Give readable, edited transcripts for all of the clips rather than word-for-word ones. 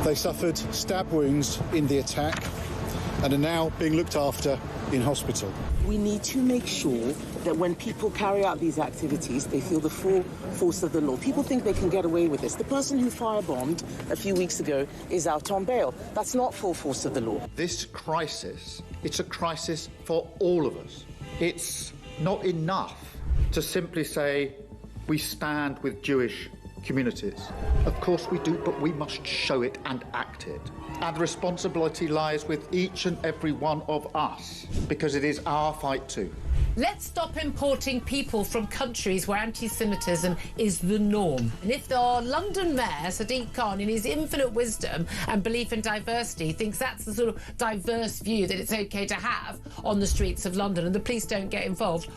They suffered stab wounds in the attack and are now being looked after in hospital. We need to make sure that when people carry out these activities, they feel the full force of the law. People think they can get away with this. The person who firebombed a few weeks ago is out on bail. That's not full force of the law. This crisis, it's a crisis for all of us. It's not enough to simply say we stand with Jewish communities. Of course we do, but we must show it and act it. And the responsibility lies with each and every one of us, because it is our fight too. Let's stop importing people from countries where anti-Semitism is the norm. And if our London Mayor, Sadiq Khan, in his infinite wisdom and belief in diversity, thinks that's the sort of diverse view that it's OK to have on the streets of London and the police don't get involved,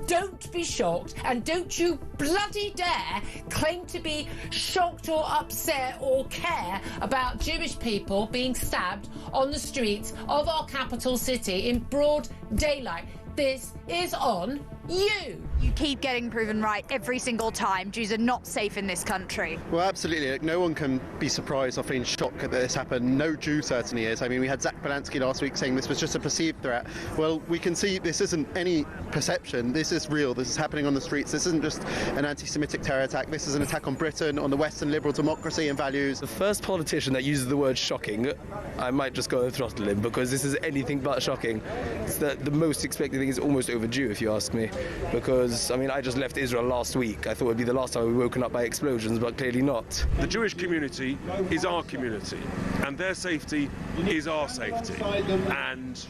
don't be shocked, and don't you bloody dare claim to be shocked or upset or care about Jewish people being stabbed on the streets of our capital city in broad daylight. This is on you. You keep getting proven right every single time. Jews are not safe in this country. Well, absolutely. No one can be surprised or feeling shocked that this happened. No Jew certainly is. I mean, we had Zach Balansky last week saying this was just a perceived threat. Well, we can see this isn't any perception. This is real. This is happening on the streets. This isn't just an anti-Semitic terror attack. This is an attack on Britain, on the Western liberal democracy and values. The first politician that uses the word shocking, I might just go and throttle him, because this is anything but shocking. It's the most expected thing is almost overdue, if you ask me, because, I mean, I just left Israel last week. I thought it would be the last time we were woken up by explosions, but clearly not. The Jewish community is our community, and their safety is our safety. And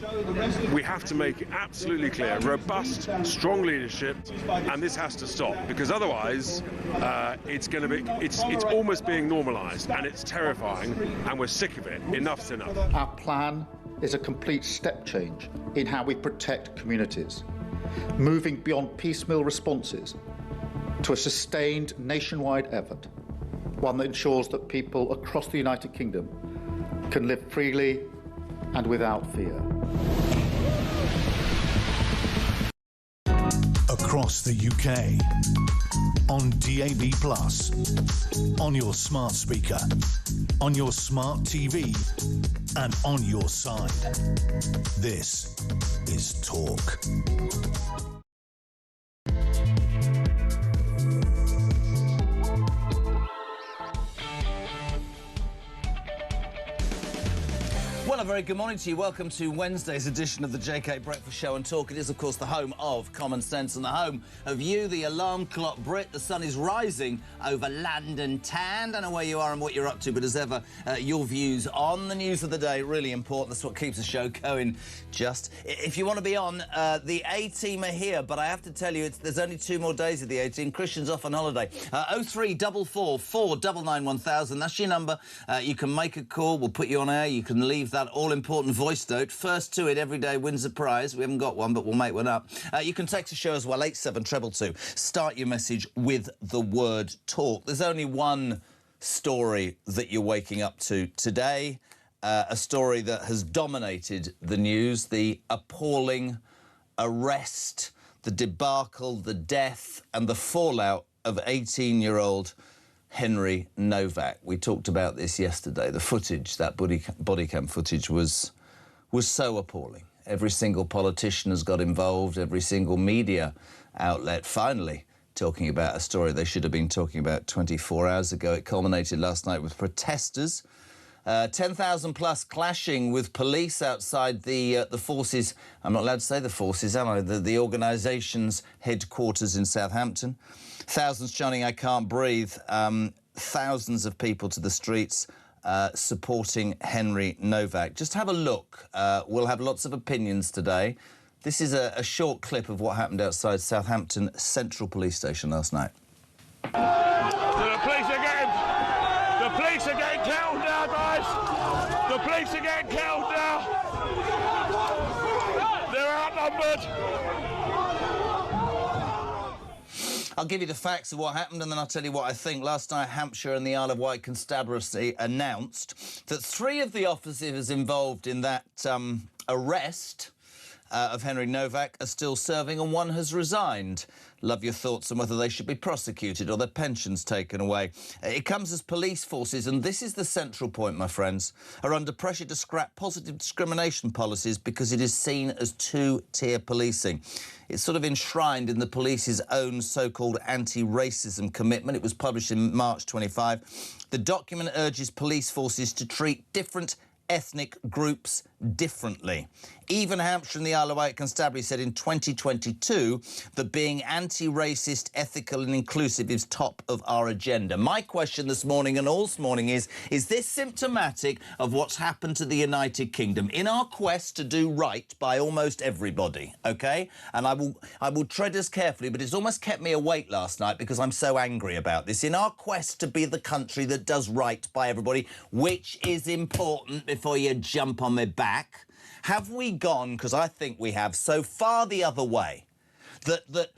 we have to make it absolutely clear, robust, strong leadership, and this has to stop, because otherwise it's almost being normalised, and it's terrifying, and we're sick of it. Enough's enough. Our plan is a complete step change in how we protect communities, moving beyond piecemeal responses to a sustained nationwide effort, one that ensures that people across the United Kingdom can live freely and without fear. Across the UK, on DAB+, on your smart speaker, on your smart TV, and on your side. This is Talk. Well, a very good morning to you. Welcome to Wednesday's edition of the JK Breakfast Show and Talk. It is, of course, the home of common sense and the home of you, the alarm clock Brit. The sun is rising over London town. Don't know where you are and what you're up to, but as ever, your views on the news of the day, really important. That's what keeps the show going. Just, if you want to be on, the A-team are here, but I have to tell you, there's only 2 more days of the A-team. Christian's off on holiday. 0344 499 1000. That's your number. You can make a call. We'll put you on air. You can leave that all-important voice note. First to it every day wins a prize. We haven't got one, but we'll make one up. You can text the show as well, 87222. Start your message with the word talk. There's only one story that you're waking up to today, a story that has dominated the news, the appalling arrest, the debacle, the death and the fallout of 18-year-old Henry Novak. We talked about this yesterday. The footage, that body cam footage, was so appalling. Every single politician has got involved, every single media outlet finally talking about a story they should have been talking about 24 hours ago. It culminated last night with protesters, 10,000 plus clashing with police outside the forces. I'm not allowed to say the forces, am I? The organisation's headquarters in Southampton. Thousands chanting, "I can't breathe." Thousands of people to the streets supporting Henry Novak. Just have a look. We'll have lots of opinions today. This is a short clip of what happened outside Southampton Central Police Station last night. The police are getting killed now, guys! The police are getting killed now! They're outnumbered! I'll give you the facts of what happened and then I'll tell you what I think. Last night, Hampshire and the Isle of Wight Constabulary announced that 3 of the officers involved in that arrest of Henry Novak are still serving and one has resigned. Love your thoughts on whether they should be prosecuted or their pensions taken away. It comes as police forces, and this is the central point, my friends, are under pressure to scrap positive discrimination policies because it is seen as two-tier policing. It's sort of enshrined in the police's own so-called anti-racism commitment. It was published in March 25. The document urges police forces to treat different ethnic groups differently. Even Hampshire and the Isle of Wight Constabulary said in 2022 that being anti-racist, ethical and inclusive is top of our agenda. My question this morning and all this morning is this symptomatic of what's happened to the United Kingdom in our quest to do right by almost everybody, OK? And I will tread this carefully, but it's almost kept me awake last night because I'm so angry about this. In our quest to be the country that does right by everybody, which is important before you jump on my back, have we gone, because I think we have, so far the other way that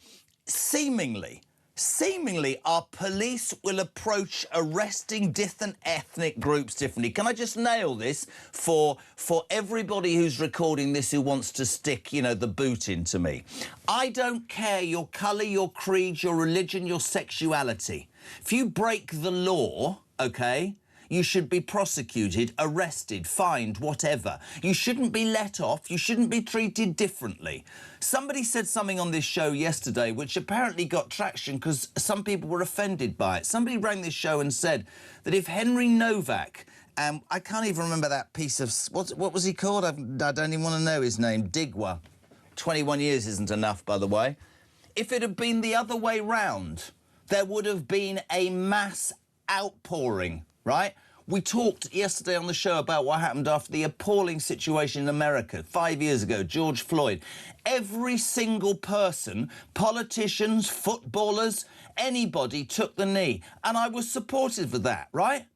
seemingly our police will approach arresting different ethnic groups differently? Can I just nail this for everybody who's recording this who wants to stick, you know, the boot into me? I don't care your colour, your creed, your religion, your sexuality. If you break the law, OK, you should be prosecuted, arrested, fined, whatever. You shouldn't be let off. You shouldn't be treated differently. Somebody said something on this show yesterday which apparently got traction because some people were offended by it. Somebody rang this show and said that if Henry Novak, I can't even remember that piece of... What was he called? I don't even want to know his name. Digwa. 21 years isn't enough, by the way. If it had been the other way round, there would have been a mass outpouring, right? We talked yesterday on the show about what happened after the appalling situation in America 5 years ago, George Floyd. Every single person, politicians, footballers, anybody took the knee. And I was supportive of that, right?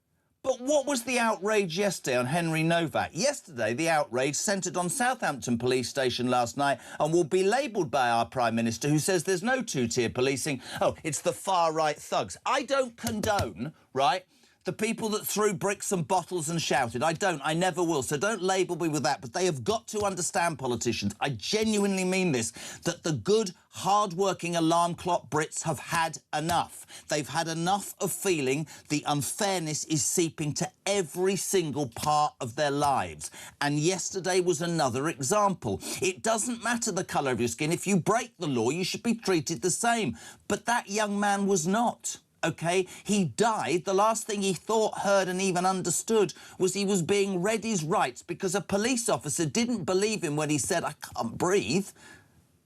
But what was the outrage yesterday on Henry Novak? Yesterday, the outrage centred on Southampton Police Station last night and will be labelled by our Prime Minister, who says there's no two-tier policing. Oh, it's the far-right thugs. I don't condone, right, the people that threw bricks and bottles and shouted. I never will, so don't label me with that. But they have got to understand, politicians, I genuinely mean this, that the good, hard-working alarm clock Brits have had enough. They've had enough of feeling the unfairness is seeping to every single part of their lives. And yesterday was another example. It doesn't matter the colour of your skin. If you break the law, you should be treated the same. But that young man was not. OK, he died. The last thing he thought, heard and even understood was he was being read his rights because a police officer didn't believe him when he said, I can't breathe,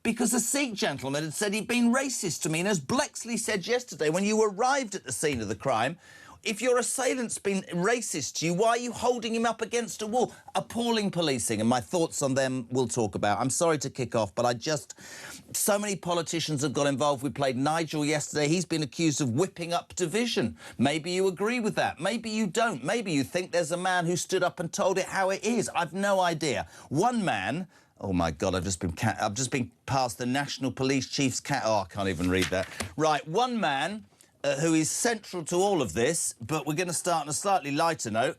because a Sikh gentleman had said he'd been racist to me. And as Blexley said yesterday, when you arrived at the scene of the crime, if your assailant's been racist to you, why are you holding him up against a wall? Appalling policing, and my thoughts on them we'll talk about. I'm sorry to kick off, but so many politicians have got involved. We played Nigel yesterday. He's been accused of whipping up division. Maybe you agree with that. Maybe you don't. Maybe you think there's a man who stood up and told it how it is. I've no idea. One man... Oh, my God, I've just been past the National Police Chief's... Oh, I can't even read that. Right, one man... who is central to all of this, but we're going to start on a slightly lighter note.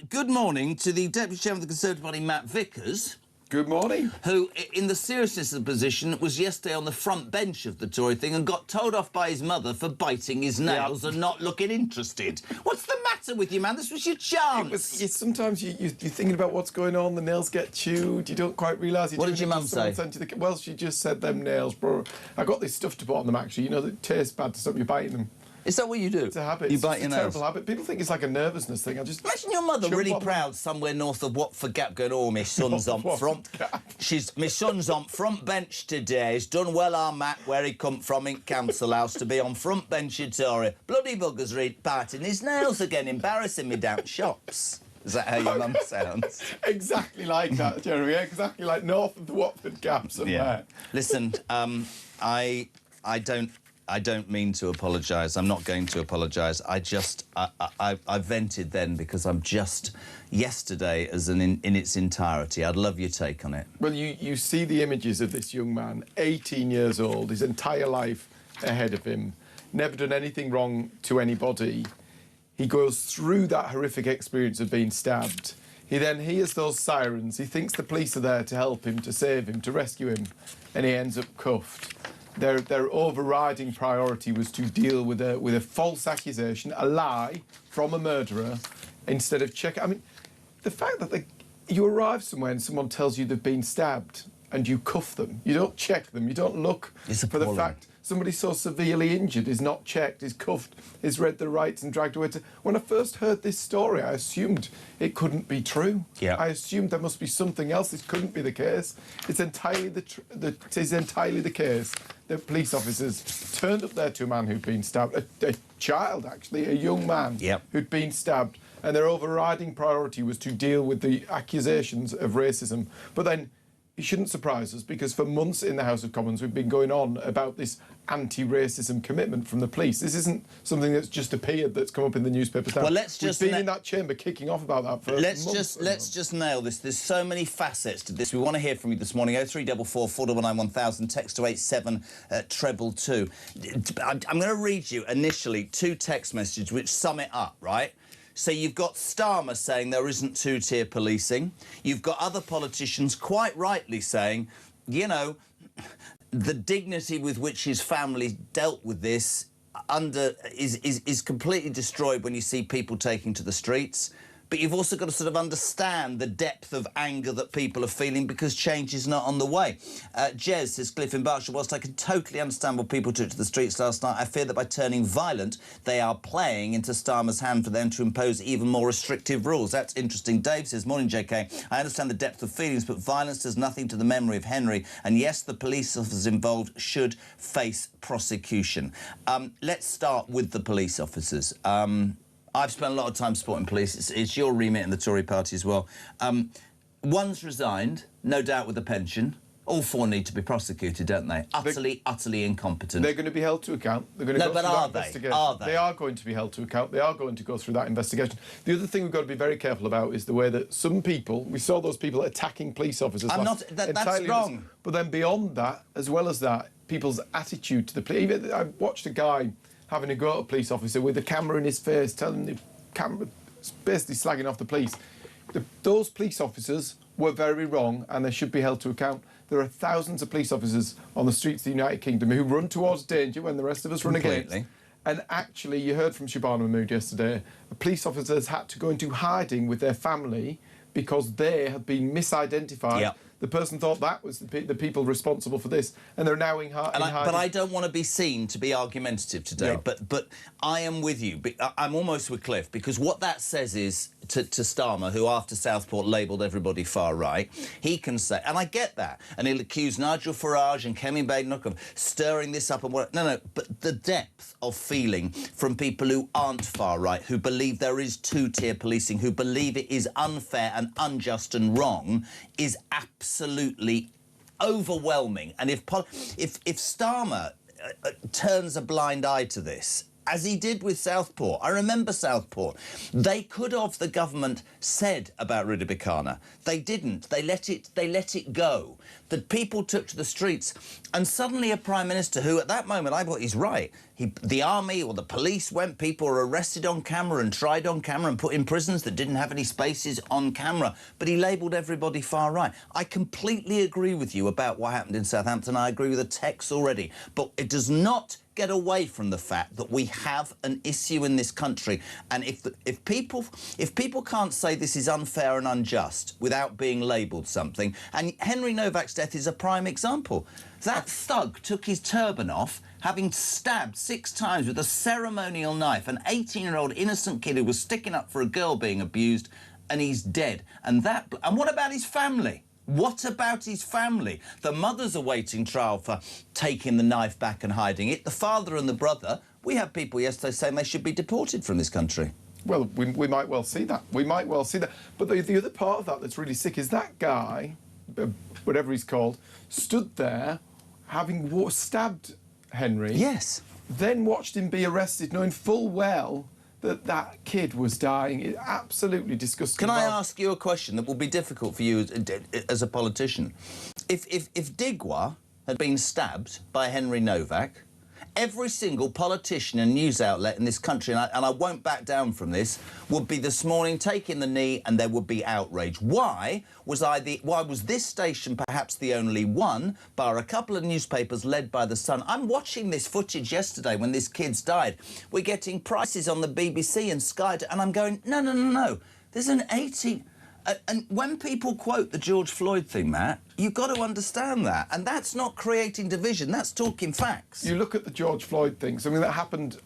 Good morning to the Deputy Chairman of the Conservative Party, Matt Vickers. Good morning. Who, in the seriousness of the position, was yesterday on the front bench of the Tory thing and got told off by his mother for biting his nails and not looking interested. What's the matter with you, man? This was your chance. Sometimes you're thinking about what's going on, the nails get chewed, you don't quite realise... What did your mum say? Well, she just said them nails, bro. I got this stuff to put on them, actually, you know, that tastes bad to stop you biting them. Is that what you do? It's a habit. You bite your nails? It's a terrible habit. People think it's like a nervousness thing. Imagine your mother really proud somewhere north of Watford Gap going, oh, my son's on front... My son's on front bench today. He's done well, our Matt, where he come from in Council House to be on front bench at Tory. Bloody buggers biting his nails again, embarrassing me down shops. Is that how your mum sounds? Exactly like that, Jeremy. Exactly like north of the Watford Gap somewhere. Yeah. Listen, I don't mean to apologise. I'm not going to apologise. I vented then because I'm just... Yesterday, as in its entirety. I'd love your take on it. Well, you see the images of this young man, 18 years old, his entire life ahead of him, never done anything wrong to anybody. He goes through that horrific experience of being stabbed. He then hears those sirens. He thinks the police are there to help him, to save him, to rescue him, and he ends up cuffed. Their overriding priority was to deal with a false accusation, a lie from a murderer, instead of checking. I mean, the fact that you arrive somewhere and someone tells you they've been stabbed and you cuff them, you don't check them, you don't look for the fact somebody so severely injured is not checked, is cuffed, is read the rights and dragged away. When I first heard this story, I assumed it couldn't be true. Yeah. I assumed there must be something else. This couldn't be the case. It's entirely it is entirely the case that police officers turned up there to a man who'd been stabbed, a child actually, a young man who'd been stabbed, and their overriding priority was to deal with the accusations of racism. But then it shouldn't surprise us, because for months in the House of Commons we've been going on about this anti-racism commitment from the police. This isn't something that's just appeared, that's come up in the newspapers now. Well, we've been in that chamber kicking off about that for months. Let's just nail this. There's so many facets to this. We want to hear from you this morning. 0344 499 1000, text to 87222. I'm going to read you initially 2 text messages which sum it up, right? So you've got Starmer saying there isn't two-tier policing. You've got other politicians quite rightly saying, you know, the dignity with which his family dealt with this is completely destroyed when you see people taking to the streets. But you've also got to sort of understand the depth of anger that people are feeling because change is not on the way. Jez says, Cliff in Berkshire, whilst I can totally understand what people took to the streets last night, I fear that by turning violent, they are playing into Starmer's hand for them to impose even more restrictive rules. That's interesting. Dave says, morning, JK. I understand the depth of feelings, but violence does nothing to the memory of Henry. And yes, the police officers involved should face prosecution. Let's start with the police officers. I've spent a lot of time supporting police. It's your remit in the Tory party as well. One's resigned, no doubt with a pension. All 4 need to be prosecuted, don't they? Utterly incompetent. They're going to be held to account. They're going to go through that investigation. Are they? They are going to be held to account. They are going to go through that investigation. The other thing we've got to be very careful about is the way that some people, we saw those people attacking police officers. That's wrong. But then beyond that, as well as that, people's attitude to the police. I watched a guy having a go at a police officer with a camera in his face, telling the camera, basically slagging off the police. Those police officers were very wrong and they should be held to account. There are thousands of police officers on the streets of the United Kingdom who run towards danger when the rest of us run against. And actually, you heard from Shabana Mahmood yesterday, police officers had to go into hiding with their family because they had been misidentified. Yep. The person thought that was the people responsible for this, and they're now in hiding. But I don't want to be seen to be argumentative today, Yeah. but I am with you. I'm almost with Cliff, because what that says is to Starmer, who after Southport labelled everybody far right, he can say, and I get that, and he'll accuse Nigel Farage and Kemi Badenoch of stirring this up and what. No, but the depth of feeling from people who aren't far right, who believe there is two-tier policing, who believe it is unfair and unjust and wrong, is absolutely overwhelming. And if Starmer turns a blind eye to this, as he did with Southport. I remember Southport. They could have, the government, said about Rudabikana. They didn't. They let it go. The people took to the streets, and suddenly a Prime Minister who, at that moment, I thought he's right. The army or the police went, people were arrested on camera and tried on camera and put in prisons that didn't have any spaces on camera. But he labelled everybody far right. I completely agree with you about what happened in Southampton. I agree with the text already. But it does not get away from the fact that we have an issue in this country, and if people can't say this is unfair and unjust without being labelled something, and Henry Novak's death is a prime example. That thug took his turban off, having stabbed 6 times with a ceremonial knife an 18-year-old innocent kid who was sticking up for a girl being abused, and he's dead. And what about his family? What about his family? The mother's awaiting trial for taking the knife back and hiding it. The father and the brother, we had people yesterday saying they should be deported from this country. Well, we might well see that. We might well see that. But the other part of that that's really sick is that guy, whatever he's called, stood there having stabbed Henry. Yes. Then watched him be arrested, knowing full well that kid was dying. It's absolutely disgusting. Can I ask you a question that will be difficult for you as a politician? If Digwa had been stabbed by Henry Novak, every single politician and news outlet in this country, and I won't back down from this, would be this morning taking the knee and there would be outrage. Why was this station perhaps the only one, bar a couple of newspapers led by The Sun? I'm watching this footage yesterday when this kid's died. We're getting prices on the BBC and Sky, and I'm going, no. There's an 80... And when people quote the George Floyd thing, Matt, you've got to understand that. And that's not creating division, that's talking facts. You look at the George Floyd things, I mean, that happened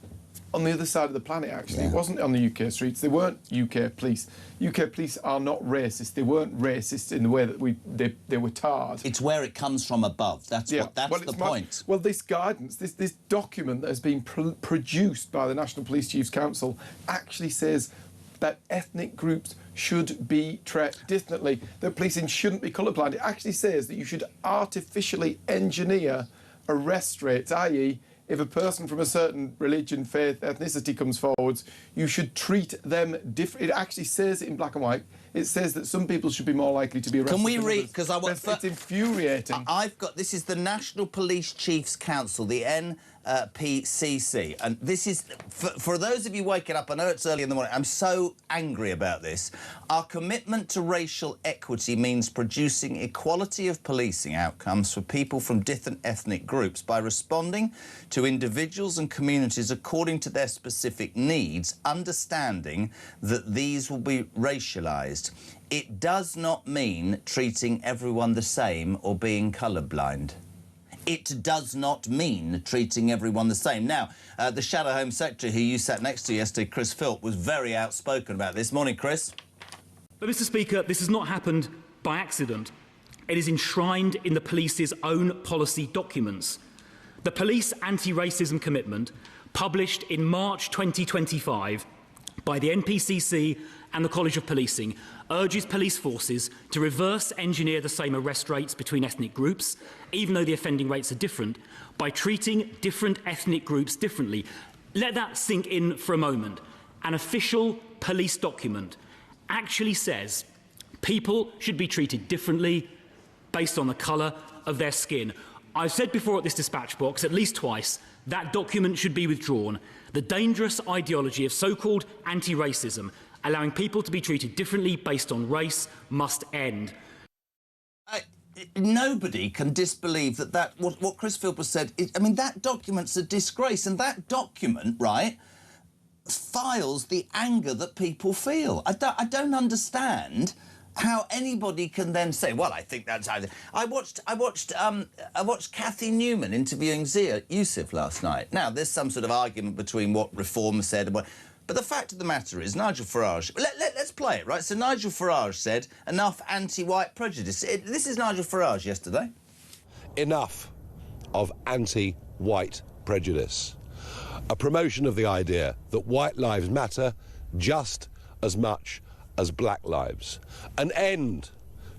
on the other side of the planet, actually. Yeah. It wasn't on the UK streets. They weren't UK police. UK police are not racist. They weren't racist in the way that they were tarred. It's where it comes from above. That's the point. Well, this guidance, this document that has been produced by the National Police Chiefs Council actually says that ethnic groups should be treated differently, that policing shouldn't be colourblind. It actually says that you should artificially engineer arrest rates, i.e., if a person from a certain religion, faith, ethnicity comes forwards, you should treat them different. It actually says it in black and white. It says that some people should be more likely to be arrested. Can we read? Because it's infuriating. This is the National Police Chiefs Council, the NPCC, and this is for those of you waking up. I know it's early in the morning. I'm so angry about this. Our commitment to racial equity means producing equality of policing outcomes for people from different ethnic groups by responding to individuals and communities according to their specific needs, understanding that these will be racialised. It does not mean treating everyone the same or being colourblind. It does not mean treating everyone the same. Now, the Shadow Home Secretary who you sat next to yesterday, Chris Philp, was very outspoken about this. Morning, Chris. But, Mr Speaker, this has not happened by accident. It is enshrined in the police's own policy documents. The police anti-racism commitment, published in March 2025 by the NPCC and the College of Policing, urges police forces to reverse engineer the same arrest rates between ethnic groups, even though the offending rates are different, by treating different ethnic groups differently. Let that sink in for a moment. An official police document actually says people should be treated differently based on the colour of their skin. I've said before at this dispatch box at least twice that document should be withdrawn. The dangerous ideology of so-called anti-racism, allowing people to be treated differently based on race, must end. Nobody can disbelieve that what Chris Philp has said. I mean, that document's a disgrace, and that document, right, files the anger that people feel. I don't understand how anybody can then say, well, I think that's how... I watched Cathy Newman interviewing Zia Yusuf last night. Now, there's some sort of argument between what Reform said and what... But the fact of the matter is, Nigel Farage... Let's play it, right? So Nigel Farage said, enough anti-white prejudice. This is Nigel Farage yesterday. Enough of anti-white prejudice. A promotion of the idea that white lives matter just as much as black lives. An end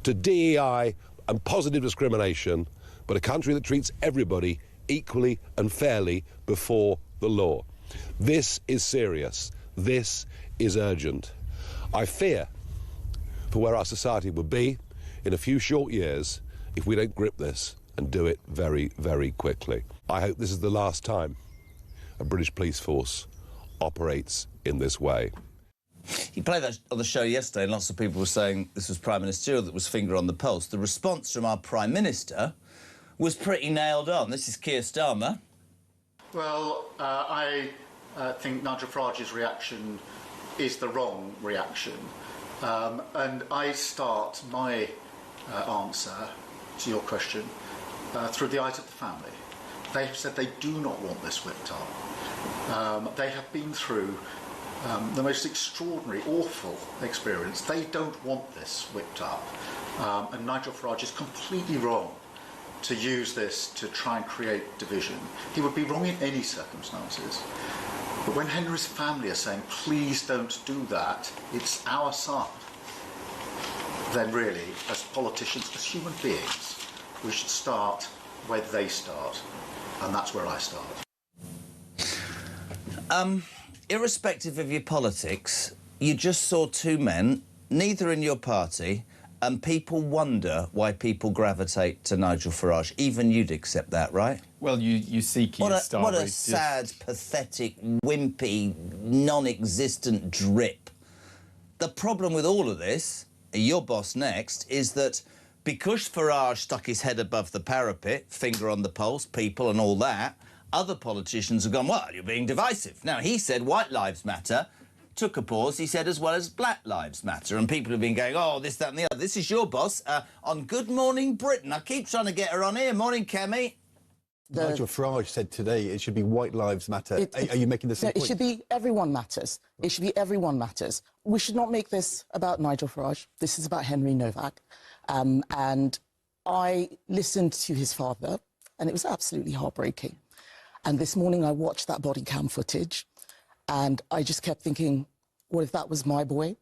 to DEI and positive discrimination, but a country that treats everybody equally and fairly before the law. This is serious. This is urgent. I fear for where our society will be in a few short years if we don't grip this and do it very, very quickly. I hope this is the last time a British police force operates in this way. He played that on the show yesterday, and lots of people were saying this was Prime Ministerial that was finger on the pulse. The response from our Prime Minister was pretty nailed on. This is Keir Starmer. Well, I think Nigel Farage's reaction is the wrong reaction. And I start my answer to your question through the eyes of the family. They have said they do not want this whipped up. They have been through the most extraordinary, awful experience. They don't want this whipped up. And Nigel Farage is completely wrong to use this to try and create division. He would be wrong in any circumstances. But when Henry's family are saying, please don't do that, it's our son, then really, as politicians, as human beings, we should start where they start. And that's where I start. Irrespective of your politics, you just saw two men, neither in your party, and people wonder why people gravitate to Nigel Farage. Even you'd accept that, right? Well, you see Keir Starmer. What a sad, pathetic, wimpy, non-existent drip. The problem with all of this, your boss next, is that because Farage stuck his head above the parapet, finger on the pulse, people and all that, other politicians have gone, well, you're being divisive. Now, he said white lives matter, took a pause, he said, as well as black lives matter, and people have been going, oh, this, that and the other. This is your boss on Good Morning Britain. I keep trying to get her on here. Morning, Kemi. Nigel Farage said today it should be white lives matter. Are you making the same point? It should be everyone matters. It should be everyone matters. We should not make this about Nigel Farage. This is about Henry Novak. And I listened to his father, and it was absolutely heartbreaking. And this morning I watched that body cam footage, and I just kept thinking, what if that was my boy?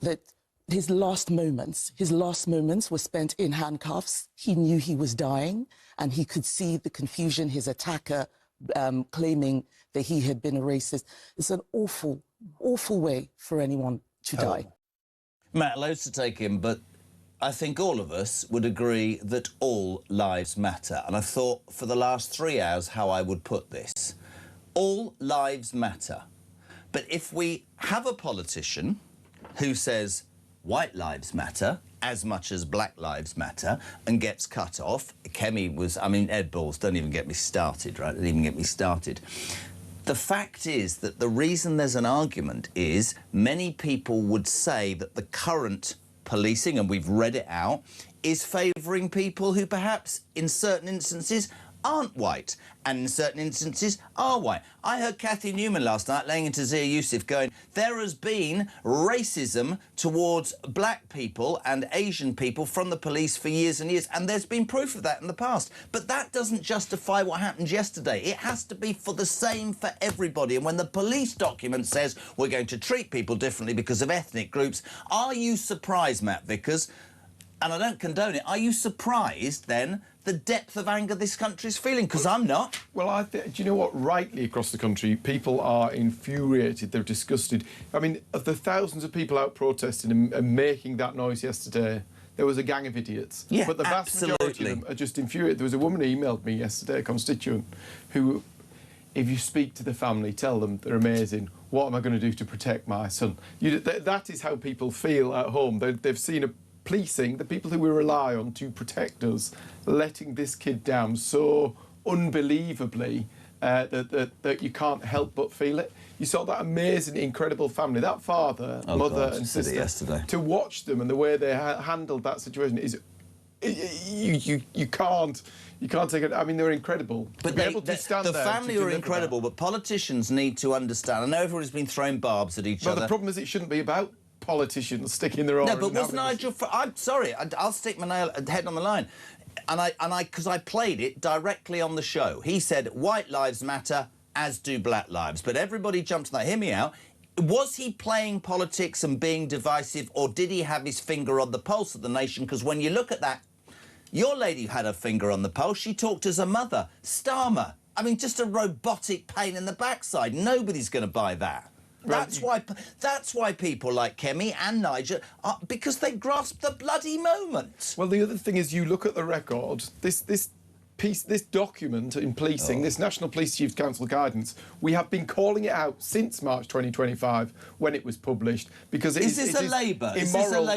That his last moments were spent in handcuffs. He knew he was dying, and he could see the confusion, his attacker claiming that he had been a racist. It's an awful, awful way for anyone to die. Matt, loads to take in, but I think all of us would agree that all lives matter. And I thought for the last 3 hours how I would put this. All lives matter. But if we have a politician who says white lives matter as much as black lives matter and gets cut off, Kemi was, I mean, Ed Balls, don't even get me started, right? Don't even get me started. The fact is that the reason there's an argument is many people would say that the current policing, and we've read it out, is favouring people who perhaps in certain instances aren't white and in certain instances are white. I heard Cathy Newman last night laying into Zia Yusuf going, there has been racism towards black people and Asian people from the police for years and years, and there's been proof of that in the past. But that doesn't justify what happened yesterday. It has to be for the same for everybody. And when the police document says we're going to treat people differently because of ethnic groups, are you surprised, Matt Vickers? And I don't condone it. Are you surprised, then, the depth of anger this country's feeling? Because I'm not. Well, do you know what? Rightly across the country, people are infuriated. They're disgusted. I mean, of the thousands of people out protesting and making that noise yesterday, there was a gang of idiots. Yeah, but the vast majority of them are just infuriated. There was a woman who emailed me yesterday, a constituent, who, if you speak to the family, tell them they're amazing. What am I going to do to protect my son? That is how people feel at home. They've seen a policing, the people who we rely on to protect us, letting this kid down so unbelievably that you can't help but feel it. You saw that amazing, incredible family, that father, mother and sister, yesterday. To watch them and the way they handled that situation is... You can't take it. I mean, they're incredible. But the family are incredible, but politicians need to understand. I know everybody's been throwing barbs at each other. The problem is it shouldn't be about politicians sticking their own... No, but was Nigel... I'm sorry, I'll stick my head on the line. Because I played it directly on the show. He said, white lives matter, as do black lives. But everybody jumped on that. Hear me out. Was he playing politics and being divisive, or did he have his finger on the pulse of the nation? Because when you look at that, your lady had her finger on the pulse. She talked as a mother. Starmer. I mean, just a robotic pain in the backside. Nobody's going to buy that. That's why people like Kemi and Nigel because they grasp the bloody moment. Well, the other thing is, you look at the record. This document in policing, this National Police Chiefs Council guidance, we have been calling it out since March 2025 when it was published because it is a Labour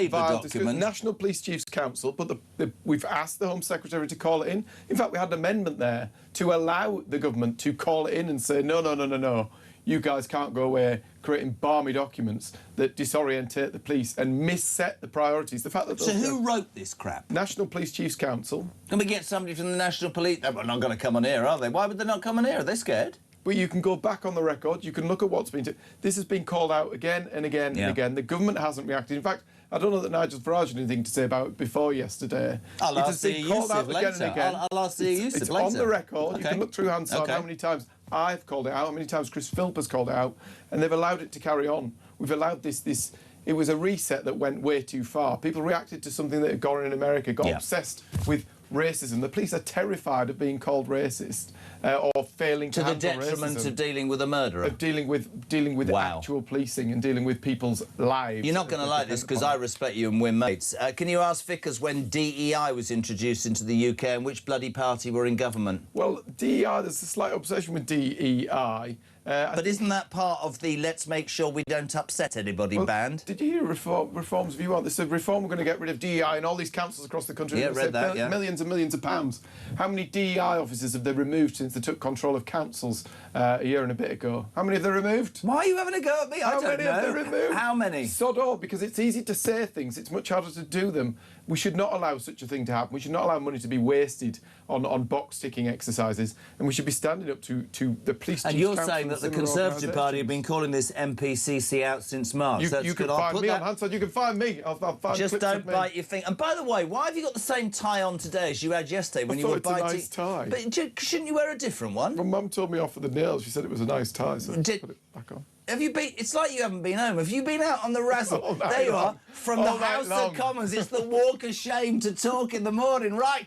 document? National Police Chiefs Council, but we've asked the Home Secretary to call it in. In fact, we had an amendment there to allow the government to call it in and say no. You guys can't go away creating balmy documents that disorientate the police and misset the priorities. The fact that so who wrote this crap? National Police Chiefs Council. Can we get somebody from the National Police? They're not going to come on here, are they? Why would they not come on here? Are they scared? But you can go back on the record. You can look at what's been... This has been called out again and again and again. The government hasn't reacted. In fact, I don't know that Nigel Farage had anything to say about it before yesterday. I'll ask Zia Yusuf later. I'll ask Zia Yusuf later. It's on the record. Okay. You can look through Hansard how many times I've called it out, how many times Chris Philp has called it out, and they've allowed it to carry on. We've allowed this... It was a reset that went way too far. People reacted to something that had gone on in America, got obsessed with racism. The police are terrified of being called racist or failing to handle racism. To the detriment of dealing with a murderer. Of dealing with actual policing and dealing with people's lives. You're not going to like this because I respect you and we're mates. Can you ask Vickers when DEI was introduced into the UK and which bloody party were in government? Well, DEI, there's a slight obsession with DEI. But isn't that part of the let's make sure we don't upset anybody band? Did you hear Reform's view on this? So Reform were going to get rid of DEI in all these councils across the country. Yeah, read that, yeah. Millions and millions of pounds. How many DEI officers have they removed since they took control of councils a year and a bit ago? How many have they removed? Why are you having a go at me? I don't know. How many have they removed? How many? Sod all, because it's easy to say things. It's much harder to do them. We should not allow such a thing to happen. We should not allow money to be wasted on box-ticking exercises, and we should be standing up to the police. And you're saying that the Conservative Party have been calling this MPCC out since March. You can find me on Hansard. You can find me. I'll find just clips don't bite your finger. And by the way, why have you got the same tie on today as you had yesterday when you were biting? I thought it's a nice tie. But shouldn't you wear a different one? My mum told me off for the nails. She said it was a nice tie, so I put it back on. Have you been... It's like you haven't been home. Have you been out on the razzle? There you are, from the House of Commons. It's the walk of shame to talk in the morning. Right,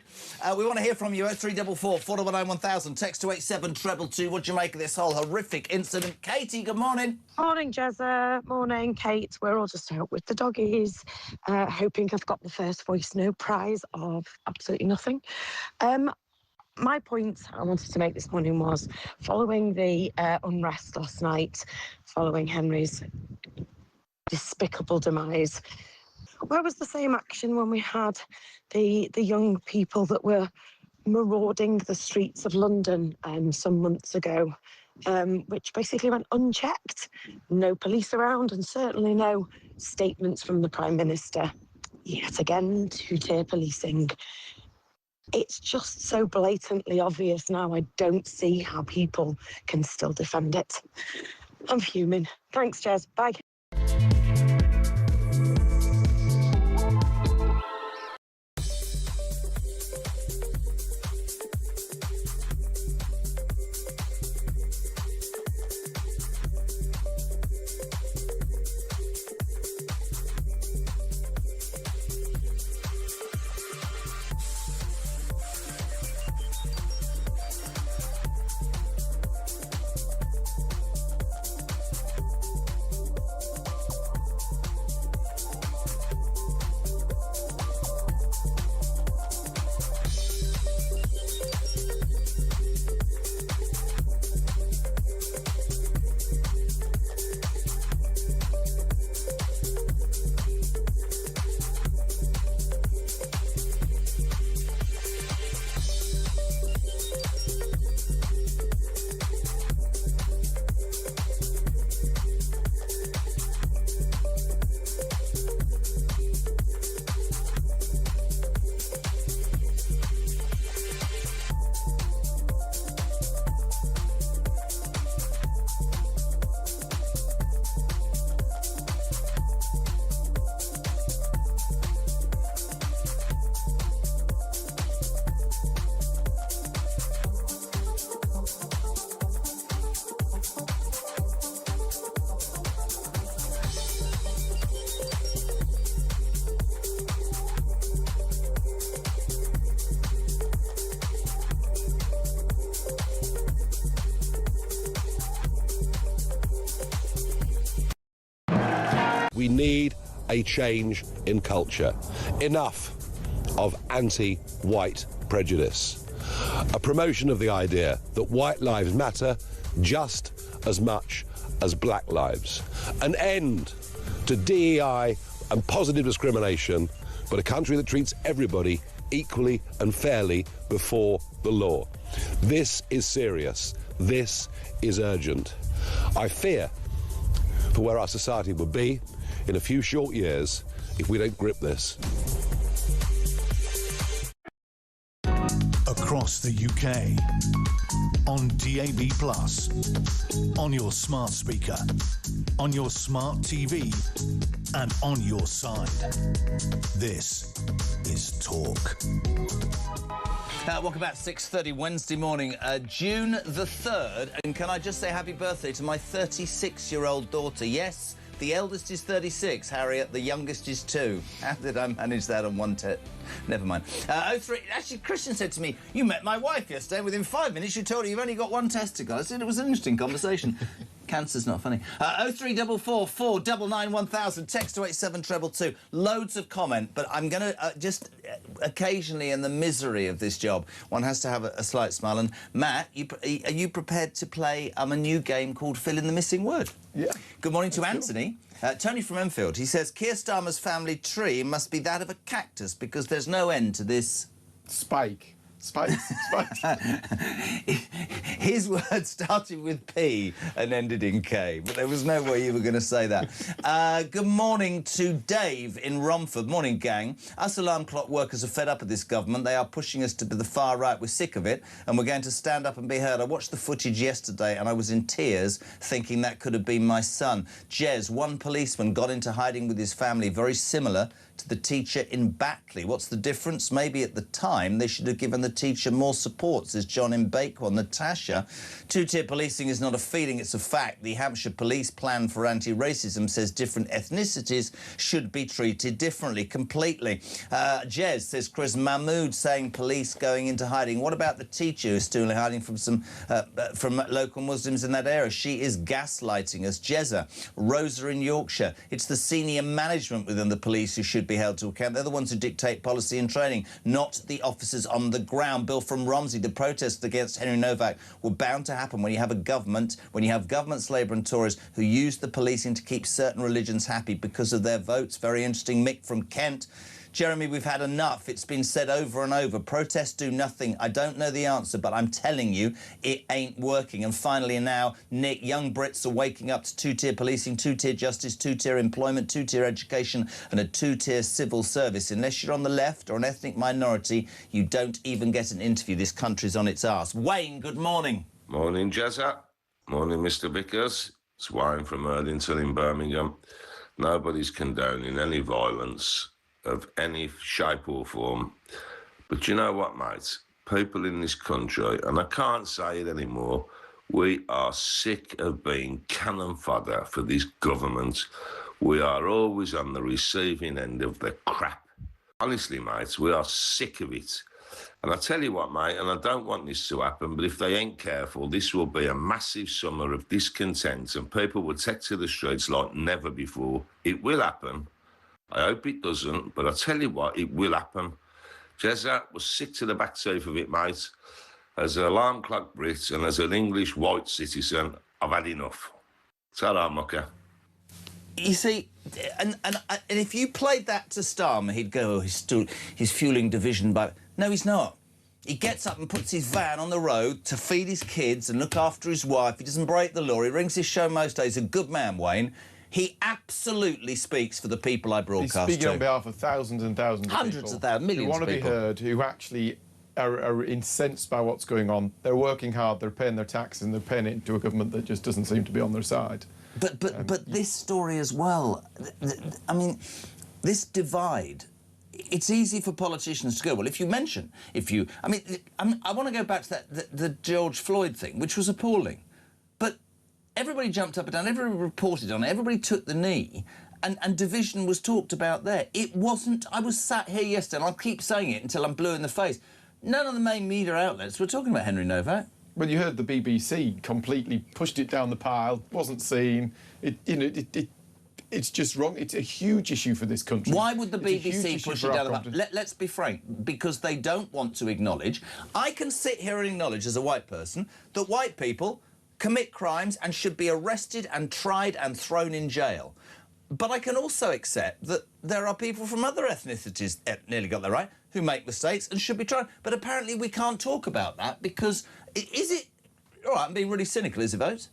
we want to hear from you. 0344 499 1000. Text to 87222. What do you make of this whole horrific incident? Katie, good morning. Morning, Jezza. Morning, Kate. We're all just out with the doggies, hoping I've got the first voice note prize of absolutely nothing. My point I wanted to make this morning was, following the unrest last night, following Henry's despicable demise, where was the same action when we had the young people that were marauding the streets of London some months ago, which basically went unchecked? No police around and certainly no statements from the Prime Minister. Yet again, two-tier policing. It's just so blatantly obvious now. I don't see how people can still defend it. I'm fuming. Thanks, Jez. Bye. We need a change in culture. Enough of anti-white prejudice. A promotion of the idea that white lives matter just as much as black lives. An end to DEI and positive discrimination, but a country that treats everybody equally and fairly before the law. This is serious. This is urgent. I fear for where our society will be in a few short years if we don't grip this. Across the UK, on DAB+, on your smart speaker, on your smart TV, and on your side. This is Talk. Welcome back, 6:30 Wednesday morning, June the 3rd. And can I just say happy birthday to my 36-year-old daughter? Yes, The eldest is 36, Harriet. The youngest is 2. How did I manage that on one test? Never mind. 03... Actually, Christian said to me, you met my wife yesterday. Within 5 minutes, you told her you've only got one testicle. I said it was an interesting conversation. Cancer's not funny. 0344 499 1000. Text to 87222. Loads of comment, but I'm going to just occasionally, in the misery of this job, one has to have a slight smile. And Matt, are you prepared to play a new game called Fill in the Missing Word? Yeah. Good morning to Anthony. Tony from Enfield. He says Keir Starmer's family tree must be that of a cactus because there's no end to this... Spike. His word started with P and ended in K, but there was no way you were going to say that. Good morning to Dave in Romford. Morning, gang. Us alarm clock workers are fed up of this government. They are pushing us to the far right. We're sick of it, and we're going to stand up and be heard. I watched the footage yesterday, and I was in tears, thinking that could have been my son. Jez, one policeman got into hiding with his family, very similar to the teacher in Batley. What's the difference? Maybe at the time they should have given the teacher more support, says John in Bakewell. Natasha, two-tier policing is not a feeling, it's a fact. The Hampshire Police Plan for Anti-Racism says different ethnicities should be treated differently, completely. Jez, says Chris. Mahmood saying police going into hiding. What about the teacher who's still hiding from from local Muslims in that area? She is gaslighting us. Jezza, Rosa in Yorkshire. It's the senior management within the police who should be held to account. They're the ones who dictate policy and training, not the officers on the ground. Bill from Romsey, the protests against Henry Novak were bound to happen when you have a government, governments, Labour and Tories, who use the policing to keep certain religions happy because of their votes. Very interesting. Mick from Kent. Jeremy, we've had enough. It's been said over and over. Protests do nothing. I don't know the answer, but I'm telling you, it ain't working. And finally now, Nick, young Brits are waking up to two-tier policing, two-tier justice, two-tier employment, two-tier education and a two-tier civil service. Unless you're on the left or an ethnic minority, you don't even get an interview. This country's on its arse. Wayne, good morning. Morning, Jezza. Morning, Mr. Vickers. It's Wayne from Erdington in Birmingham. Nobody's condoning any violence of any shape or form. But you know what, mate? People in this country, and I can't say it anymore, we are sick of being cannon fodder for this government. We are always on the receiving end of the crap. Honestly, mate, we are sick of it. And I tell you what, mate, and I don't want this to happen, but if they ain't careful, this will be a massive summer of discontent and people will take to the streets like never before. It will happen. I hope it doesn't, but I tell you what, it will happen. Jezza was sick to the back teeth of it, mate. As an alarm clock Brit and as an English white citizen, I've had enough. Ta-ra, mucker. You see, and if you played that to Starmer, he'd go, oh, he's fueling division by... No, he's not. He gets up and puts his van on the road to feed his kids and look after his wife. He doesn't break the law. He rings his show most days. He's a good man, Wayne. He absolutely speaks for the people I broadcast to. He's speaking on behalf of thousands and thousands of people. Hundreds of thousands, millions of people. Who want to be heard, who actually are incensed by what's going on. They're working hard, they're paying their taxes, and they're paying it to a government that just doesn't seem to be on their side. But this story as well, I mean, this divide... It's easy for politicians to go, well, I want to go back to the George Floyd thing, which was appalling. But everybody jumped up and down, everybody reported on it, everybody took the knee, and division was talked about there. It wasn't... I was sat here yesterday, and I'll keep saying it until I'm blue in the face. None of the main media outlets were talking about Henry Novak. Well, you heard the BBC completely pushed it down the pile, wasn't seen. It's just wrong. It's a huge issue for this country. Why would the BBC push it down the pile? Let's be frank, because they don't want to acknowledge. I can sit here and acknowledge as a white person that white people commit crimes and should be arrested and tried and thrown in jail. But I can also accept that there are people from other ethnicities, nearly got that right, who make mistakes and should be tried. But apparently we can't talk about that because... Is it... All right, I'm being really cynical, is it, vote?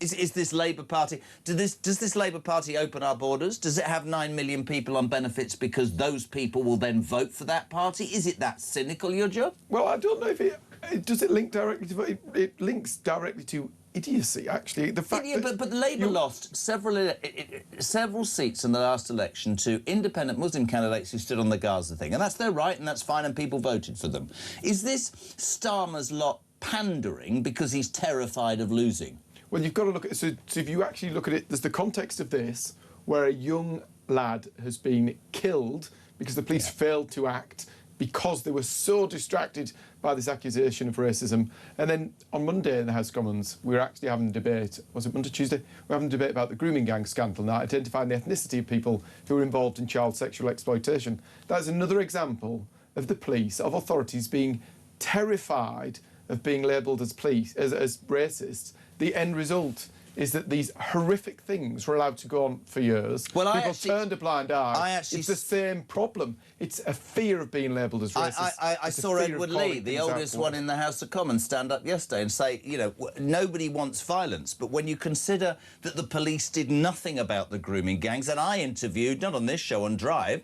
Is this Labour Party... Does this Labour Party open our borders? Does it have 9 million people on benefits because those people will then vote for that party? Is it that cynical, your job? Well, I don't know if it... Does it link directly to... It links directly to idiocy, actually. The fact but Labour lost several seats in the last election to independent Muslim candidates who stood on the Gaza thing. And that's their right, and that's fine, and people voted for them. Is this Starmer's lot pandering because he's terrified of losing? Well, you've got to look at so if you actually look at it, there's the context of this, where a young lad has been killed because the police failed to act because they were so distracted by this accusation of racism. And then on Monday in the House of Commons, we were actually having a debate. Was it Monday, Tuesday? We were having a debate about the grooming gang scandal, now identifying the ethnicity of people who were involved in child sexual exploitation. That's another example of the police, of authorities being terrified of being labelled as racists. The end result is that these horrific things were allowed to go on for years. Well, people turned a blind eye. It's the same problem. It's a fear of being labelled as racist. I saw Edward Lee, the oldest one in the House of Commons, stand up yesterday and say, you know, nobody wants violence, but when you consider that the police did nothing about the grooming gangs, and I interviewed, not on this show, on Drive,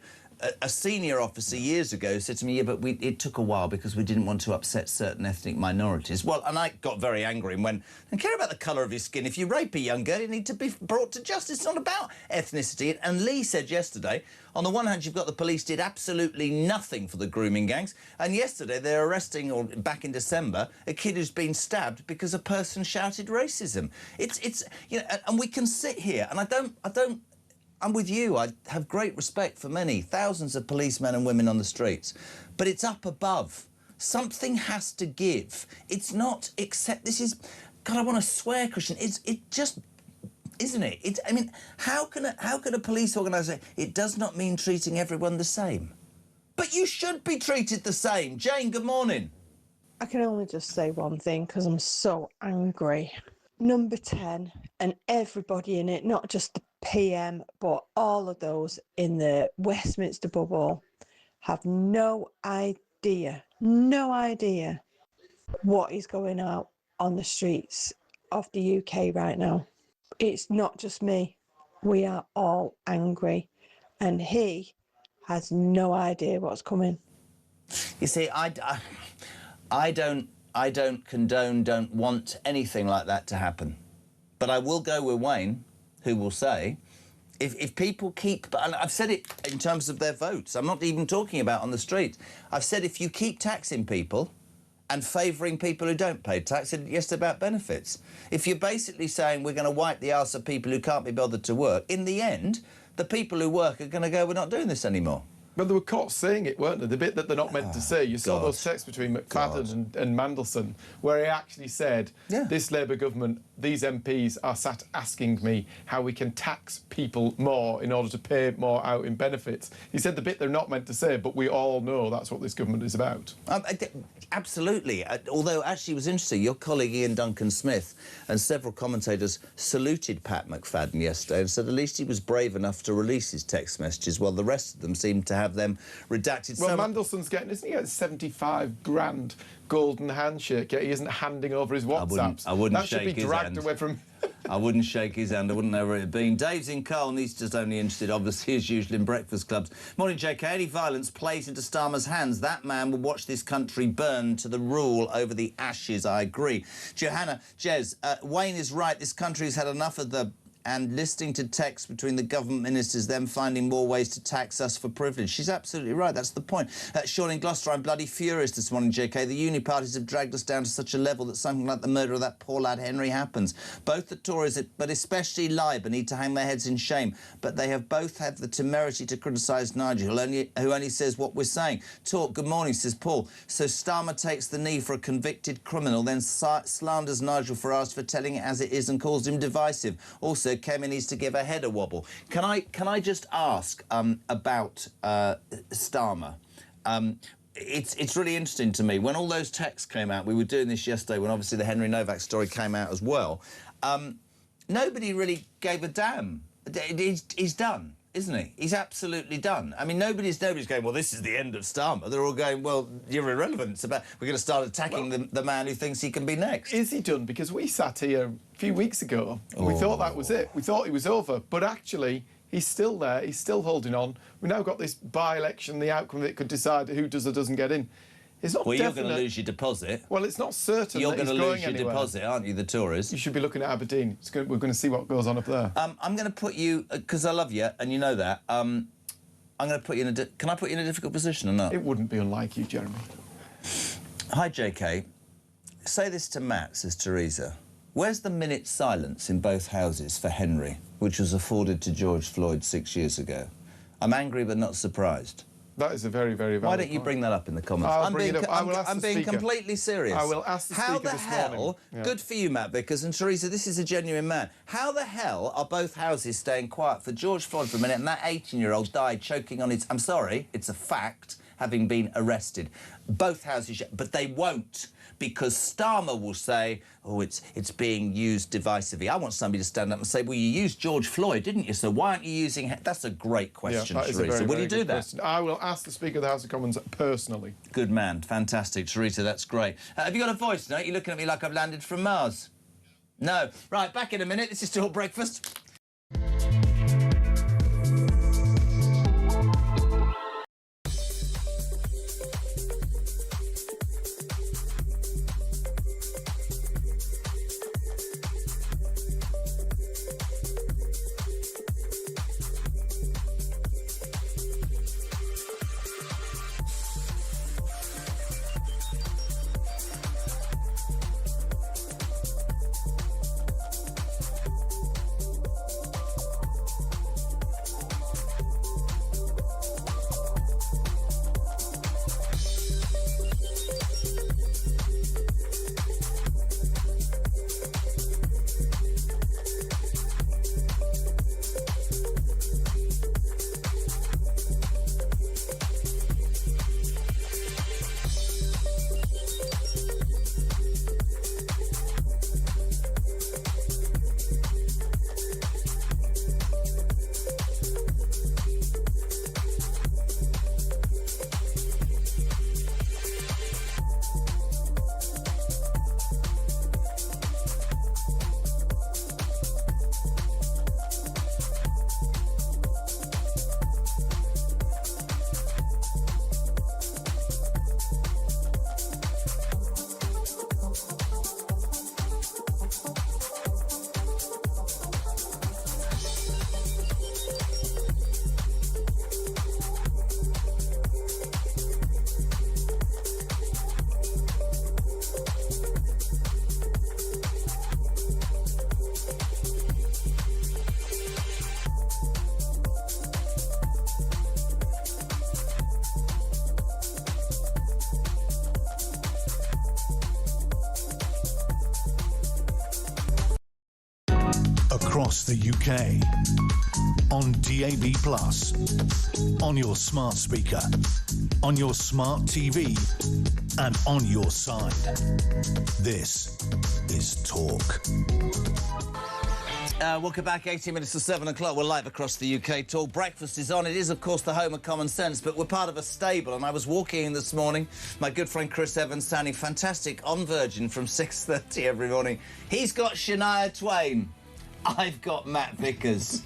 a senior officer years ago said to me, yeah, but it took a while because we didn't want to upset certain ethnic minorities. Well, and I got very angry and went, I don't care about the colour of his skin. If you rape a young girl, you need to be brought to justice. It's not about ethnicity. And Lee said yesterday, on the one hand, you've got the police did absolutely nothing for the grooming gangs. And yesterday, they're arresting, or back in December, a kid who's been stabbed because a person shouted racism. It's you know, and we can sit here, and I'm with you. I have great respect for many thousands of policemen and women on the streets, but it's up above. Something has to give. It's not except this is, God, I want to swear, Christian. It just, isn't it? I mean, how can a police organisation? It does not mean treating everyone the same, but you should be treated the same. Jane, good morning. I can only just say one thing because I'm so angry. Number 10 and everybody in it, not just the PM, but all of those in the Westminster bubble have no idea what is going out on the streets of the UK right now. It's not just me. We are all angry, and he has no idea what's coming. You see, I don't condone, don't want anything like that to happen. But I will go with Wayne, who will say, if people keep... And I've said it in terms of their votes. I'm not even talking about on the street. I've said if you keep taxing people and favouring people who don't pay tax, it's just about benefits. If you're basically saying we're going to wipe the arse of people who can't be bothered to work, in the end, the people who work are going to go, we're not doing this anymore. But they were caught saying it, weren't they? The bit that they're not meant to say. You saw those texts between McFadden and Mandelson, where he actually said, this Labour government, these MPs are sat asking me how we can tax people more in order to pay more out in benefits. He said the bit they're not meant to say, but we all know that's what this government is about. Absolutely. Although, actually, it was interesting. Your colleague Ian Duncan-Smith and several commentators saluted Pat McFadden yesterday and said at least he was brave enough to release his text messages, while the rest of them seemed to have them redacted. Well, Mandelson's getting, isn't he, a 75 grand golden handshake, yet he isn't handing over his WhatsApps. I wouldn't that shake should be his dragged hand. away from... I wouldn't shake his hand. I wouldn't know where it had been. Dave's in Carl, and he's just only interested, obviously, as usual, in breakfast clubs. Morning, JK. Any violence plays into Starmer's hands. That man will watch this country burn to the rule over the ashes. I agree. Johanna, Jez, Wayne is right. This country has had enough of the... and listening to texts between the government ministers, them finding more ways to tax us for privilege. She's absolutely right, that's the point. Sean in Gloucester, I'm bloody furious this morning, JK. The uni parties have dragged us down to such a level that something like the murder of that poor lad Henry happens. Both the Tories, but especially Labour, need to hang their heads in shame. But they have both had the temerity to criticise Nigel, who only says what we're saying. Talk, good morning, says Paul. So Starmer takes the knee for a convicted criminal, then slanders Nigel Farage for telling it as it is and calls him divisive. Also, Kemi needs to give her head a wobble. Can I just ask about Starmer? It's really interesting to me. When all those texts came out, we were doing this yesterday when obviously the Henry Novak story came out as well. Nobody really gave a damn. He's done, isn't he? He's absolutely done. I mean, nobody's going, well, this is the end of Starmer. They're all going, well, you're irrelevant. It's about, we're going to start attacking the man who thinks he can be next. Is he done? Because we sat here a few weeks ago and we thought that was it. We thought he was over. But actually, he's still there. He's still holding on. We've now got this by-election, the outcome that could decide who does or doesn't get in. It's not definite. You're going to lose your deposit. Well, it's not certain you're that going he's to going lose your anywhere. deposit, aren't you, the Tories? You should be looking at Aberdeen. We're going to see what goes on up there. I'm going to put you, because I love you, and you know that, I'm going to put you in a... Can I put you in a difficult position or not? It wouldn't be unlike you, Jeremy. Hi, JK. Say this to Matt, says Teresa. Where's the minute's silence in both houses for Henry, which was afforded to George Floyd 6 years ago? I'm angry but not surprised. That is a very, very valid Why don't you point. bring that up in the comments? I'll bring it up. I will ask I'm the being Speaker. completely serious. I will ask the How Speaker the this hell, morning. Yeah. good for you, Matt Vickers, and Teresa, this is a genuine man. How the hell are both houses staying quiet for George Floyd for a minute and that 18-year-old died choking on his... I'm sorry, it's a fact, having been arrested. Both houses... But they won't, because Starmer will say, oh, it's being used divisively. I want somebody to stand up and say, well, you used George Floyd, didn't you? So why aren't you using... That's a great question, that is Teresa. a very, Will very you do good that? question. I will ask the Speaker of the House of Commons personally. Good man. Fantastic. Teresa, that's great. Have you got a voice note? You're looking at me like I've landed from Mars. No. Right, back in a minute. This is Talk Breakfast. Across the UK, on DAB+, on your smart speaker, on your smart TV, and on your side. This is Talk. Welcome back, 18 minutes to 7 o'clock. We're live across the UK. Talk Breakfast is on. It is, of course, the home of common sense, but we're part of a stable, and I was walking in this morning. My good friend Chris Evans sounding fantastic on Virgin from 6:30 every morning. He's got Shania Twain. I've got Matt Vickers.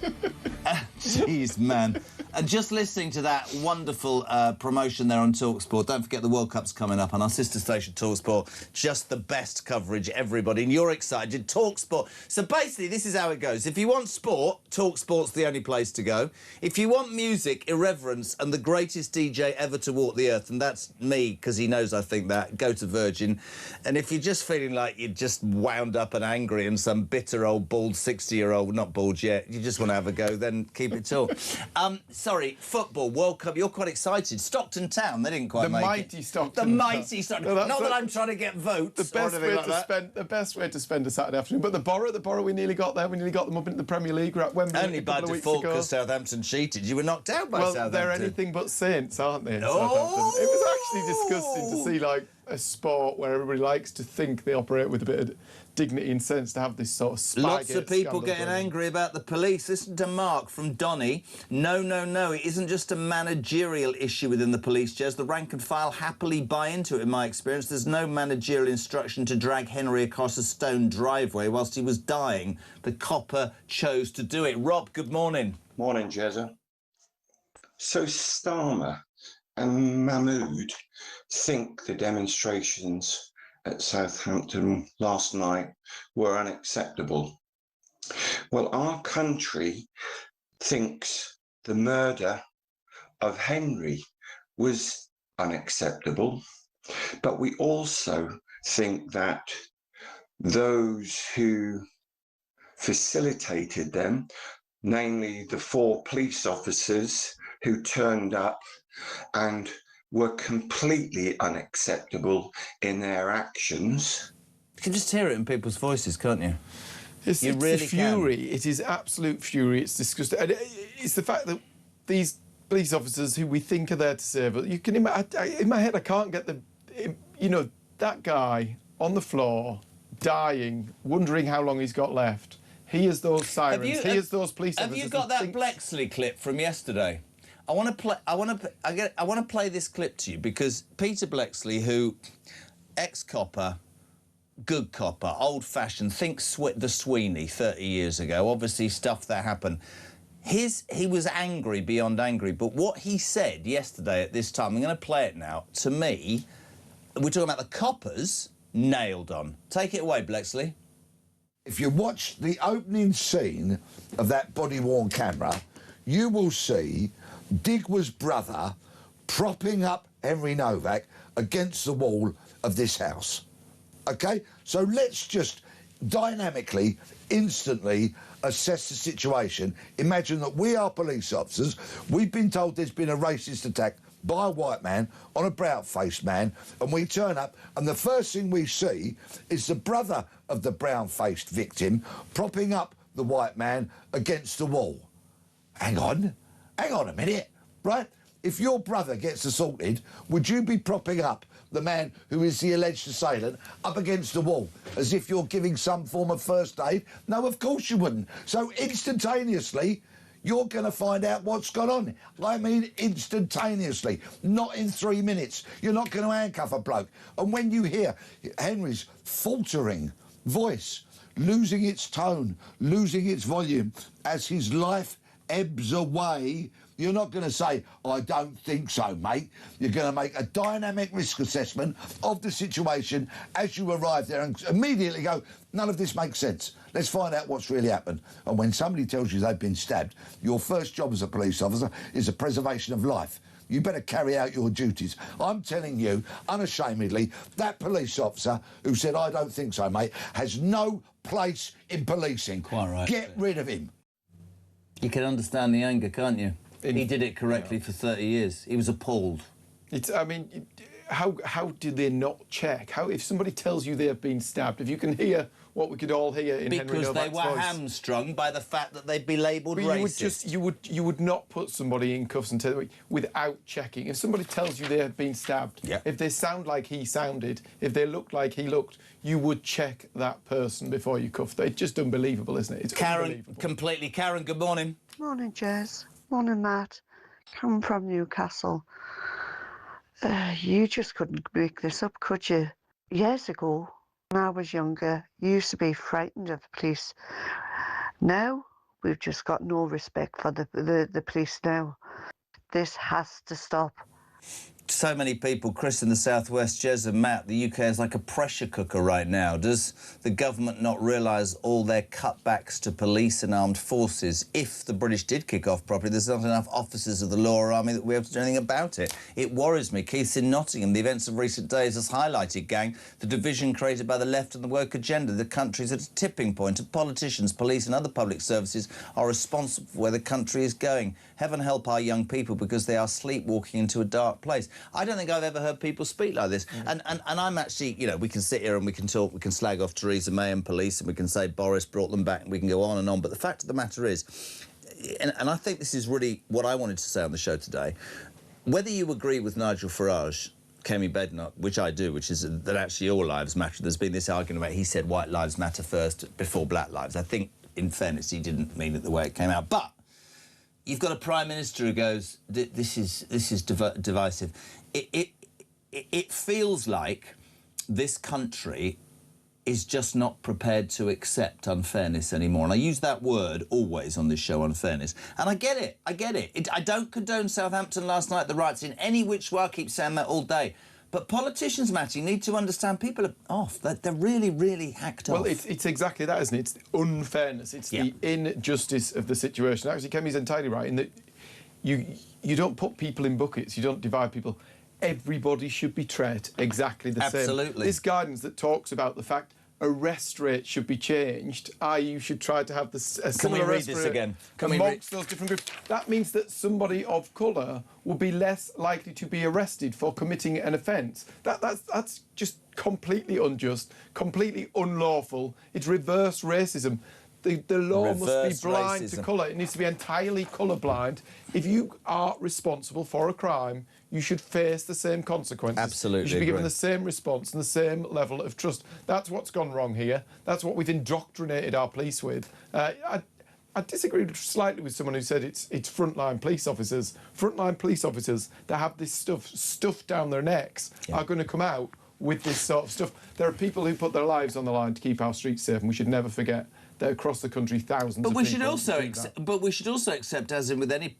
Jeez, man. And just listening to that wonderful promotion there on TalkSport. Don't forget the World Cup's coming up on our sister station, TalkSport. Just the best coverage, everybody. And you're excited. TalkSport. So basically, this is how it goes. If you want sport, TalkSport's the only place to go. If you want music, irreverence, and the greatest DJ ever to walk the earth, and that's me, because he knows I think that, go to Virgin. And if you're just feeling like you're just wound up and angry and some bitter old bald 60-year-old, not bald yet, you just want to have a go, then keep it tall. Sorry, football, World Cup, you're quite excited. Stockton Town, they didn't quite make it. The mighty Stockton. The mighty Stockton. No, not that I'm trying to get votes the or best anything way like to that. spend the best way to spend a Saturday afternoon. But the Borough, we nearly got there. We nearly got them up into the Premier League. We're at Wembley Only by default because Southampton cheated. You were knocked out by Southampton. Well, they're anything but saints, aren't they? Oh! It was actually disgusting to see, like, a sport where everybody likes to think they operate with a bit of dignity and sense, to have this sort of Spygate Lots of people scandal getting going on. angry about the police. Listen to Mark from Donny. No, it isn't just a managerial issue within the police, Jez. The rank and file happily buy into it, in my experience. There's no managerial instruction to drag Henry across a stone driveway whilst he was dying. The copper chose to do it. Rob, good morning. Morning, Jezza. So Starmer and Mahmood think the demonstrations at Southampton last night were unacceptable. Well, our country thinks the murder of Henry was unacceptable, but we also think that those who facilitated them, namely the 4 police officers who turned up and were completely unacceptable in their actions. You can just hear it in people's voices, can't you? It's really the fury. It is absolute fury. It's disgusting. And it's the fact that these police officers who we think are there to serve us, you can imagine, in my head, I can't get the, you know, that guy on the floor, dying, wondering how long he's got left. He hears those sirens. He hears those police officers. Have you got that Blexley clip from yesterday? I want to play this clip to you because Peter Blexley, who ex-copper, good copper, old-fashioned, think the Sweeney 30 years ago, obviously stuff that happened. He was angry beyond angry, but what he said yesterday at this time, I'm going to play it now, to me, we're talking about the coppers, nailed on. Take it away, Blexley. If you watch the opening scene of that body-worn camera, you will see Digwe's brother propping up Henry Novak against the wall of this house. OK? So let's just dynamically, instantly assess the situation. Imagine that we are police officers. We've been told there's been a racist attack by a white man on a brown-faced man, and we turn up, and the first thing we see is the brother of the brown-faced victim propping up the white man against the wall. Hang on a minute, right? If your brother gets assaulted, would you be propping up the man who is the alleged assailant up against the wall as if you're giving some form of first aid? No, of course you wouldn't. So instantaneously, you're going to find out what's gone on. I mean instantaneously, not in 3 minutes. You're not going to handcuff a bloke. And when you hear Henry's faltering voice, losing its tone, losing its volume as his life ebbs away, you're not going to say, I don't think so, mate. You're going to make a dynamic risk assessment of the situation as you arrive there and immediately go, none of this makes sense. Let's find out what's really happened. And when somebody tells you they've been stabbed, your first job as a police officer is the preservation of life. You better carry out your duties. I'm telling you, unashamedly, that police officer who said, I don't think so, mate, has no place in policing. Quite right. Get rid of him. You can understand the anger, can't you? He did it correctly for 30 years. He was appalled. I mean, how do they not check? How, if somebody tells you they have been stabbed, if you can hear what we could all hear in Henry Novak's voice... Because they were hamstrung by the fact that they'd be labelled racist. You would not put somebody in cuffs and tell them without checking. If somebody tells you they have been stabbed, if they sound like he sounded, if they look like he looked, you would check that person before you cuff them. It's just unbelievable, isn't it? It's unbelievable. Completely. Karen, good morning. Morning, Jez. Morning, Matt. Come from Newcastle. You just couldn't make this up, could you? Years ago, when I was younger, you used to be frightened of the police. Now, we've just got no respect for the police now. This has to stop. So many people, Chris in the southwest, Jez and Matt, the UK is like a pressure cooker right now. Does the government not realise all their cutbacks to police and armed forces? If the British did kick off properly, there's not enough officers of the law or army that we have to do anything about it. It worries me. Keith's in Nottingham. The events of recent days has highlighted, gang, the division created by the left and the woke agenda. The country's at a tipping point, and politicians, police and other public services are responsible for where the country is going. Heaven help our young people because they are sleepwalking into a dark place. I don't think I've ever heard people speak like this. And I'm actually, you know, we can sit here and we can talk, we can slag off Theresa May and police, and we can say Boris brought them back, and we can go on and on. But the fact of the matter is, and I think this is really what I wanted to say on the show today, whether you agree with Nigel Farage, Kemi Badenoch, which I do, which is that actually all lives matter. There's been this argument about he said white lives matter first before black lives. I think, in fairness, he didn't mean it the way it came out. But you've got a Prime Minister who goes, this is divisive. It feels like this country is just not prepared to accept unfairness anymore. And I use that word always on this show, unfairness. And I get it. I don't condone Southampton last night, the riots in any which way. I keep saying that all day. But politicians, Matt, you need to understand people are off. They're really, really hacked off. Well, it's exactly that, isn't it? It's unfairness. It's the injustice of the situation. Actually, Kemi's entirely right in that you don't put people in buckets. You don't divide people. Everybody should be treated exactly the same. Absolutely. This guidance that talks about the fact arrest rate should be changed, i.e. you should try to have a similar read arrest this rate again? Can we amongst those different groups. That means that somebody of colour will be less likely to be arrested for committing an offence. That's just completely unjust, completely unlawful. It's reverse racism. The law must be blind to colour. It needs to be entirely colour-blind. If you are responsible for a crime, you should face the same consequences. Absolutely. You should be given the same response and the same level of trust. That's what's gone wrong here. That's what we've indoctrinated our police with. I disagree slightly with someone who said it's frontline police officers. Frontline police officers that have this stuff stuffed down their necks are going to come out with this sort of stuff. There are people who put their lives on the line to keep our streets safe, and we should never forget that across the country thousands of people. But we should also accept, as in with any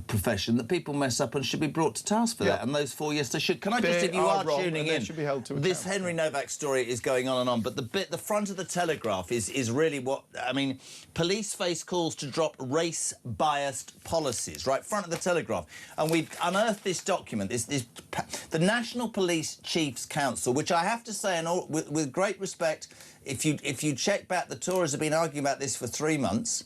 profession, that people mess up and should be brought to task for that. And those 4 years they should. Can I just, if you are tuning in, should be held to this Henry Novak story is going on and on, but the front of the Telegraph is really what I mean. Police face calls to drop race-biased policies. Right, front of the Telegraph, and we've unearthed this document. The National Police Chiefs Council, which I have to say, and with great respect. If you check back, the Tories have been arguing about this for 3 months.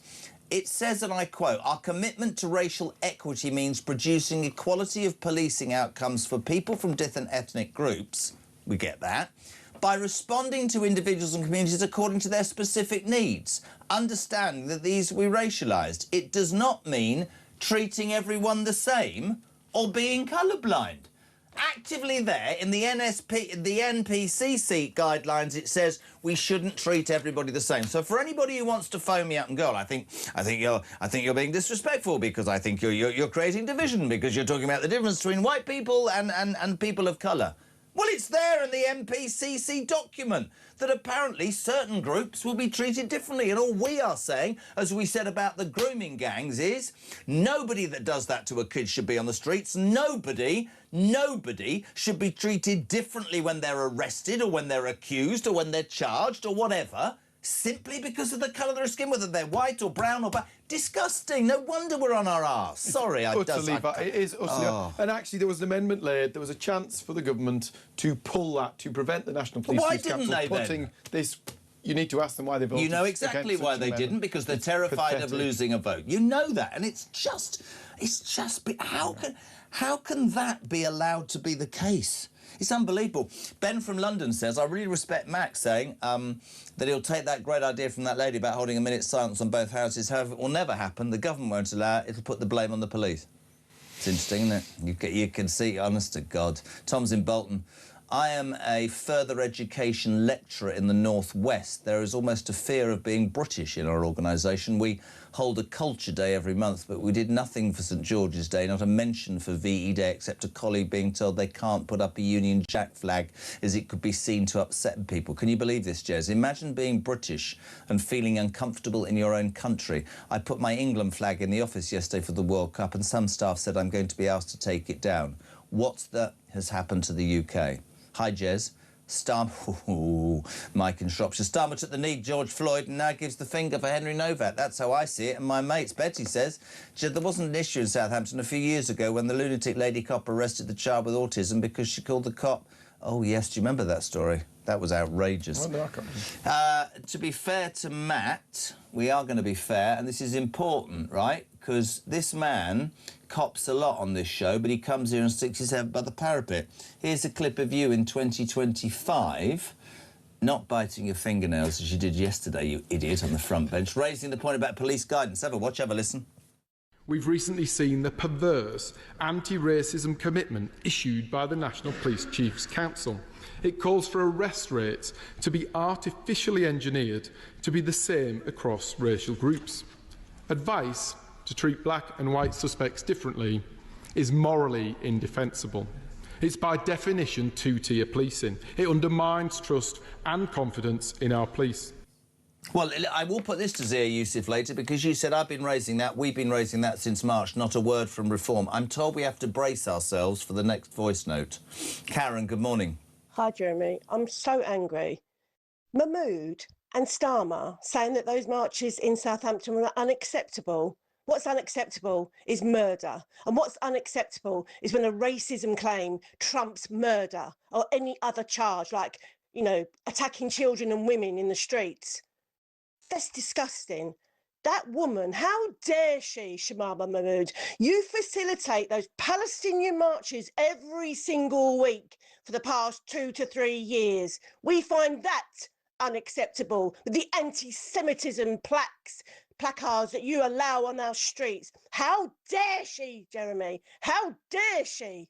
It says, and I quote, "Our commitment to racial equity means producing equality of policing outcomes for people from different ethnic groups." We get that. "By responding to individuals and communities according to their specific needs, understanding that these will be racialised. It does not mean treating everyone the same or being colourblind." Actively there in the NPCC guidelines, it says we shouldn't treat everybody the same. So for anybody who wants to phone me up and go, I think you're being disrespectful because I think you're creating division because you're talking about the difference between white people and people of colour. Well, it's there in the NPCC document that apparently certain groups will be treated differently. And all we are saying, as we said about the grooming gangs, is nobody that does that to a kid should be on the streets. Nobody should be treated differently when they're arrested or when they're accused or when they're charged or whatever, simply because of the colour of their skin, whether they're white or brown or black. Disgusting. No wonder we're on our arse. Sorry, it is utterly. And actually, there was an amendment laid. There was a chance for the government to pull that, to prevent the National Police Chiefs Council putting this. You need to ask them why they voted. You know exactly why they didn't, because they're terrified of losing a vote. You know that, and it's just. How can that be allowed to be the case? It's unbelievable. Ben from London says, "I really respect Max saying that he'll take that great idea from that lady about holding a minute's silence on both houses. However, it will never happen. The government won't allow it. It'll put the blame on the police." It's interesting, isn't it? You can see, honest to God. Tom's in Bolton. "I am a further education lecturer in the North West. There is almost a fear of being British in our organisation. We hold a culture day every month, but we did nothing for St George's Day, not a mention for VE Day, except a colleague being told they can't put up a Union Jack flag as it could be seen to upset people." Can you believe this, Jez? Imagine being British and feeling uncomfortable in your own country. "I put my England flag in the office yesterday for the World Cup, and some staff said I'm going to be asked to take it down. What has happened to the UK? Hi, Jez. Mike in Shropshire. "Starmer took the knee, George Floyd, and now gives the finger for Henry Novak. That's how I see it. And my mates," Betty says, "there wasn't an issue in Southampton a few years ago when the lunatic lady cop arrested the child with autism because she called the cop." Oh, yes, do you remember that story? That was outrageous. To be fair to Matt, we are going to be fair, and this is important, right? Because this man cops a lot on this show, but he comes here and sticks his head by the parapet. Here's a clip of you in 2025, not biting your fingernails as you did yesterday, you idiot, on the front bench, raising the point about police guidance. Have a watch, have a listen. We've recently seen the perverse anti-racism commitment issued by the National Police Chiefs Council. It calls for arrest rates to be artificially engineered to be the same across racial groups. Advice to treat black and white suspects differently is morally indefensible. It's by definition two-tier policing. It undermines trust and confidence in our police. Well, I will put this to Zia Youssef later, because you said I've been raising that, we've been raising that since March, not a word from Reform. I'm told we have to brace ourselves for the next voice note. Karen, good morning. Hi, Jeremy. I'm so angry. Mahmood and Starmer saying that those marches in Southampton were unacceptable. What's unacceptable is murder. And what's unacceptable is when a racism claim trumps murder or any other charge, like, you know, attacking children and women in the streets. That's disgusting. That woman, how dare she, Shamama Mahmood? You facilitate those Palestinian marches every single week for the past 2 to 3 years. We find that unacceptable. The anti-Semitism placards that you allow on our streets. How dare she, Jeremy? How dare she?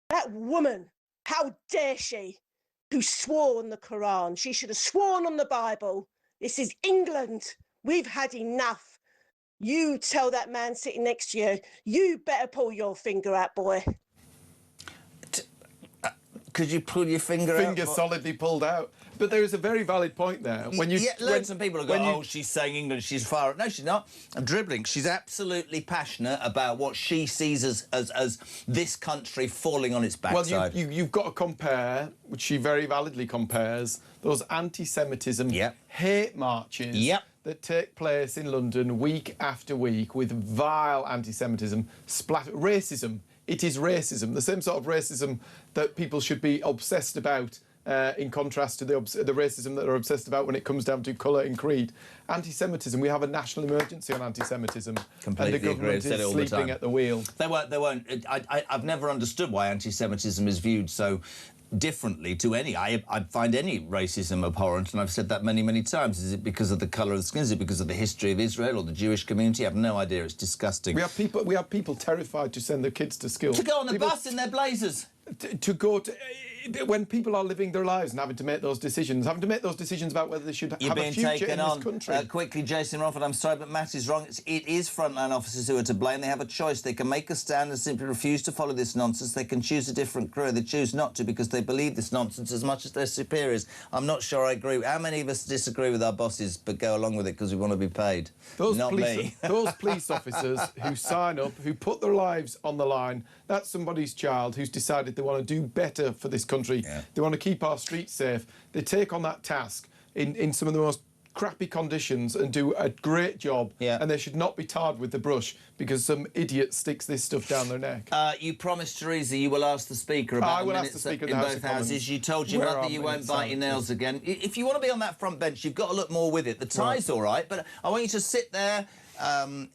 That woman, how dare she, who swore on the Quran. She should have sworn on the Bible. This is England. We've had enough. You tell that man sitting next to you, you better pull your finger out, boy. Could you pull your finger out? Finger solidly pulled out. But there is a very valid point there. When you, loads of people have gone, oh, she's saying England, she's far. No, she's not. I'm dribbling. She's absolutely passionate about what she sees as this country falling on its backside. Well, you've got to compare, which she very validly compares, those anti-Semitism hate marches that take place in London week after week with vile anti-Semitism, racism. It is racism, the same sort of racism that people should be obsessed about, in contrast to the racism that they're obsessed about when it comes down to colour and creed. Anti-Semitism, we have a national emergency on anti-Semitism. Completely and the government is sleeping at the wheel. They won't. I've never understood why anti-Semitism is viewed so differently to any. I find any racism abhorrent, and I've said that many, many times. Is it because of the colour of the skin? Is it because of the history of Israel or the Jewish community? I have no idea. It's disgusting. We have people terrified to send their kids to school. To go on the bus in their blazers. To go to... When people are living their lives and having to make those decisions about whether they should have a future in this country. Quickly, Jason Rofford, I'm sorry, but Matt is wrong. It is frontline officers who are to blame. They have a choice. They can make a stand and simply refuse to follow this nonsense. They can choose a different career. They choose not to because they believe this nonsense as much as their superiors. I'm not sure I agree. How many of us disagree with our bosses but go along with it because we want to be paid? Not me. Those police officers who sign up, who put their lives on the line, that's somebody's child who's decided they want to do better for this country. They want to keep our streets safe. They take on that task in some of the most crappy conditions and do a great job. And they should not be tarred with the brush because some idiot sticks this stuff down their neck. You promised, Teresa, you will ask the Speaker about I will ask the Speaker in both houses. You told your mother you won't bite your nails again. If you want to be on that front bench, you've got to look more with it. The tie's all right, but I want you to sit there... and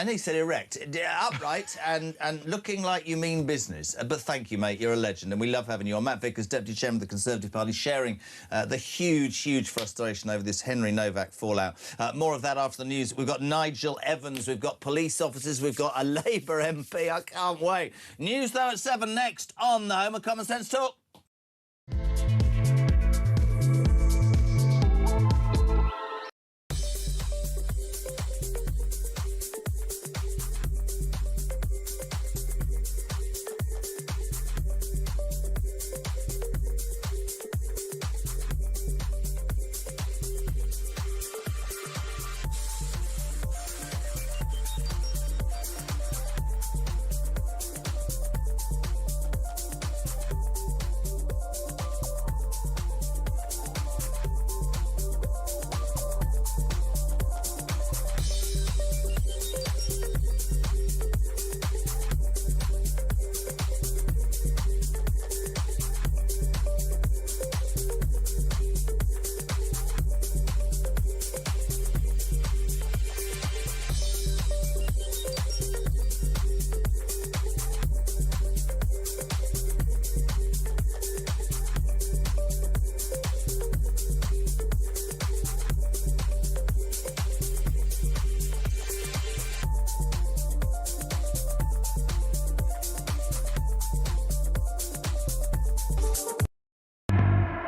he said erect, upright and looking like you mean business. But thank you, mate. You're a legend and we love having you on. Matt Vickers, Deputy Chairman of the Conservative Party, sharing the huge frustration over this Henry Novak fallout. More of that after the news. We've got Nigel Evans, we've got police officers, we've got a Labour MP. I can't wait. News, though, at 7 next on the Home of Common Sense Talk.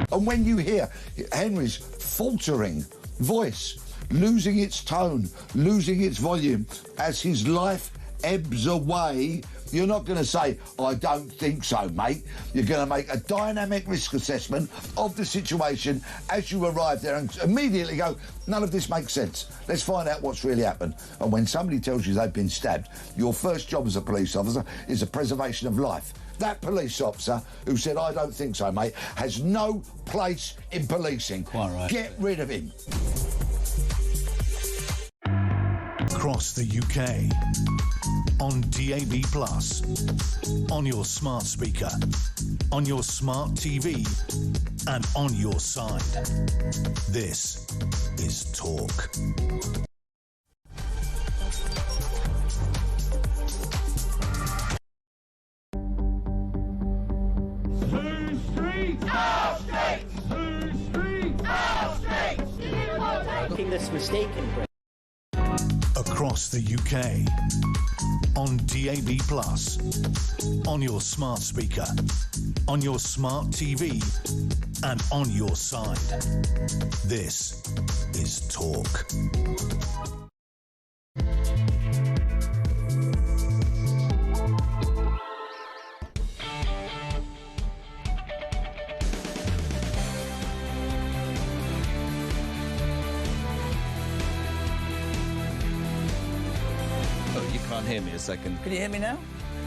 And when you hear Henry's faltering voice, losing its tone, losing its volume, as his life ebbs away, you're not going to say, I don't think so, mate. You're going to make a dynamic risk assessment of the situation as you arrive there and immediately go, none of this makes sense. Let's find out what's really happened. And when somebody tells you they've been stabbed, your first job as a police officer is the preservation of life. That police officer who said, I don't think so, mate, has no place in policing. Quite right. Get rid of him. across the UK, on DAB+, on your smart speaker, on your smart TV, and on your side. This is Talk. Making this mistake in Britain. Across the UK, on DAB+, on your smart speaker, on your smart TV, and on your side. This is Talk. Hear me a second. Can you hear me now?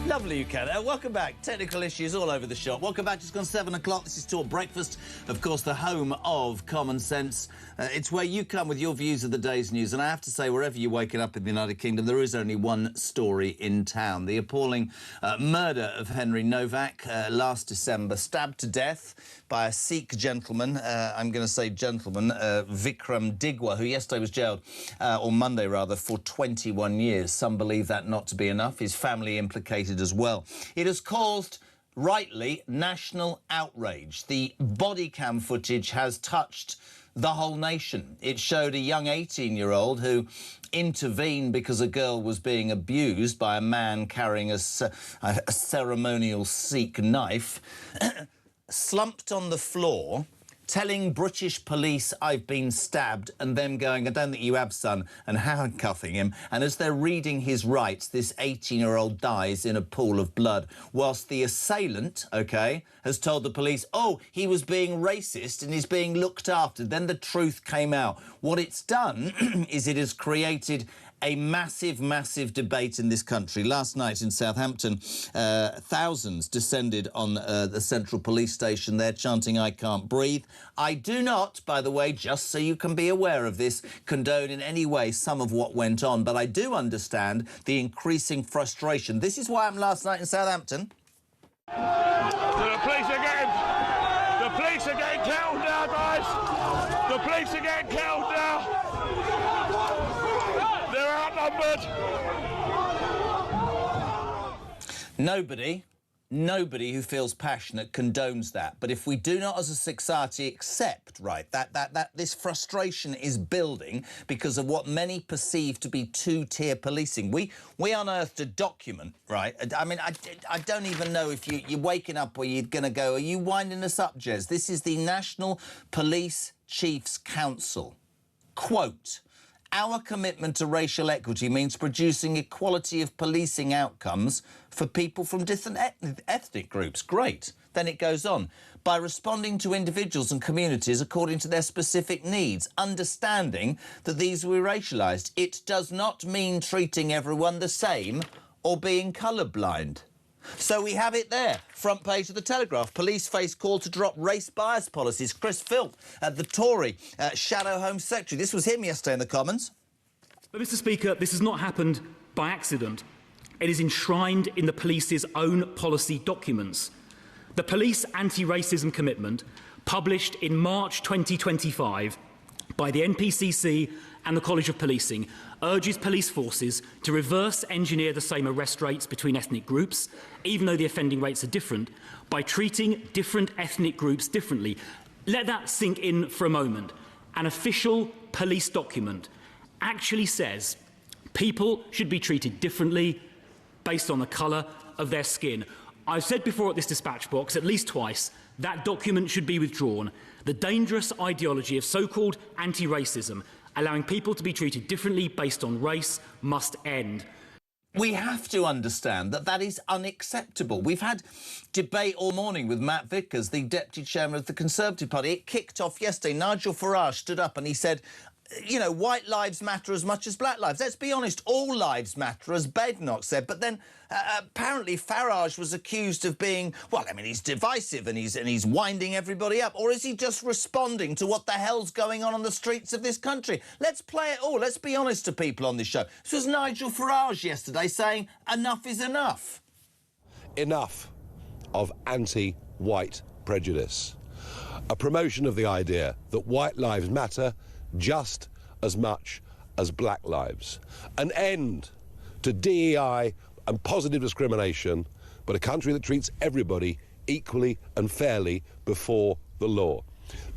Lovely you can. Welcome back. Technical issues all over the shop. Welcome back. Just gone 7 o'clock. This is Talk Breakfast. Of course, the home of common sense. It's where you come with your views of the day's news. And I have to say, wherever you're waking up in the United Kingdom, there is only one story in town. The appalling murder of Henry Novak last December, stabbed to death by a Sikh gentleman, I'm going to say gentleman, Vikram Digwa, who yesterday was jailed, or Monday rather, for 21 years. Some believe that not to be enough. His family implicated as well. It has caused, rightly, national outrage. The body cam footage has touched the whole nation. It showed a young 18-year-old who intervened because a girl was being abused by a man carrying a ceremonial Sikh knife, slumped on the floor, telling British police, "I've been stabbed," and them going, "I don't think you have, son," and handcuffing him. And as they're reading his rights, this 18-year-old dies in a pool of blood, whilst the assailant, OK, has told the police, "Oh, he was being racist and he's being looked after." Then the truth came out. What it's done is it has created a massive, massive debate in this country. Last night in Southampton, thousands descended on the Central Police Station there, chanting, "I can't breathe." I do not, by the way, just so you can be aware of this, condone in any way some of what went on, but I do understand the increasing frustration. This is what happened last night in Southampton. The police are getting killed now, guys! The police are getting killed now! They're outnumbered! Nobody who feels passionate condones that. But if we do not as a society accept, right, that this frustration is building because of what many perceive to be two-tier policing. We unearthed a document, right? I mean, I don't even know if you're waking up where you're going to go, "Are you winding us up, Jez?" This is the National Police Chiefs Council. Quote, "Our commitment to racial equity means producing equality of policing outcomes for people from different ethnic groups." Great. Then it goes on. "By responding to individuals and communities according to their specific needs, understanding that these were racialised. It does not mean treating everyone the same or being colourblind." So we have it there, front page of the Telegraph. Police face call to drop race bias policies. Chris Philp, the Tory Shadow Home Secretary. This was him yesterday in the Commons. But, Mr Speaker, this has not happened by accident. It is enshrined in the police's own policy documents. The police anti-racism commitment, published in March 2025 by the NPCC and the College of Policing, urges police forces to reverse engineer the same arrest rates between ethnic groups, even though the offending rates are different, by treating different ethnic groups differently. Let that sink in for a moment. An official police document actually says people should be treated differently based on the colour of their skin. I've said before at this dispatch box at least twice that document should be withdrawn. The dangerous ideology of so-called anti-racism, allowing people to be treated differently based on race, must end. We have to understand that that is unacceptable. We've had debate all morning with Matt Vickers, the Deputy Chairman of the Conservative Party. It kicked off yesterday. Nigel Farage stood up and he said, you know, white lives matter as much as black lives. Let's be honest, all lives matter, as Badenoch said. But then apparently Farage was accused of being, well, I mean, he's divisive and he's winding everybody up. Or is he just responding to what the hell's going on the streets of this country? Let's play it all. Let's be honest to people on this show. This was Nigel Farage yesterday saying enough is enough. Enough of anti-white prejudice. A promotion of the idea that white lives matter just as much as black lives. An end to DEI and positive discrimination, but a country that treats everybody equally and fairly before the law.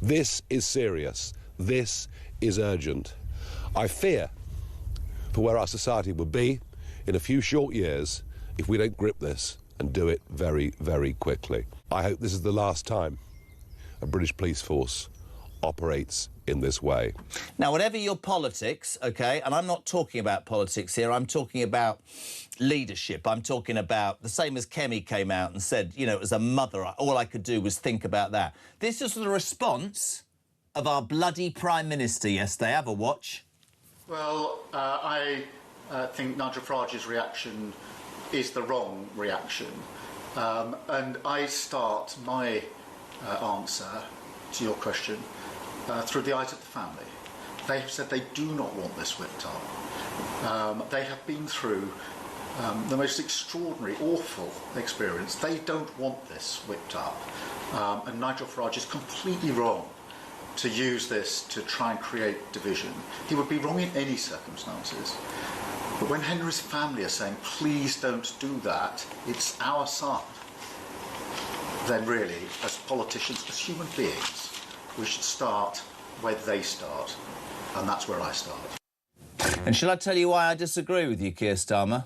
This is serious. This is urgent. I fear for where our society will be in a few short years if we don't grip this and do it very, very quickly. I hope this is the last time a British police force operates in this way. Now, whatever your politics, OK, and I'm not talking about politics here, I'm talking about leadership. I'm talking about the same as Kemi came out and said, you know, as a mother, all I could do was think about that. This is the response of our bloody Prime Minister yesterday. Have a watch. Well, I think Nigel Farage's reaction is the wrong reaction. And I start my answer to your question through the eyes of the family. They have said they do not want this whipped up. They have been through the most extraordinary, awful experience. They don't want this whipped up. And Nigel Farage is completely wrong to use this to try and create division. He would be wrong in any circumstances. But when Henry's family are saying, please don't do that, it's our son, then really, as politicians, as human beings, we should start where they start, and that's where I start. And shall I tell you why I disagree with you, Keir Starmer?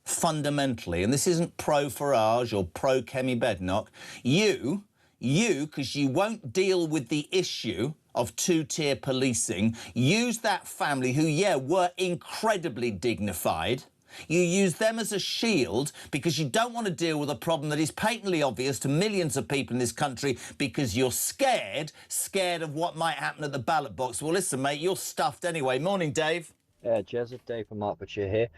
Fundamentally, and this isn't pro-Farage or pro-Kemi Badenoch, you, because you won't deal with the issue of two-tier policing, use that family who, yeah, were incredibly dignified. You use them as a shield because you don't want to deal with a problem that is patently obvious to millions of people in this country because you're scared of what might happen at the ballot box. Well, listen, mate, you're stuffed anyway. Morning, Dave. Yeah, Jez, it's Dave from Hertfordshire here.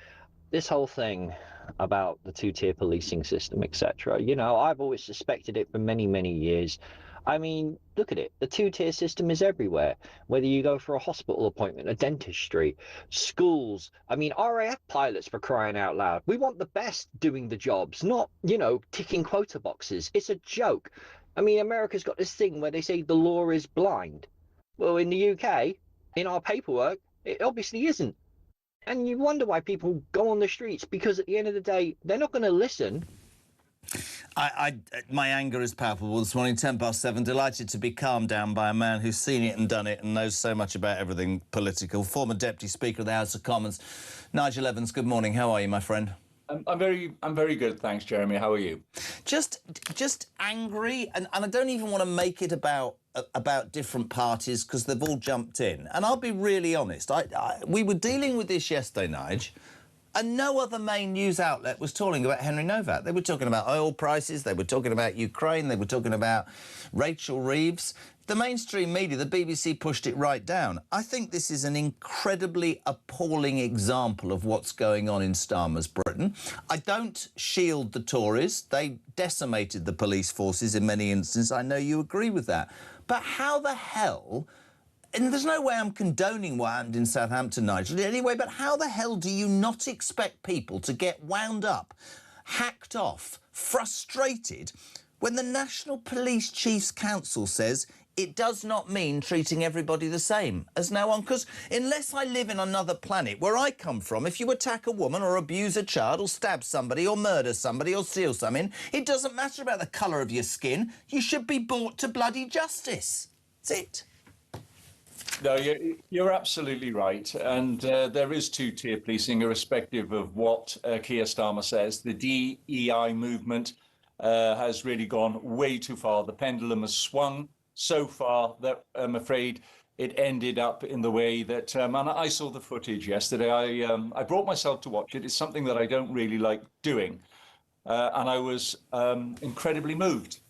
This whole thing about the two-tier policing system, etc., you know, I've always suspected it for many, many years. I mean, look at it. The two-tier system is everywhere. Whether you go for a hospital appointment, a dentistry, schools. I mean, RAF pilots, for crying out loud. We want the best doing the jobs, not, you know, ticking quota boxes. It's a joke. I mean, America's got this thing where they say the law is blind. Well, in the UK, in our paperwork, it obviously isn't. And you wonder why people go on the streets, because at the end of the day, they're not going to listen. My anger is palpable this morning, 7:10. Delighted to be calmed down by a man who's seen it and done it and knows so much about everything political. Former Deputy Speaker of the House of Commons, Nigel Evans. Good morning. How are you, my friend? I'm very good, thanks, Jeremy. How are you? Just angry, and I don't even want to make it about different parties because they've all jumped in. And I'll be really honest. We were dealing with this yesterday, Nige. And no other main news outlet was talking about Henry Novak. They were talking about oil prices, they were talking about Ukraine, they were talking about Rachel Reeves. The mainstream media, the BBC, pushed it right down. I think this is an incredibly appalling example of what's going on in Starmer's Britain. I don't shield the Tories. They decimated the police forces in many instances. I know you agree with that. But how the hell... And there's no way I'm condoning what happened in Southampton, Nigel, anyway, but how the hell do you not expect people to get wound up, hacked off, frustrated, when the National Police Chiefs Council says it does not mean treating everybody the same as now on? Because unless I live in another planet, where I come from, if you attack a woman or abuse a child or stab somebody or murder somebody or steal something, it doesn't matter about the colour of your skin. You should be brought to bloody justice. That's it. No, you're absolutely right. And there is two-tier policing, irrespective of what Keir Starmer says. The DEI movement has really gone way too far. The pendulum has swung so far that I'm afraid it ended up in the way that... and I saw the footage yesterday. I brought myself to watch it. It's something that I don't really like doing. And I was incredibly moved.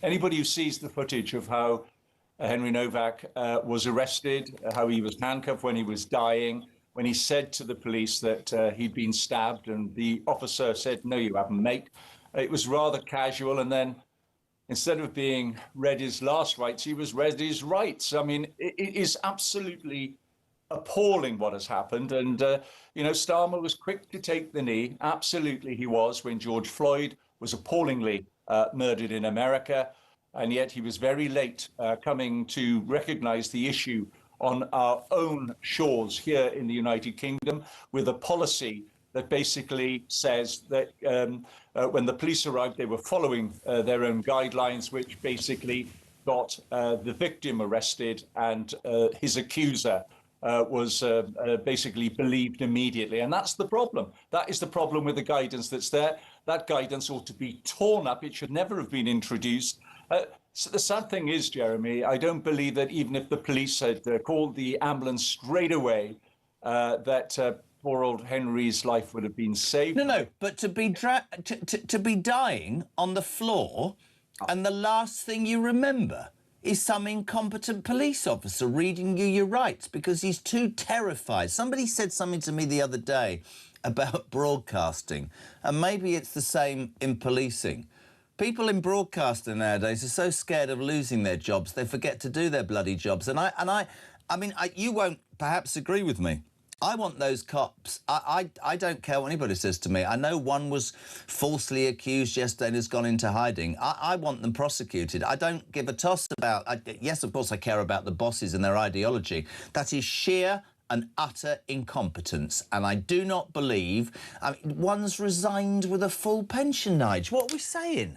Anybody who sees the footage of how Henry Novak was arrested, how he was handcuffed when he was dying, when he said to the police that he'd been stabbed, and the officer said, "No, you haven't, mate." It was rather casual, and then instead of being read his last rites, he was read his rights. I mean, it is absolutely appalling what has happened. And, you know, Starmer was quick to take the knee. Absolutely he was, when George Floyd was appallingly murdered in America. And yet he was very late coming to recognize the issue on our own shores here in the United Kingdom, with a policy that basically says that when the police arrived, they were following their own guidelines, which basically got the victim arrested, and his accuser was basically believed immediately. And that's the problem. That is the problem with the guidance that's there. That guidance ought to be torn up. It should never have been introduced. So the sad thing is, Jeremy, I don't believe that even if the police had called the ambulance straight away, that poor old Henry's life would have been saved. No, but to be dying on the floor, and the last thing you remember is some incompetent police officer reading you your rights because he's too terrified. Somebody said something to me the other day about broadcasting, and maybe it's the same in policing. People in broadcasting nowadays are so scared of losing their jobs, they forget to do their bloody jobs. And I mean, you won't perhaps agree with me. I want those cops. I don't care what anybody says to me. I know one was falsely accused yesterday and has gone into hiding. I want them prosecuted. I don't give a toss about... yes, of course, I care about the bosses and their ideology. That is sheer and utter incompetence. And I do not believe... I mean, one's resigned with a full pension, Nige. What are we saying?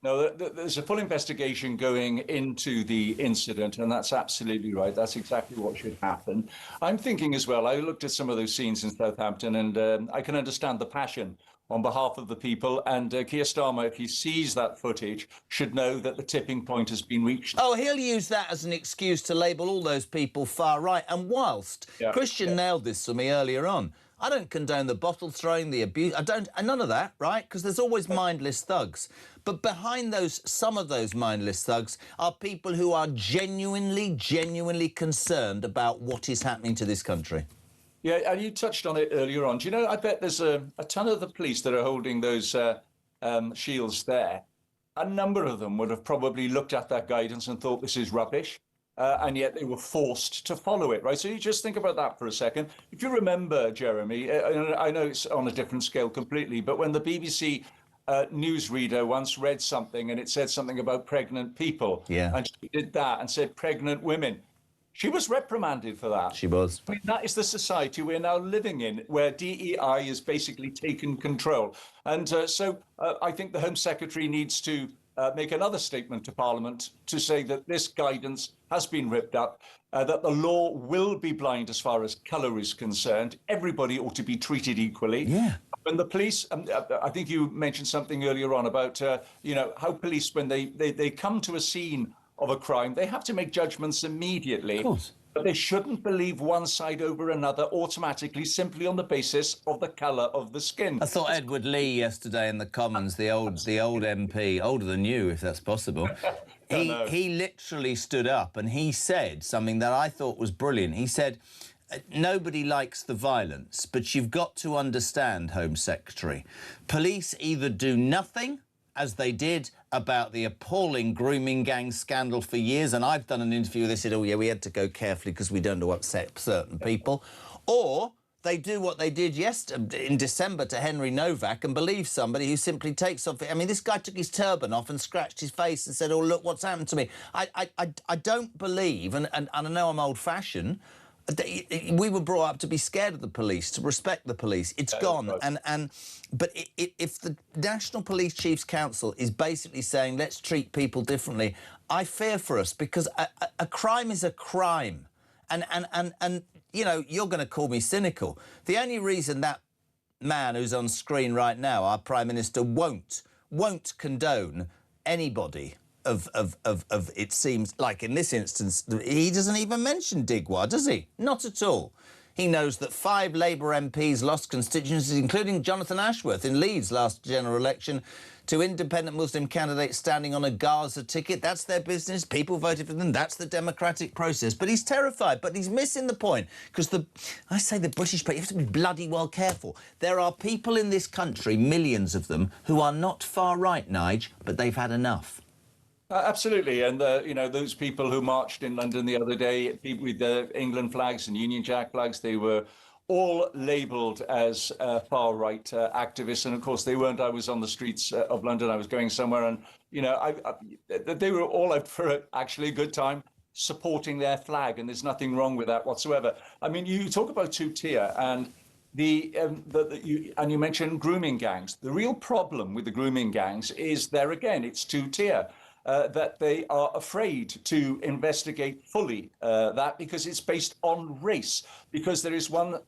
No, there's a full investigation going into the incident, and that's absolutely right. That's exactly what should happen. I'm thinking as well, I looked at some of those scenes in Southampton, and I can understand the passion on behalf of the people. And Keir Starmer, if he sees that footage, should know that the tipping point has been reached. Oh, he'll use that as an excuse to label all those people far right. And whilst Christian nailed this for me earlier on, I don't condone the bottle throwing, the abuse. I don't, and none of that, right? Because there's always mindless thugs. But behind some of those mindless thugs are people who are genuinely concerned about what is happening to this country. Yeah, and you touched on it earlier on. Do you know, I bet there's a ton of the police that are holding those shields there. A number of them would have probably looked at that guidance and thought this is rubbish. And yet they were forced to follow it, right? So you just think about that for a second. If you remember, Jeremy, I know it's on a different scale completely, but when the BBC newsreader once read something and it said something about pregnant people, and she did that and said pregnant women, she was reprimanded for that. She was. I mean, that is the society we're now living in, where DEI is basically taken control. And so I think the Home Secretary needs to make another statement to Parliament to say that this guidance has been ripped up, that the law will be blind as far as colour is concerned. Everybody ought to be treated equally. Yeah. When the police, I think you mentioned something earlier on about, you know, how police, when they come to a scene of a crime, they have to make judgments immediately. Of course. But they shouldn't believe one side over another automatically, simply on the basis of the colour of the skin. I thought Edward Lee yesterday in the Commons, the old MP, older than you, if that's possible, he literally stood up and he said something that I thought was brilliant. He said, nobody likes the violence, but you've got to understand, Home Secretary, police either do nothing, as they did about the appalling grooming gang scandal for years, and I've done an interview where they said, oh, yeah, we had to go carefully because we don't want to upset certain people, or they do what they did in December to Henry Novak and believe somebody who simply takes off... I mean, this guy took his turban off and scratched his face and said, oh, look what's happened to me. I don't believe, and I know I'm old-fashioned, we were brought up to be scared of the police, to respect the police. It's gone. But if the National Police Chiefs Council is basically saying, let's treat people differently, I fear for us, because a crime is a crime. And you know, you're going to call me cynical. The only reason that man who's on screen right now, our Prime Minister, won't condone anybody of it seems like in this instance, he doesn't even mention Digwa, does he? Not at all. He knows that 5 Labour MPs lost constituencies, including Jonathan Ashworth in Leeds last general election, to independent Muslim candidates standing on a Gaza ticket. That's their business. People voted for them. That's the democratic process. But he's terrified. But he's missing the point. Because I say the British people, you have to be bloody well careful. There are people in this country, millions of them, who are not far right, Nige, but they've had enough. Absolutely, and those people who marched in London the other day, people with the England flags and Union Jack flags, they were all labelled as far-right activists, and of course they weren't. I was on the streets of London. I was going somewhere, and they were all out for actually a good time, supporting their flag, and there's nothing wrong with that whatsoever. I mean, you talk about two-tier, and you mentioned grooming gangs. The real problem with the grooming gangs is there again, it's two-tier. That they are afraid to investigate fully that because it's based on race, because there is one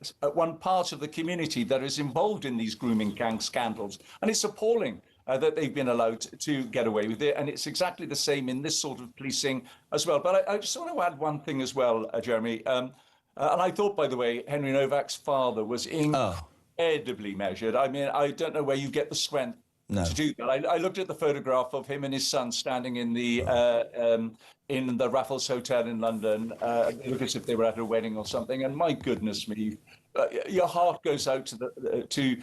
part of the community that is involved in these grooming gang scandals. And it's appalling that they've been allowed to get away with it. And it's exactly the same in this sort of policing as well. But I just want to add one thing as well, Jeremy. And I thought, by the way, Henry Novak's father was incredibly measured. I mean, I don't know where you get the strength to do that. I looked at the photograph of him and his son standing in the Raffles Hotel in London. It looked as if they were at a wedding or something. And my goodness me, your heart goes out to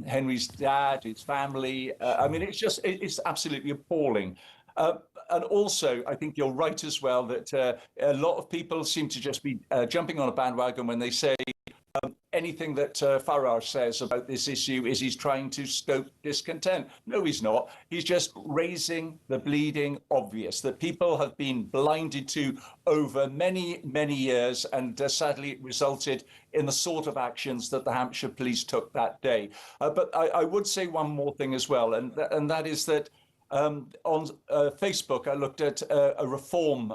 Henry's dad, his family. I mean, it's absolutely appalling. And also, I think you're right as well that a lot of people seem to just be jumping on a bandwagon when they say anything that Farage says about this issue is he's trying to stoke discontent. No, he's not. He's just raising the bleeding obvious that people have been blinded to over many, many years, and sadly it resulted in the sort of actions that the Hampshire police took that day. But I would say one more thing as well, and that is that on Facebook, I looked at a Reform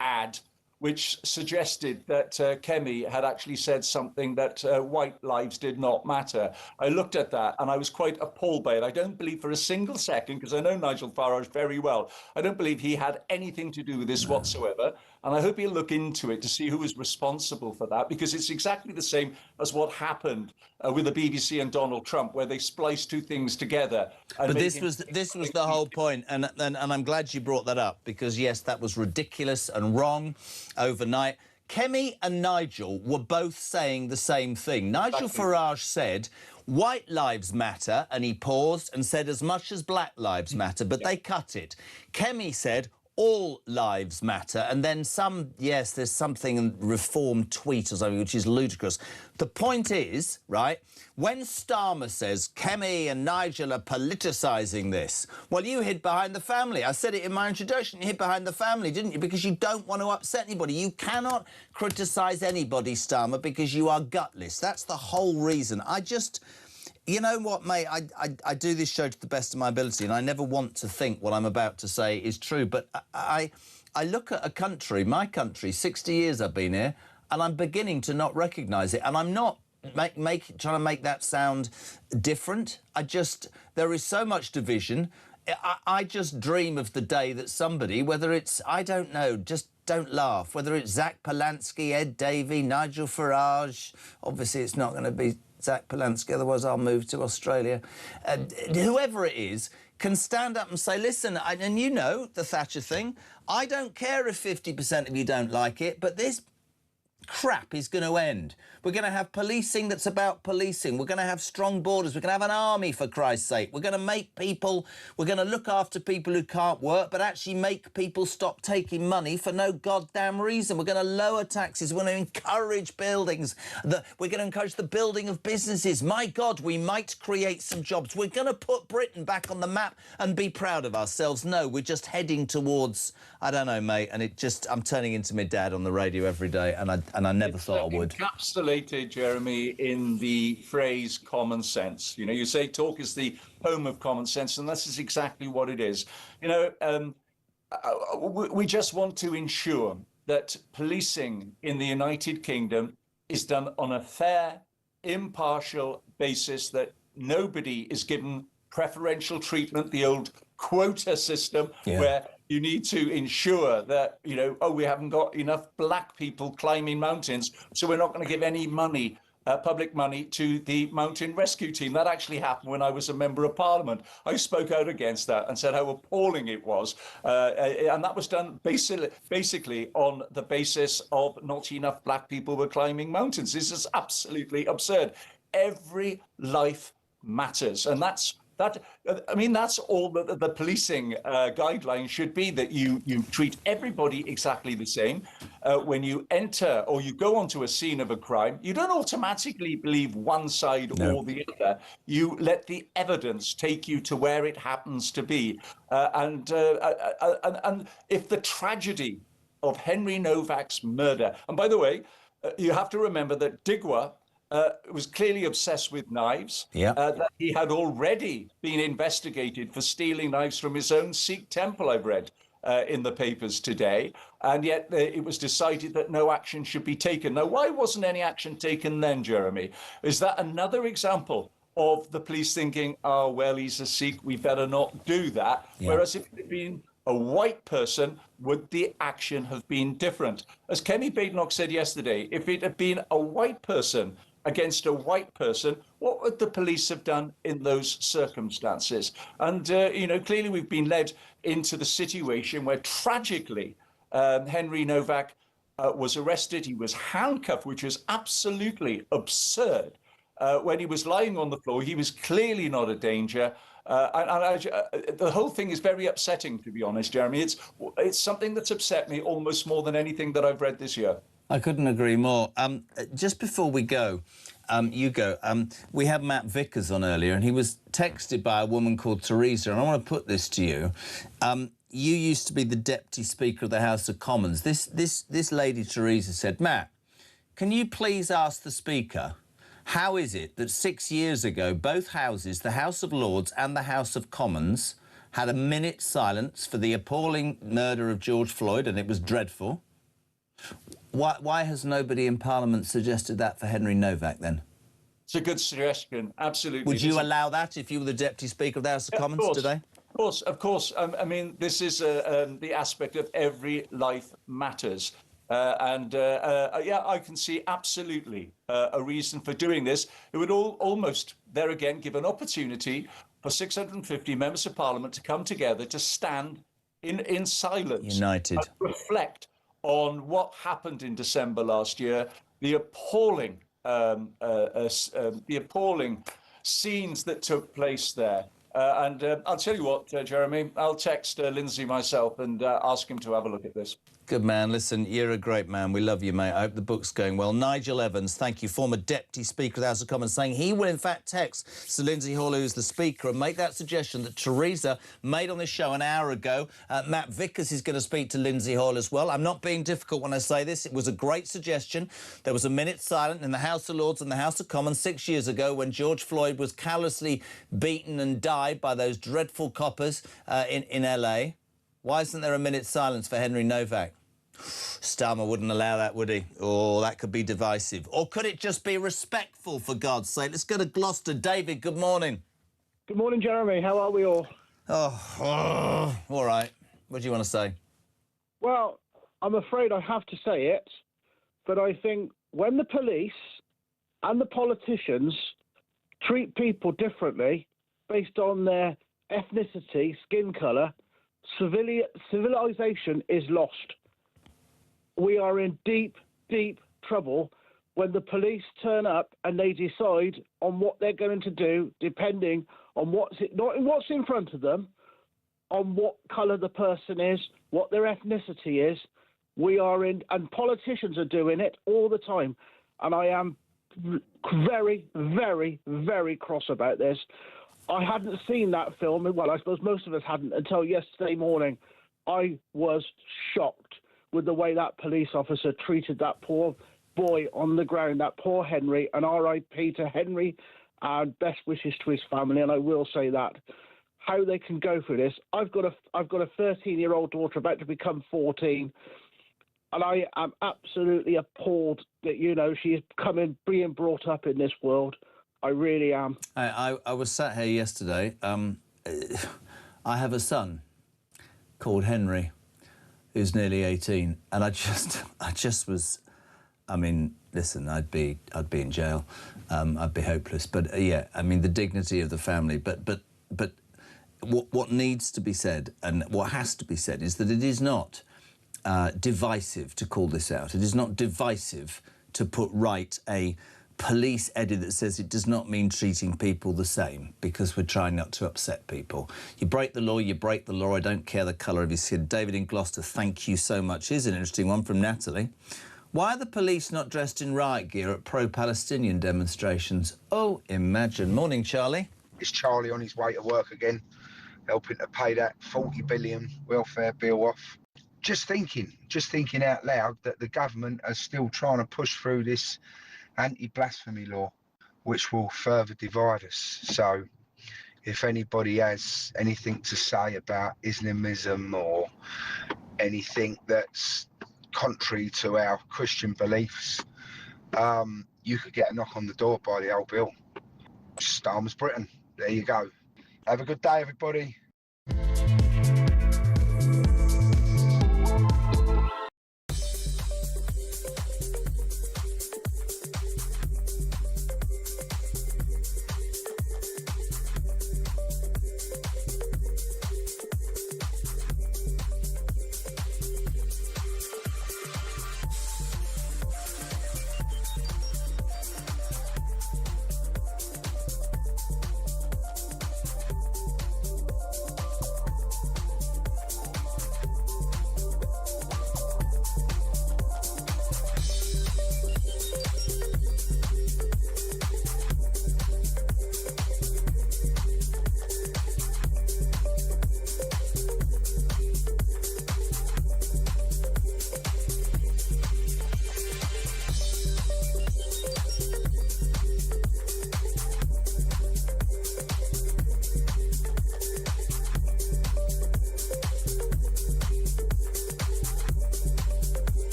ad which suggested that Kemi had actually said something that white lives did not matter. I looked at that and I was quite appalled by it. I don't believe for a single second, because I know Nigel Farage very well, I don't believe he had anything to do with this whatsoever. And I hope he'll look into it to see who was responsible for that, because it's exactly the same as what happened with the BBC and Donald Trump, where they spliced two things together. But this was the whole point, and I'm glad you brought that up, because yes, that was ridiculous and wrong overnight. Kemi and Nigel were both saying the same thing. Nigel Farage said, white lives matter, and he paused and said as much as black lives matter, but they cut it. Kemi said, all lives matter, and then there's something in Reform tweet or something which is ludicrous. The point is, right, when Starmer says Kemi and Nigel are politicising this, well, you hid behind the family. I said it in my introduction, you hid behind the family, didn't you? Because you don't want to upset anybody. You cannot criticise anybody, Starmer, because you are gutless. That's the whole reason. You know what, mate, I do this show to the best of my ability, and I never want to think what I'm about to say is true, but I look at a country, my country, 60 years I've been here, and I'm beginning to not recognise it, and I'm not trying to make that sound different. There is so much division. I just dream of the day that somebody, whether it's, I don't know, just don't laugh, whether it's Zach Polansky, Ed Davey, Nigel Farage, obviously it's not going to be Zach Polansky, otherwise I'll move to Australia. Whoever it is can stand up and say, listen, and you know the Thatcher thing, I don't care if 50% of you don't like it, but this crap is going to end. We're going to have policing that's about policing. We're going to have strong borders. We're going to have an army, for Christ's sake. We're going to look after people who can't work, but actually make people stop taking money for no goddamn reason. We're going to lower taxes. We're going to encourage buildings. We're going to encourage the building of businesses. My God, we might create some jobs. We're going to put Britain back on the map and be proud of ourselves. No, we're just heading towards, I don't know, mate, and I'm turning into my dad on the radio every day, and I never thought I would. Encapsulated, Jeremy, in the phrase common sense. You know, you say talk is the home of common sense, and this is exactly what it is. You know, we just want to ensure that policing in the United Kingdom is done on a fair, impartial basis, that nobody is given preferential treatment, the old quota system, where you need to ensure that, you know, we haven't got enough black people climbing mountains, so we're not going to give any money public money to the mountain rescue team. That actually happened when I was a member of Parliament. I spoke out against that and said how appalling it was. And that was done basically on the basis of not enough black people were climbing mountains. This is absolutely absurd. Every life matters. And that's all the policing guidelines should be, that you treat everybody exactly the same. When you enter or you go onto a scene of a crime, you don't automatically believe one side or the other. You let the evidence take you to where it happens to be. And if the tragedy of Henry Novak's murder, and by the way, you have to remember that Digwa was clearly obsessed with knives. That he had already been investigated for stealing knives from his own Sikh temple, I've read in the papers today. And yet it was decided that no action should be taken. Now, why wasn't any action taken then, Jeremy? Is that another example of the police thinking, oh, well, he's a Sikh, we better not do that? Whereas if it had been a white person, would the action have been different? As Kemi Badenoch said yesterday, if it had been a white person against a white person, what would the police have done in those circumstances? And, clearly we've been led into the situation where tragically Henry Novak was arrested. He was handcuffed, which was absolutely absurd. When he was lying on the floor, he was clearly not a danger. The whole thing is very upsetting, to be honest, Jeremy. It's something that's upset me almost more than anything that I've read this year. I couldn't agree more. Just before we go, we had Matt Vickers on earlier, and he was texted by a woman called Teresa, and I want to put this to you. You used to be the Deputy Speaker of the House of Commons. This lady, Teresa, said, Matt, can you please ask the Speaker, how is it that 6 years ago, both houses, the House of Lords and the House of Commons, had a minute's silence for the appalling murder of George Floyd, and it was dreadful? Why has nobody in Parliament suggested that for Henry Novak, then? It's a good suggestion, absolutely. Would you allow that if you were the Deputy Speaker of the House of Commons today? Of course. I mean, this is the aspect of every life matters. I can see absolutely a reason for doing this. It would almost, there again, give an opportunity for 650 members of Parliament to come together to stand in silence. United. And reflect on what happened in December last year, the appalling scenes that took place there. I'll tell you what, Jeremy, I'll text Lindsay myself and ask him to have a look at this. Good man. Listen, you're a great man. We love you, mate. I hope the book's going well. Nigel Evans, thank you, former Deputy Speaker of the House of Commons, saying he will, in fact, text Sir Lindsay Hall, who's the Speaker, and make that suggestion that Teresa made on this show an hour ago. Matt Vickers is going to speak to Lindsay Hall as well. I'm not being difficult when I say this. It was a great suggestion. There was a minute silent in the House of Lords and the House of Commons 6 years ago when George Floyd was callously beaten and died by those dreadful coppers in LA. Why isn't there a minute's silence for Henry Novak? Starmer wouldn't allow that, would he? Oh, that could be divisive. Or could it just be respectful, for God's sake? Let's go to Gloucester. David, good morning. Good morning, Jeremy. How are we all? Oh, all right. What do you want to say? Well, I'm afraid I have to say it, but I think when the police and the politicians treat people differently based on their ethnicity, skin colour, civilization is lost. We are in deep, deep trouble when the police turn up and they decide on what they're going to do, depending on what's in front of them, on what colour the person is, what their ethnicity is. And politicians are doing it all the time. And I am very, very, very cross about this. I hadn't seen that film, well, I suppose most of us hadn't, until yesterday morning. I was shocked with the way that police officer treated that poor boy on the ground, that poor Henry, and RIP to Henry, and best wishes to his family, and I will say that. How they can go through this. I've got a 13-year-old daughter about to become 14, and I am absolutely appalled that, she is being brought up in this world. I really am. I was sat here yesterday. I have a son called Henry, who's nearly 18, and I just was I mean, listen, I'd be in jail. I'd be hopeless. But yeah, I mean, the dignity of the family. But what needs to be said, and what has to be said, is that it is not divisive to call this out. It is not divisive to put right a police edit that says it does not mean treating people the same, because we're trying not to upset people. You break the law, you break the law. I don't care the colour of your skin. David in Gloucester, thank you so much. Here's an interesting one from Natalie. Why are the police not dressed in riot gear at pro-Palestinian demonstrations? Oh, imagine. Morning, Charlie. It's Charlie on his way to work again, helping to pay that 40 billion welfare bill off. Just thinking out loud that the government are still trying to push through this anti-blasphemy law, which will further divide us. So if anybody has anything to say about Islamism or anything that's contrary to our Christian beliefs, you could get a knock on the door by the old Bill. Starmer's Britain. There you go. Have a good day, everybody.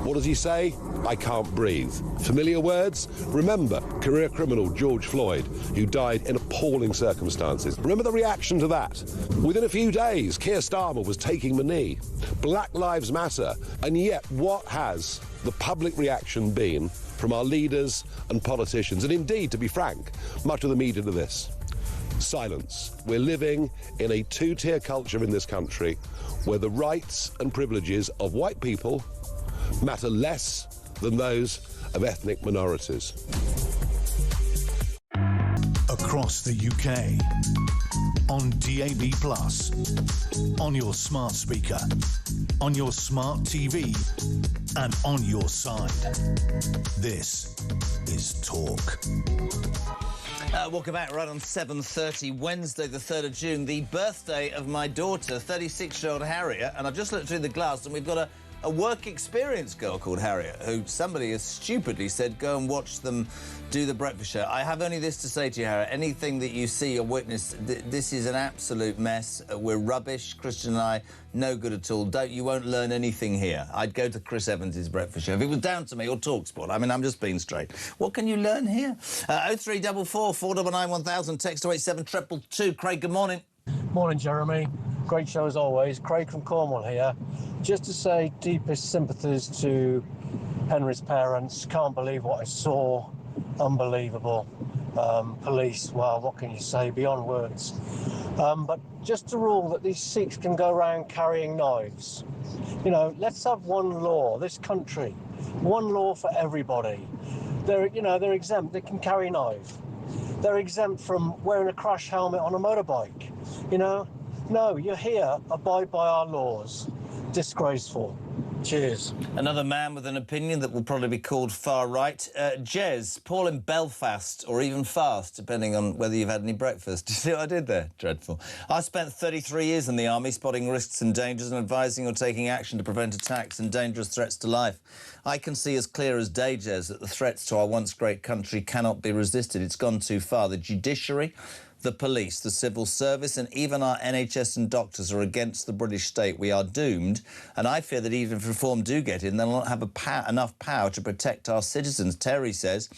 What does he say? I can't breathe. Familiar words? Remember career criminal George Floyd, who died in appalling circumstances. Remember the reaction to that? Within a few days, Keir Starmer was taking the knee. Black Lives Matter. And yet, what has the public reaction been from our leaders and politicians? And indeed, to be frank, much of the media to this. Silence. We're living in a two-tier culture in this country where the rights and privileges of white people matter less than those of ethnic minorities. Across the UK, on DAB+, on your smart speaker, on your smart TV, and on your side. This is Talk. Welcome back right on 7:30, Wednesday the 3rd of June, the birthday of my daughter, 36-year-old Harriet, and I've just looked through the glass and we've got a work experience girl called Harriet, who somebody has stupidly said, go and watch them do the breakfast show. I have only this to say to you, Harriet. Anything that you see or witness, this is an absolute mess. We're rubbish, Christian and I, no good at all. You won't learn anything here. I'd go to Chris Evans' breakfast show. If it was down to me, or TalkSport, I mean, I'm just being straight. What can you learn here? 0344 499 1000, text to 87222. Craig, good morning. Morning, Jeremy. Great show as always. Craig from Cornwall here. Just to say deepest sympathies to Henry's parents. Can't believe what I saw. Unbelievable. Police, well, what can you say? Beyond words. But just to rule that these Sikhs can go around carrying knives. You know, let's have one law, this country. One law for everybody. They're exempt. They can carry a knife. They're exempt from wearing a crash helmet on a motorbike. You know, no, you're here, abide by our laws. Disgraceful. Cheers. Another man with an opinion that will probably be called far right. Jez, Paul in Belfast, or even fast, depending on whether you've had any breakfast. Do you see what I did there? Dreadful. I spent 33 years in the army, spotting risks and dangers and advising or taking action to prevent attacks and dangerous threats to life. I can see as clear as day, Jez, that the threats to our once great country cannot be resisted. It's gone too far. The judiciary, the police, the civil service and even our NHS and doctors are against the British state. We are doomed, and I fear that even if reform do get in, they'll not have enough power to protect our citizens. Terry says,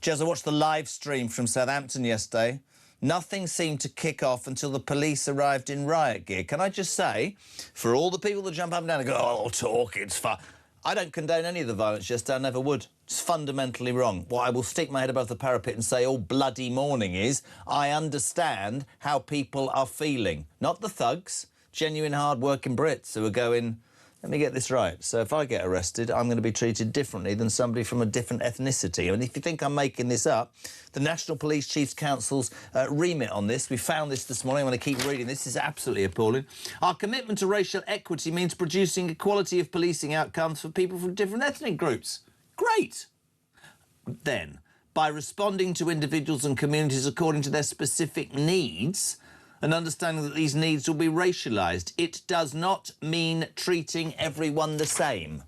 Jez, I watched the live stream from Southampton yesterday. Nothing seemed to kick off until the police arrived in riot gear. Can I just say, for all the people that jump up and down and go, oh, talk, it's fun. I don't condone any of the violence yesterday, I never would. It's fundamentally wrong. What I will stick my head above the parapet and say all bloody morning is, I understand how people are feeling. Not the thugs, genuine hard-working Brits who are going, let me get this right. So if I get arrested, I'm going to be treated differently than somebody from a different ethnicity. And if you think I'm making this up, the National Police Chiefs Council's remit on this, we found this morning. I'm going to keep reading. This is absolutely appalling. Our commitment to racial equity means producing equality of policing outcomes for people from different ethnic groups. Great. Then, by responding to individuals and communities according to their specific needs, and understanding that these needs will be racialised, it does not mean treating everyone the same.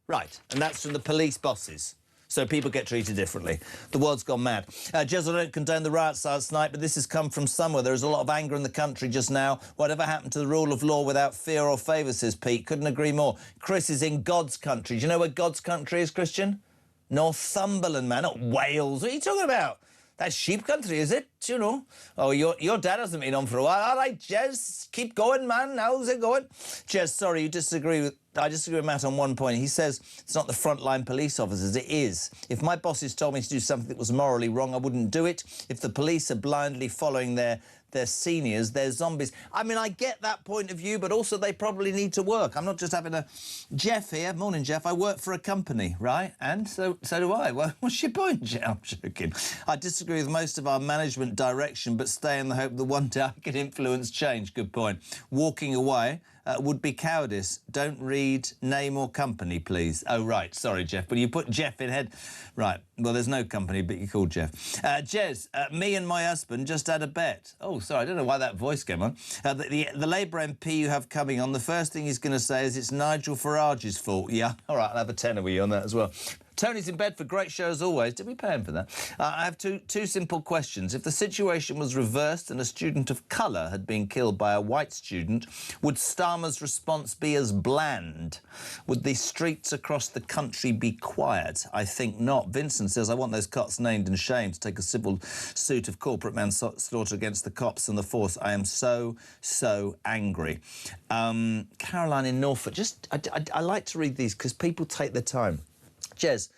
Right, and that's from the police bosses. So people get treated differently. The world's gone mad. Jez, I don't condone the riots last night, but this has come from somewhere. There is a lot of anger in the country just now. Whatever happened to the rule of law without fear or favour, says Pete. Couldn't agree more. Chris is in God's country. Do you know where God's country is, Christian? Northumberland, man, not Wales. What are you talking about? That's sheep country, is it? You know. Oh, your dad hasn't been on for a while. All right, Jez, keep going, man. How's it going? Jez, sorry, I disagree with Matt on one point. He says it's not the frontline police officers. It is. If my bosses told me to do something that was morally wrong, I wouldn't do it. If the police are blindly following their seniors, they're zombies. I mean, I get that point of view, but also they probably need to work. I'm not just having a... Jeff here. Morning, Jeff. I work for a company, right? And so do I. Well, what's your point, Jeff? I'm joking. I disagree with most of our management direction, but stay in the hope that one day I can influence change. Good point. Walking away would be cowardice. Don't read name or company, please. Oh, right. Sorry, Jeff. But you put Jeff in head. Right. Well, there's no company, but you're called Jeff. Jez, me and my husband just had a bet. Oh, sorry. I don't know why that voice came on. The Labour MP you have coming on, the first thing he's going to say is it's Nigel Farage's fault. Yeah. All right. I'll have a tenner with you on that as well. Tony's in bed for great show as always. Did we pay him for that? I have two simple questions. If the situation was reversed and a student of colour had been killed by a white student, would Starmer's response be as bland? Would the streets across the country be quiet? I think not. Vincent says, I want those cops named and shamed to take a civil suit of corporate manslaughter against the cops and the force. I am so angry. Caroline in Norfolk, I like to read these because people take their time. Jez,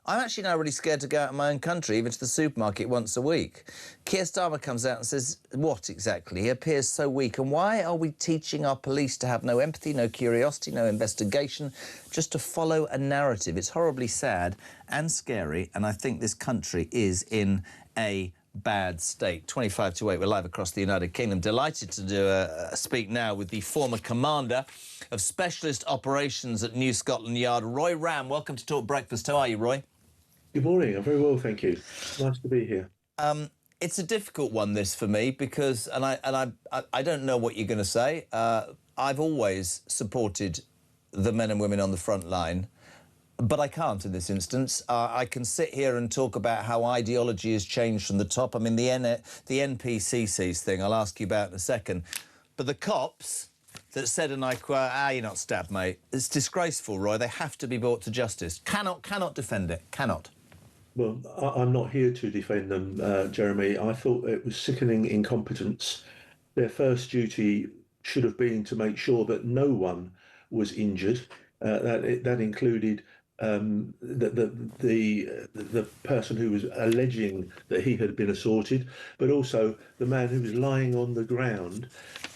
I'm actually now really scared to go out in my own country, even to the supermarket once a week. Keir Starmer comes out and says, what exactly? He appears so weak. And why are we teaching our police to have no empathy, no curiosity, no investigation, just to follow a narrative? It's horribly sad and scary, and I think this country is in a bad state. 25 to 8, we're live across the United Kingdom. Delighted to do a speak now with the former commander of Specialist Operations at New Scotland Yard, Roy Ram. Welcome to Talk Breakfast. How are you, Roy? Good morning. I'm very well, thank you. Nice to be here. It's a difficult one, this, for me, because, and I don't know what you're going to say. I've always supported the men and women on the front line, but I can't in this instance. I can sit here and talk about how ideology has changed from the top. I mean, the NPCCs thing, I'll ask you about in a second. But the cops that said, and I quote, you're not stabbed, mate. It's disgraceful, Roy. They have to be brought to justice. Cannot defend it. Cannot. Well, I'm not here to defend them, Jeremy. I thought it was sickening incompetence. Their first duty should have been to make sure that no one was injured. That included the person who was alleging that he had been assaulted, but also the man who was lying on the ground,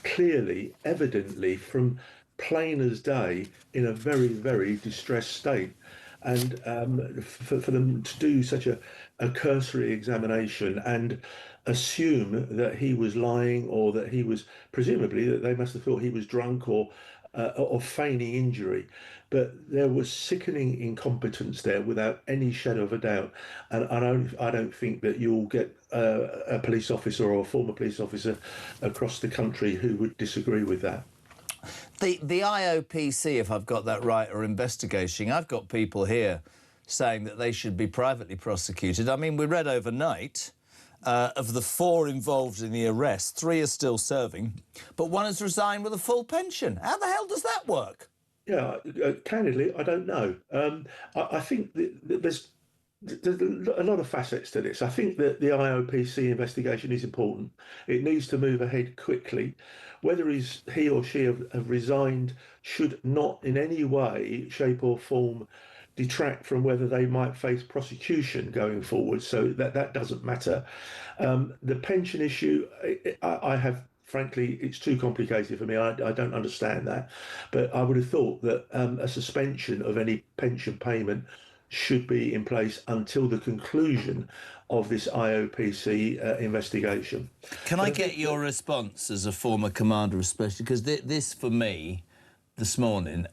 clearly, evidently, from plain as day, in a very, very distressed state. And for them to do such a cursory examination and assume that he was lying, or that he was, presumably, that they must have thought he was drunk or of feigning injury. But there was sickening incompetence there without any shadow of a doubt. And I don't think that you'll get a police officer or a former police officer across the country who would disagree with that. The IOPC, if I've got that right, are investigating. I've got people here saying that they should be privately prosecuted. I mean, we read overnight of the 4 involved in the arrest, 3 are still serving, but 1 has resigned with a full pension. How the hell does that work? Yeah, candidly, I don't know. I think there's a lot of facets to this. I think that the IOPC investigation is important. It needs to move ahead quickly. Whether he or she have resigned should not in any way, shape or form detract from whether they might face prosecution going forward. So that doesn't matter. The pension issue, I have frankly, it's too complicated for me. I don't understand that. But I would have thought that a suspension of any pension payment should be in place until the conclusion of this IOPC investigation. Can I get your response as a former commander of special? Because this, for me, this morning,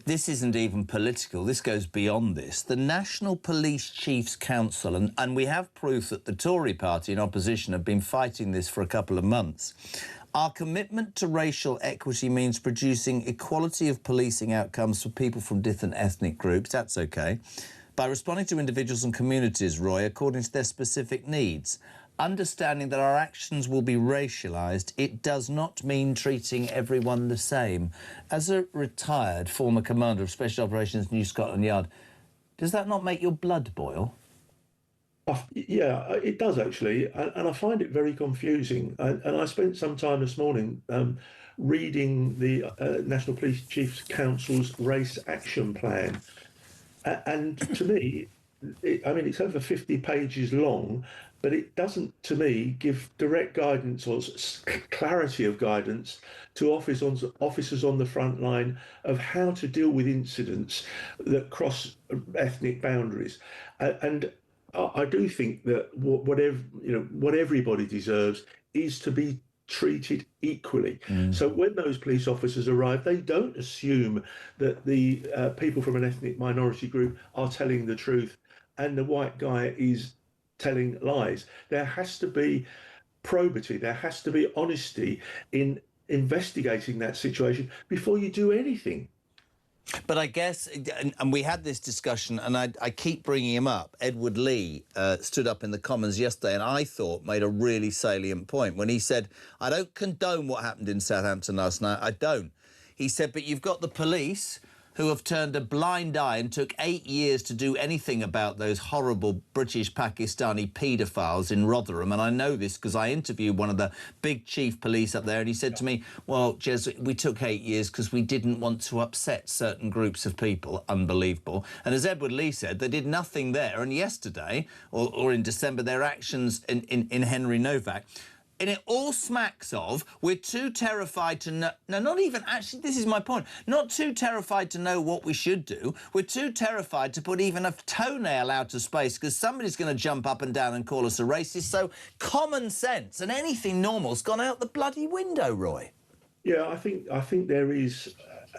this isn't even political. This goes beyond this. The National Police Chiefs Council, and we have proof that the Tory party in opposition have been fighting this for a couple of months. Our commitment to racial equity means producing equality of policing outcomes for people from different ethnic groups. That's OK. By responding to individuals and communities, Roy, according to their specific needs. Understanding that our actions will be racialised, it does not mean treating everyone the same. As a retired former commander of Special Operations New Scotland Yard, does that not make your blood boil? Yeah, it does actually, and I find it very confusing. And I spent some time this morning reading the National Police Chiefs Council's Race Action Plan. And to me, it's over 50 pages long, but it doesn't, to me, give direct guidance or clarity of guidance to officers on the front line of how to deal with incidents that cross ethnic boundaries. And I do think that what everybody deserves is to be treated equally. So when those police officers arrive, they don't assume that the people from an ethnic minority group are telling the truth and the white guy is telling lies. There has to be probity, there has to be honesty in investigating that situation before you do anything. But I guess, and we had this discussion, and I keep bringing him up. Edward Lee stood up in the Commons yesterday and I thought made a really salient point when he said, I don't condone what happened in Southampton last night. I don't. He said, but you've got the police who have turned a blind eye and took 8 years to do anything about those horrible British Pakistani paedophiles in Rotherham. And I know this because I interviewed one of the big chief police up there and he said to me, well, Jez, we took 8 years because we didn't want to upset certain groups of people. Unbelievable. And as Edward Lee said, they did nothing there. And yesterday, or in December, their actions in Henry Novak, and it all smacks of, we're too terrified to know... No, not even... Actually, this is my point. Not too terrified to know what we should do. We're too terrified to put even a toenail out of space because somebody's going to jump up and down and call us a racist. So common sense and anything normal's gone out the bloody window, Roy. Yeah, I think there is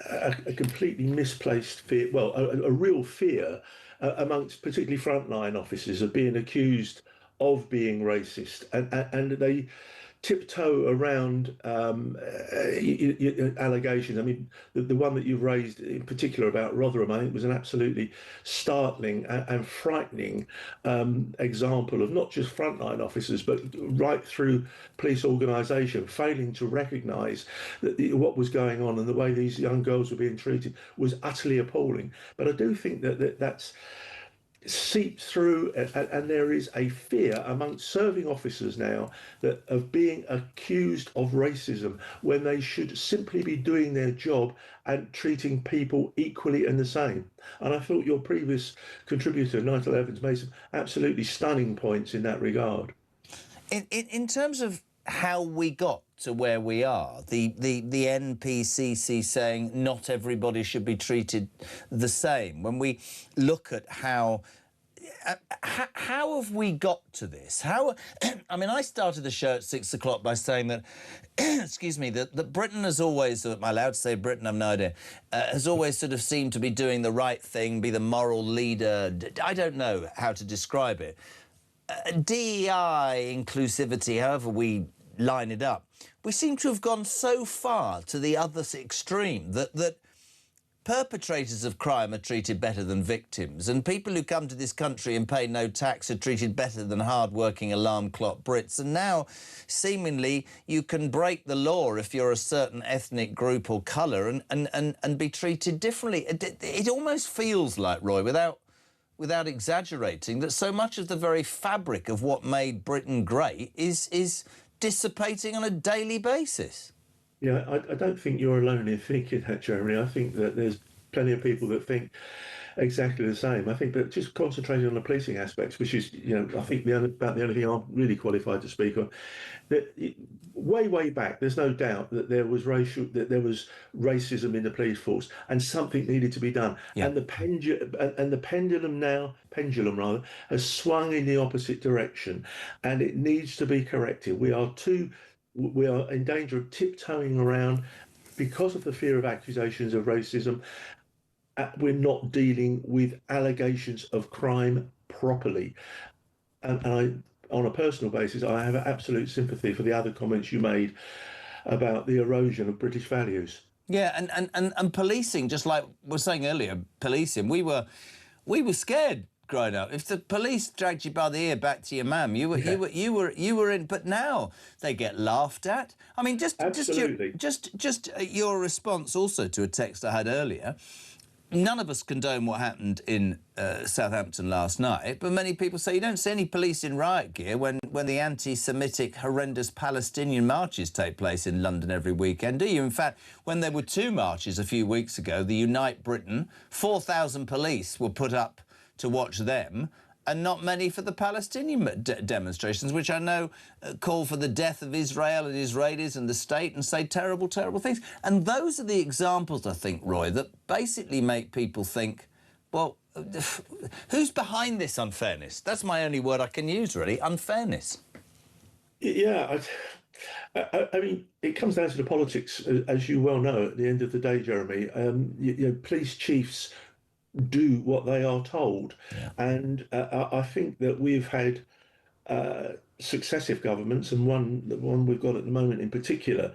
a completely misplaced fear, well, a real fear amongst particularly frontline officers of being accused of being racist, and they tiptoe around allegations. I mean, the one that you've raised in particular about Rotherham, I think, was an absolutely startling and frightening example of not just frontline officers, but right through police organisation failing to recognise that what was going on and the way these young girls were being treated was utterly appalling. But I do think that's seeps through, and there is a fear amongst serving officers now that of being accused of racism when they should simply be doing their job and treating people equally and the same. And I thought your previous contributor, Nigel Evans, made some absolutely stunning points in that regard. In terms of how we got to where we are, the NPCC saying not everybody should be treated the same. When we look at how how have we got to this? How? I mean, I started the show at 6 o'clock by saying that, excuse me, that Britain has always, am I allowed to say Britain? I've no idea, has always sort of seemed to be doing the right thing, be the moral leader. I don't know how to describe it. DEI, inclusivity, however we line it up, we seem to have gone so far to the other extreme that perpetrators of crime are treated better than victims, and people who come to this country and pay no tax are treated better than hard-working alarm clock Brits. And now, seemingly, you can break the law if you're a certain ethnic group or colour and be treated differently. It almost feels like, Roy, without exaggerating, that so much of the very fabric of what made Britain great is dissipating on a daily basis. Yeah, I don't think you're alone in thinking that, Jeremy. I think that there's plenty of people that think exactly the same. I think that just concentrating on the policing aspects, which is, I think about the only thing I'm really qualified to speak on, that way back, there's no doubt that there was racism in the police force, and something needed to be done. Yeah. And the pendulum has swung in the opposite direction, and it needs to be corrected. We are in danger of tiptoeing around because of the fear of accusations of racism. We're not dealing with allegations of crime properly. And I, on a personal basis, I have absolute sympathy for the other comments you made about the erosion of British values. Yeah, and policing, just like we were saying earlier, policing, we were scared growing up. If the police dragged you by the ear back to your mum, you were in. But now they get laughed at. I mean, just your response also to a text I had earlier. None of us condone what happened in Southampton last night, but many people say you don't see any police in riot gear when the anti-Semitic horrendous Palestinian marches take place in London every weekend, do you? In fact, when there were 2 marches a few weeks ago, the Unite Britain, 4,000 police were put up to watch them, and not many for the Palestinian demonstrations, which I know call for the death of Israel and Israelis and the state and say terrible, terrible things. And those are the examples, I think, Roy, that basically make people think, well, who's behind this unfairness? That's my only word I can use, really, unfairness. Yeah, I mean, it comes down to the politics, as you well know, at the end of the day, Jeremy. Police chiefs do what they are told. Yeah. And I think that we've had successive governments, and the one we've got at the moment in particular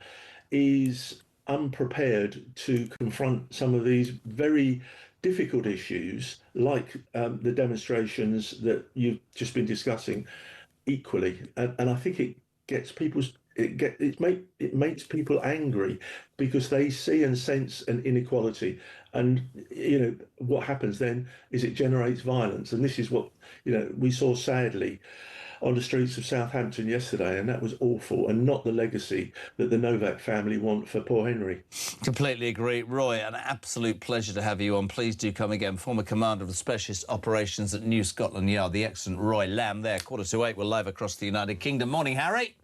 is unprepared to confront some of these very difficult issues, like the demonstrations that you've just been discussing equally. And I think it gets it makes people angry because they see and sense an inequality, and what happens then is it generates violence, and this is what we saw sadly on the streets of Southampton yesterday, and that was awful, and not the legacy that the Novak family want for poor Henry. Completely agree. Roy, an absolute pleasure to have you on. Please do come again. Former Commander of the Specialist Operations at New Scotland Yard, the excellent Roy Lamb there. 7:45, we're live across the United Kingdom. Morning, Harry.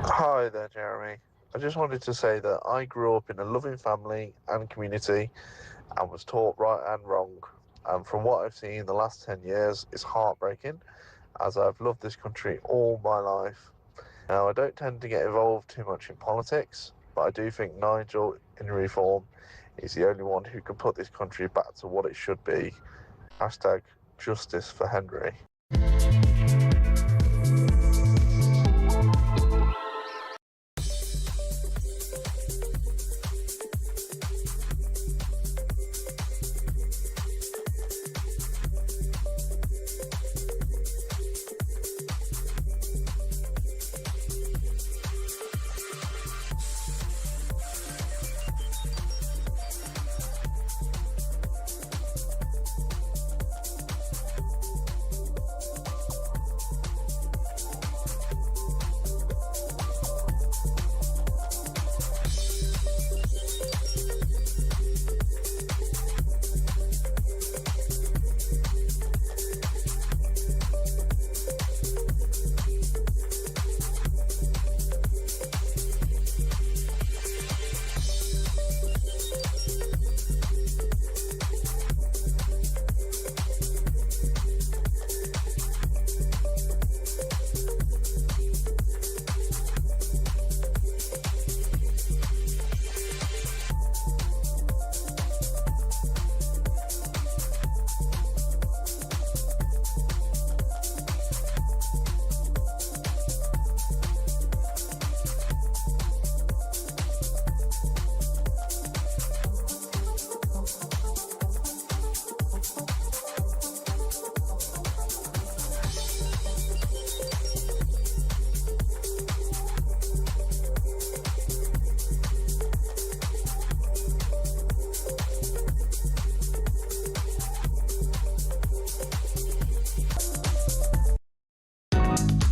Hi there, Jeremy. I just wanted to say that I grew up in a loving family and community and was taught right and wrong. And from what I've seen in the last 10 years, it's heartbreaking, as I've loved this country all my life. Now, I don't tend to get involved too much in politics, but I do think Nigel in reform is the only one who can put this country back to what it should be. Hashtag justice for Henry.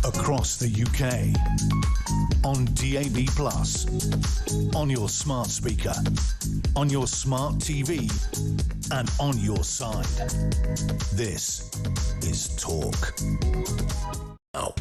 across the UK. On DAB+, on your smart speaker, on your smart TV, and on your side. This is Talk. Now.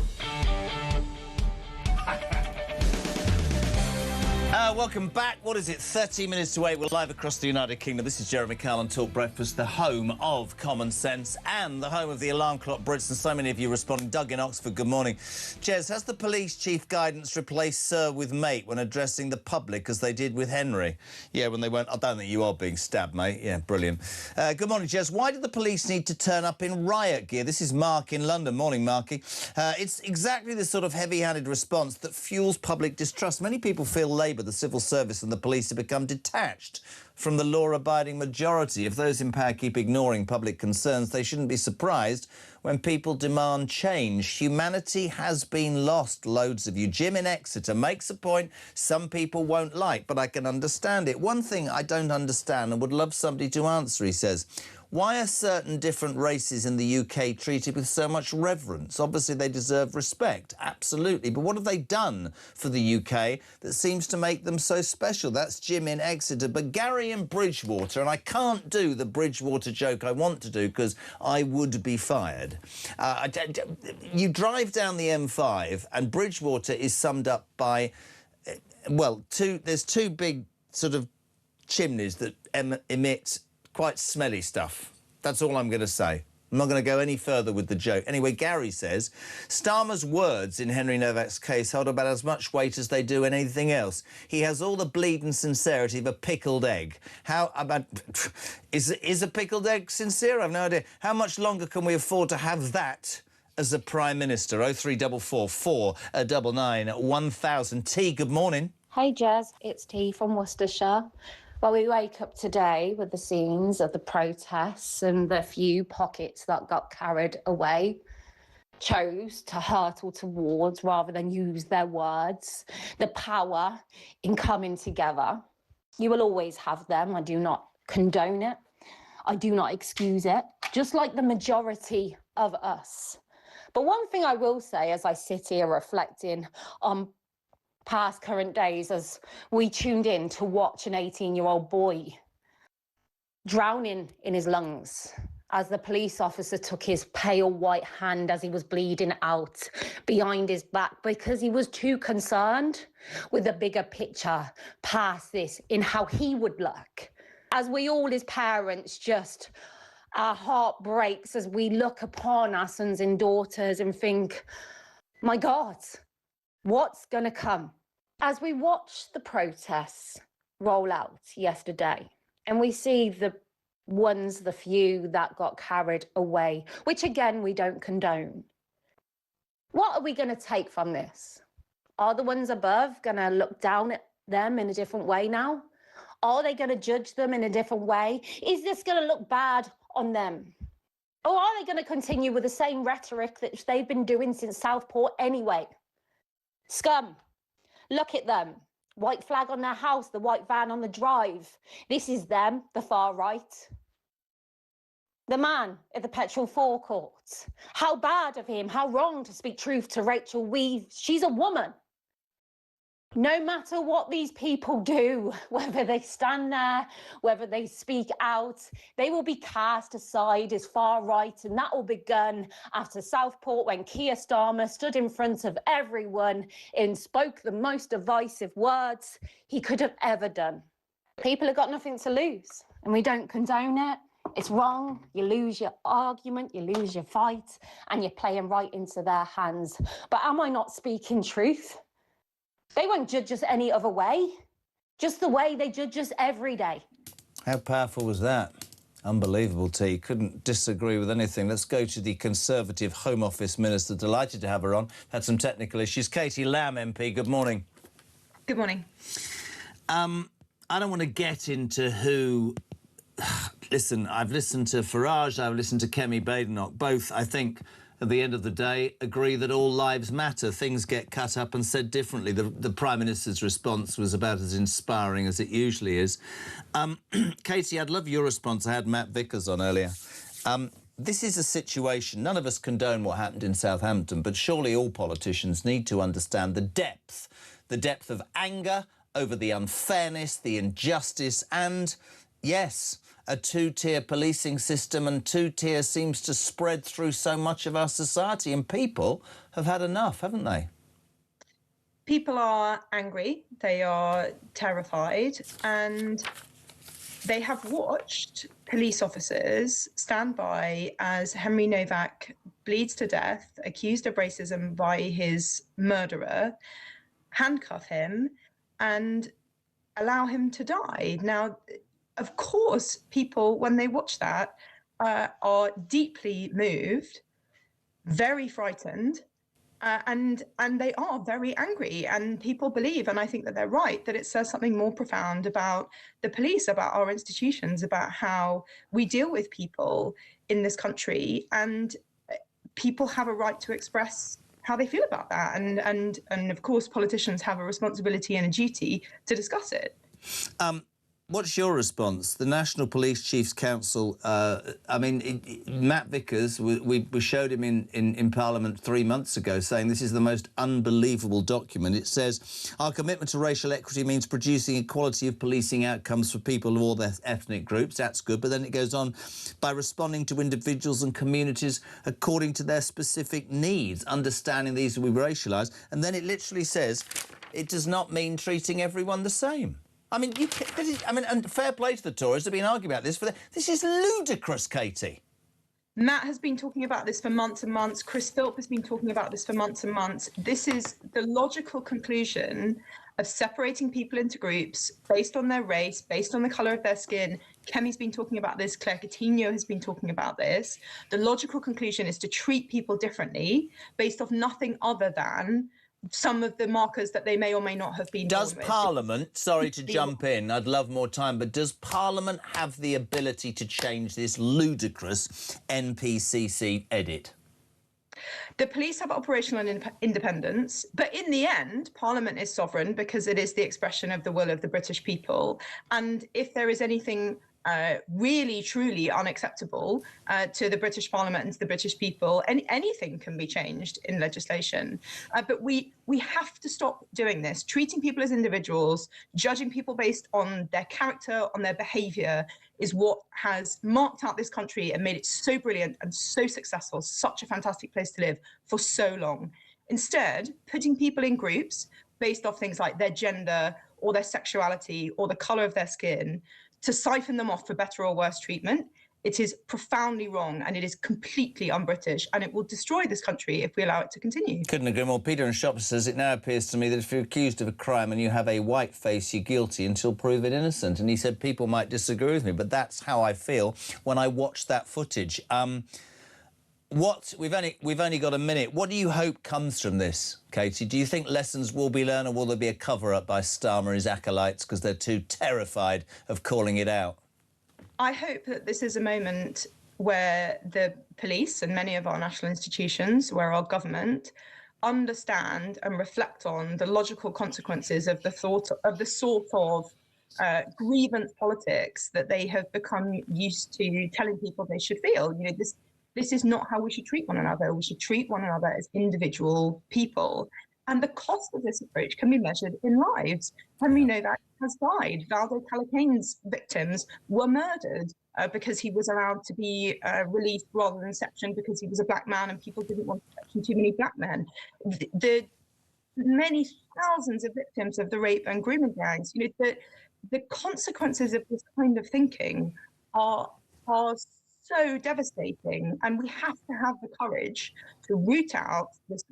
Welcome back. What is it? 30 minutes to 8. We're live across the United Kingdom. This is Jeremy Kyle on Talk Breakfast, the home of common sense and the home of the alarm clock Brits. And so many of you responding. Doug in Oxford, good morning. Jez, has the police chief guidance replaced sir with mate when addressing the public as they did with Henry? Yeah, when they went, I don't think you are being stabbed, mate. Yeah, brilliant. Good morning, Jez. Why did the police need to turn up in riot gear? This is Mark in London. Morning, Marky. It's exactly the sort of heavy-handed response that fuels public distrust. Many people feel Labour, the civil service and the police have become detached from the law-abiding majority. If those in power keep ignoring public concerns, they shouldn't be surprised when people demand change. Humanity has been lost, loads of you. Jim in Exeter makes a point some people won't like, but I can understand it. One thing I don't understand and would love somebody to answer, he says, why are certain different races in the UK treated with so much reverence? Obviously, they deserve respect, absolutely. But what have they done for the UK that seems to make them so special? That's Jim in Exeter. But Gary in Bridgewater, and I can't do the Bridgewater joke I want to do because I would be fired. You drive down the M5 and Bridgewater is summed up by, well, there's two big sort of chimneys that emit quite smelly stuff. That's all I'm going to say. I'm not going to go any further with the joke. Anyway, Gary says, Starmer's words in Henry Novak's case hold about as much weight as they do in anything else. He has all the bleeding sincerity of a pickled egg. How about... is a pickled egg sincere? I've no idea. How much longer can we afford to have that as a Prime Minister? 0344 499 1000. T, good morning. Hey, Jez. It's T from Worcestershire. Well, we wake up today with the scenes of the protests and the few pockets that got carried away, chose to hurtle towards rather than use their words, the power in coming together. You will always have them. I do not condone it. I do not excuse it, just like the majority of us. But one thing I will say as I sit here reflecting on past current days as we tuned in to watch an 18-year-old boy drowning in his lungs as the police officer took his pale white hand as he was bleeding out behind his back because he was too concerned with the bigger picture past this in how he would look. As we all as parents just, our heart breaks as we look upon our sons and daughters and think, my God, what's going to come? As we watch the protests roll out yesterday and we see the few that got carried away, which again, we don't condone. What are we going to take from this? Are the ones above going to look down at them in a different way now? Are they going to judge them in a different way? Is this going to look bad on them? Or are they going to continue with the same rhetoric that they've been doing since Southport anyway? Scum. Look at them. White flag on their house, the white van on the drive. This is them, the far right. The man at the petrol forecourt. How bad of him, how wrong to speak truth to Rachel Weave. She's a woman. No matter what these people do, whether they stand there, whether they speak out, they will be cast aside as far right, and that will begin after Southport when Keir Starmer stood in front of everyone and spoke the most divisive words he could have ever done. People have got nothing to lose, and we don't condone it. It's wrong. You lose your argument, you lose your fight, and you're playing right into their hands. But am I not speaking truth? They won't judge us any other way, just the way they judge us every day. How powerful was that? Unbelievable, T. Couldn't disagree with anything. Let's go to the Conservative Home Office Minister. Delighted to have her on. Had some technical issues. Katie Lamb, MP, good morning. Good morning. I don't want to get into who... Listen, I've listened to Farage, I've listened to Kemi Badenoch. Both, I think, at the end of the day, agree that all lives matter. Things get cut up and said differently. The Prime Minister's response was about as inspiring as it usually is. Katie, I'd love your response. I had Matt Vickers on earlier. this is a situation, none of us condone what happened in Southampton, but surely all politicians need to understand the depth of anger over the unfairness, the injustice, and, yes, a two-tier policing system, and two-tier seems to spread through so much of our society, and people have had enough, haven't they? People are angry, they are terrified, and they have watched police officers stand by as Henry Novak bleeds to death, accused of racism by his murderer, handcuff him and allow him to die. Now, of course, people, when they watch that, are deeply moved, very frightened, and they are very angry, and people believe, and I think that they're right, that it says something more profound about the police, about our institutions, about how we deal with people in this country, and people have a right to express how they feel about that, and of course politicians have a responsibility and a duty to discuss it. What's your response? The National Police Chiefs Council, Matt Vickers, we showed him in Parliament 3 months ago saying this is the most unbelievable document. It says, our commitment to racial equity means producing equality of policing outcomes for people of all their ethnic groups. That's good. But then it goes on by responding to individuals and communities according to their specific needs, understanding these will be racialised. And then it literally says it does not mean treating everyone the same. I mean, and fair play to the Tories. They've been arguing about this this is ludicrous, Katie. Matt has been talking about this for months and months. Chris Philp has been talking about this for months and months. This is the logical conclusion of separating people into groups based on their race, based on the colour of their skin. Kemi's been talking about this. Claire Coutinho has been talking about this. The logical conclusion is to treat people differently based off nothing other than some of the markers that they may or may not have been. Does Parliament, sorry to jump in, I'd love more time, but does Parliament have the ability to change this ludicrous NPCC edit? The police have operational independence, but in the end, Parliament is sovereign because it is the expression of the will of the British people. And if there is anything really, truly unacceptable to the British Parliament and to the British people, anything can be changed in legislation. But we have to stop doing this, treating people as individuals, judging people based on their character, on their behaviour, is what has marked out this country and made it so brilliant and so successful, such a fantastic place to live for so long. Instead, putting people in groups based off things like their gender or their sexuality or the colour of their skin to siphon them off for better or worse treatment, it is profoundly wrong and it is completely un-British, and it will destroy this country if we allow it to continue. Couldn't agree more. Peter in Shopper says, it now appears to me that if you're accused of a crime and you have a white face, you're guilty until proven innocent. And he said people might disagree with me, but that's how I feel when I watch that footage. We've only got a minute. What do you hope comes from this, Katie? Do you think lessons will be learned, or will there be a cover-up by Starmer and his acolytes because they're too terrified of calling it out? I hope that this is a moment where the police and many of our national institutions, where our government understand and reflect on the logical consequences of the sort of grievance politics that they have become used to telling people they should feel. You know, this is not how we should treat one another. We should treat one another as individual people. And the cost of this approach can be measured in lives. Henry Novak has died. Valdo Calacane's victims were murdered because he was allowed to be released rather than sectioned because he was a black man and people didn't want to section too many black men. The many thousands of victims of the rape and grooming gangs, you know, the consequences of this kind of thinking are so devastating, and we have to have the courage to root out this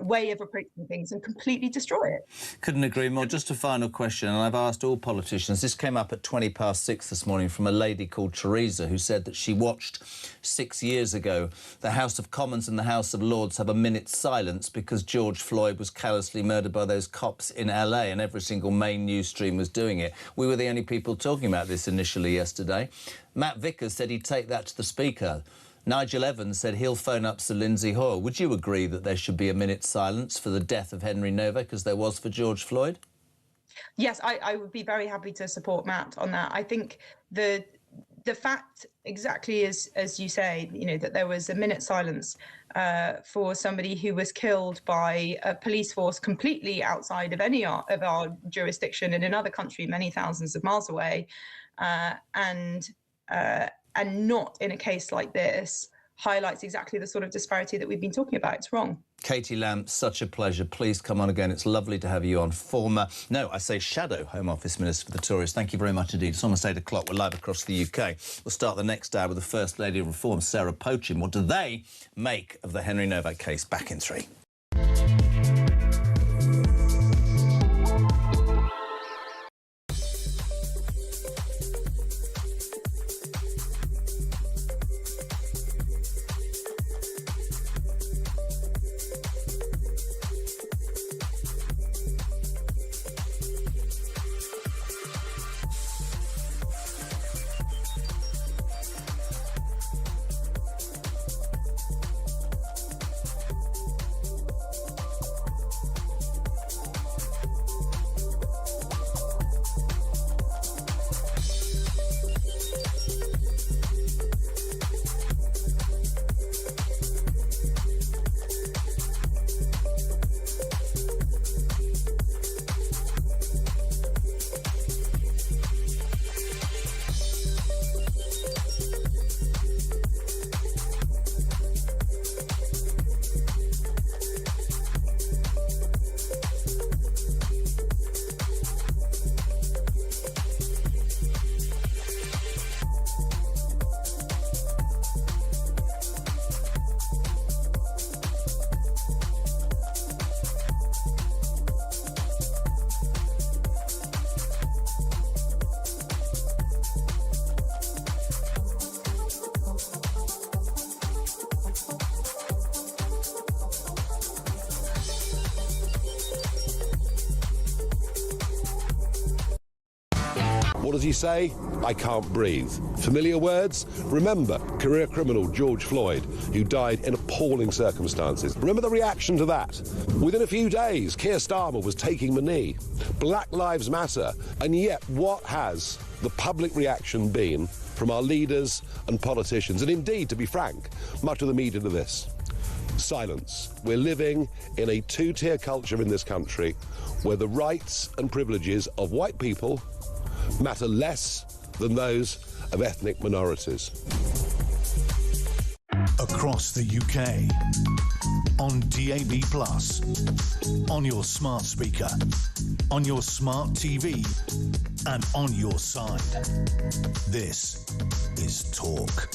way of approaching things and completely destroy it. Couldn't agree more. Just a final question, and I've asked all politicians. This came up at 6:20 this morning from a lady called Teresa, who said that she watched 6 years ago the House of Commons and the House of Lords have a minute's silence because George Floyd was callously murdered by those cops in LA, and every single main news stream was doing it. We were the only people talking about this initially yesterday. Matt Vickers said he'd take that to the Speaker. Nigel Evans said he'll phone up Sir Lindsay Hoyle. Would you agree that there should be a minute's silence for the death of Henry Novak, as there was for George Floyd? Yes, I would be very happy to support Matt on that. I think the the fact, exactly as you say, that there was a minute's silence for somebody who was killed by a police force completely outside of any of our jurisdiction in another country many thousands of miles away, and not in a case like this, highlights exactly the sort of disparity that we've been talking about. It's wrong. Katie Lamb, such a pleasure. Please come on again. It's lovely to have you on. Shadow Home Office Minister for the Tories. Thank you very much indeed. It's almost 8 o'clock. We're live across the UK. We'll start the next hour with the First Lady of Reform, Sarah Pochen. What do they make of the Henry Novak case? Back in 3. What does he say? I can't breathe. Familiar words? Remember career criminal George Floyd, who died in appalling circumstances. Remember the reaction to that? Within a few days, Keir Starmer was taking the knee. Black Lives Matter. And yet, what has the public reaction been from our leaders and politicians? And indeed, to be frank, much of the media to this. Silence. We're living in a two-tier culture in this country where the rights and privileges of white people matter less than those of ethnic minorities. Across the UK, on DAB+, on your smart speaker, on your smart TV, and on your side. This is Talk.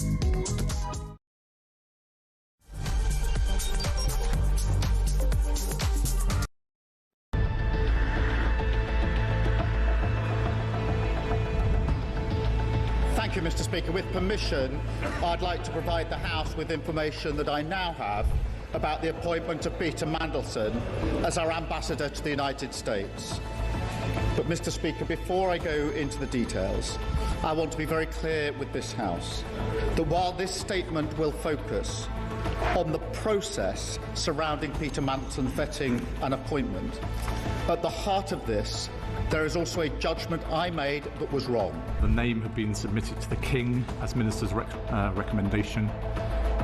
Thank you, Mr. Speaker. With permission, I'd like to provide the House with information that I now have about the appointment of Peter Mandelson as our ambassador to the United States. But, Mr. Speaker, before I go into the details, I want to be very clear with this House that while this statement will focus on the process surrounding Peter Mandelson's vetting and appointment, at the heart of this, there is also a judgment I made that was wrong. The name had been submitted to the King as Minister's recommendation.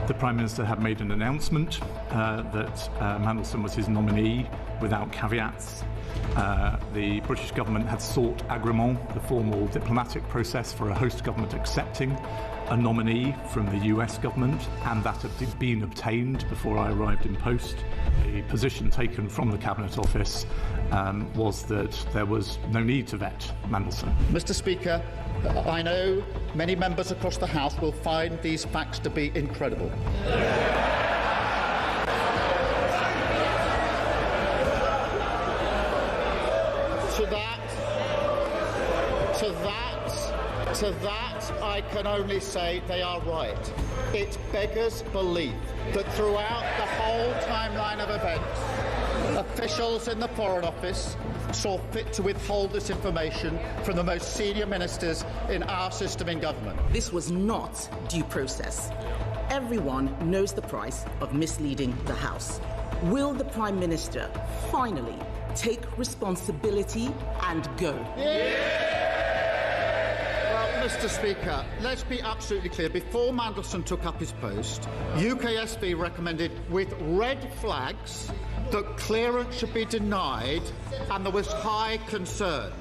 The Prime Minister had made an announcement that Mandelson was his nominee without caveats. The British government had sought agrément, the formal diplomatic process for a host government accepting a nominee from the US government, and that had been obtained before I arrived in post. The position taken from the Cabinet Office was that there was no need to vet Mandelson. Mr. Speaker, I know many members across the House will find these facts to be incredible. To that, I can only say they are right. It beggars belief that throughout the whole timeline of events, officials in the Foreign Office saw fit to withhold this information from the most senior ministers in our system in government. This was not due process. Everyone knows the price of misleading the House. Will the Prime Minister finally take responsibility and go? Yeah! Mr. Speaker, let's be absolutely clear. Before Mandelson took up his post, UKSB recommended with red flags that clearance should be denied, and there was high concern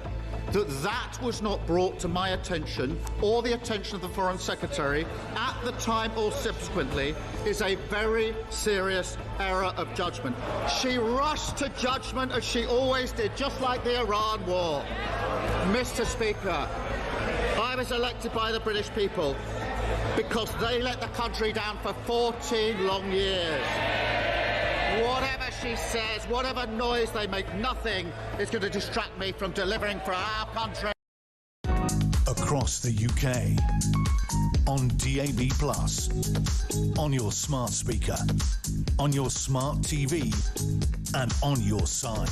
that that was not brought to my attention or the attention of the Foreign Secretary at the time or subsequently is a very serious error of judgment. She rushed to judgment as she always did, just like the Iran war. Mr. Speaker, I was elected by the British people because they let the country down for 14 long years. Whatever she says, whatever noise they make, nothing is going to distract me from delivering for our country. Across the UK, on DAB+, on your smart speaker, on your smart TV, and on your side.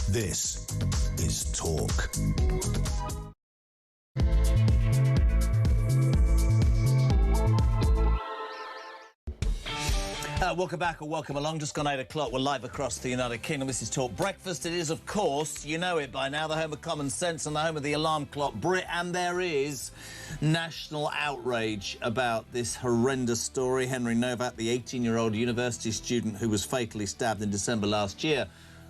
This is Talk. Welcome back or welcome along. Just gone 8 o'clock. We're live across the United Kingdom. This is Talk Breakfast. It is, of course, you know it by now, the home of common sense and the home of the alarm clock Brit. And there is national outrage about this horrendous story. Henry Novak, the 18-year-old university student who was fatally stabbed in December last year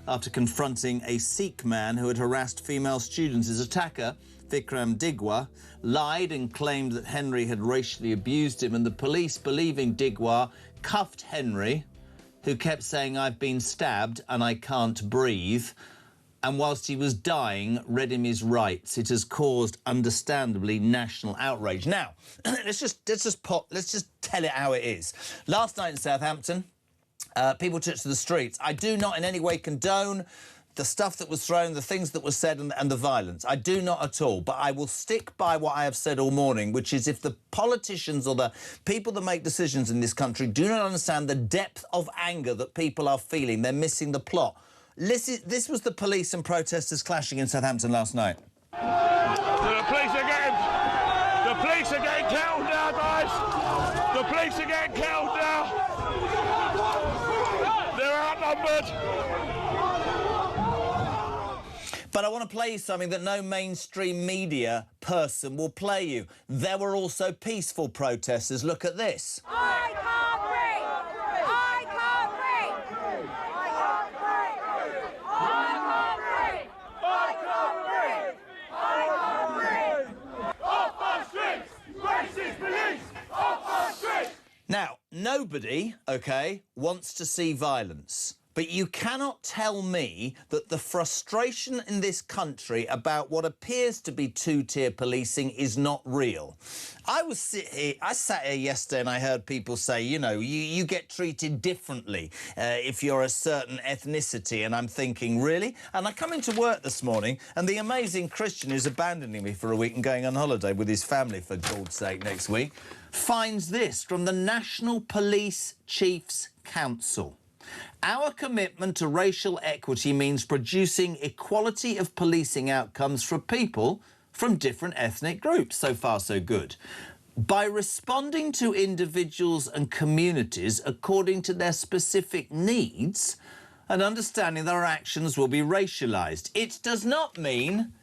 after confronting a Sikh man who had harassed female students. His attacker, Vikram Digwa, lied and claimed that Henry had racially abused him, and the police, believing Digwa, cuffed Henry, who kept saying, "I've been stabbed and I can't breathe," and whilst he was dying, read him his rights. It has caused, understandably, national outrage. Now, let's just tell it how it is. Last night in Southampton, people took to the streets. I do not in any way condone the stuff that was thrown, the things that were said, and the violence. I do not at all. But I will stick by what I have said all morning, which is if the politicians or the people that make decisions in this country do not understand the depth of anger that people are feeling, they're missing the plot. This was the police and protesters clashing in Southampton last night. The police are getting killed now, guys. The police are getting killed now. They're outnumbered. But I want to play you something that no mainstream media person will play you. There were also peaceful protesters. Look at this. I can't breathe! I can't breathe! I can't breathe! I can't breathe! I can't breathe! Off our streets! Racist police! Off our streets! Now, nobody, OK, wants to see violence. But you cannot tell me that the frustration in this country about what appears to be two-tier policing is not real. I sat here yesterday and I heard people say, you know, you get treated differently if you're a certain ethnicity, and I'm thinking, really? And I come into work this morning and the amazing Christian who's abandoning me for a week and going on holiday with his family, for God's sake, next week, finds this from the National Police Chiefs Council. Our commitment to racial equity means producing equality of policing outcomes for people from different ethnic groups. So far, so good. By responding to individuals and communities according to their specific needs and understanding that our actions will be racialised. It does not mean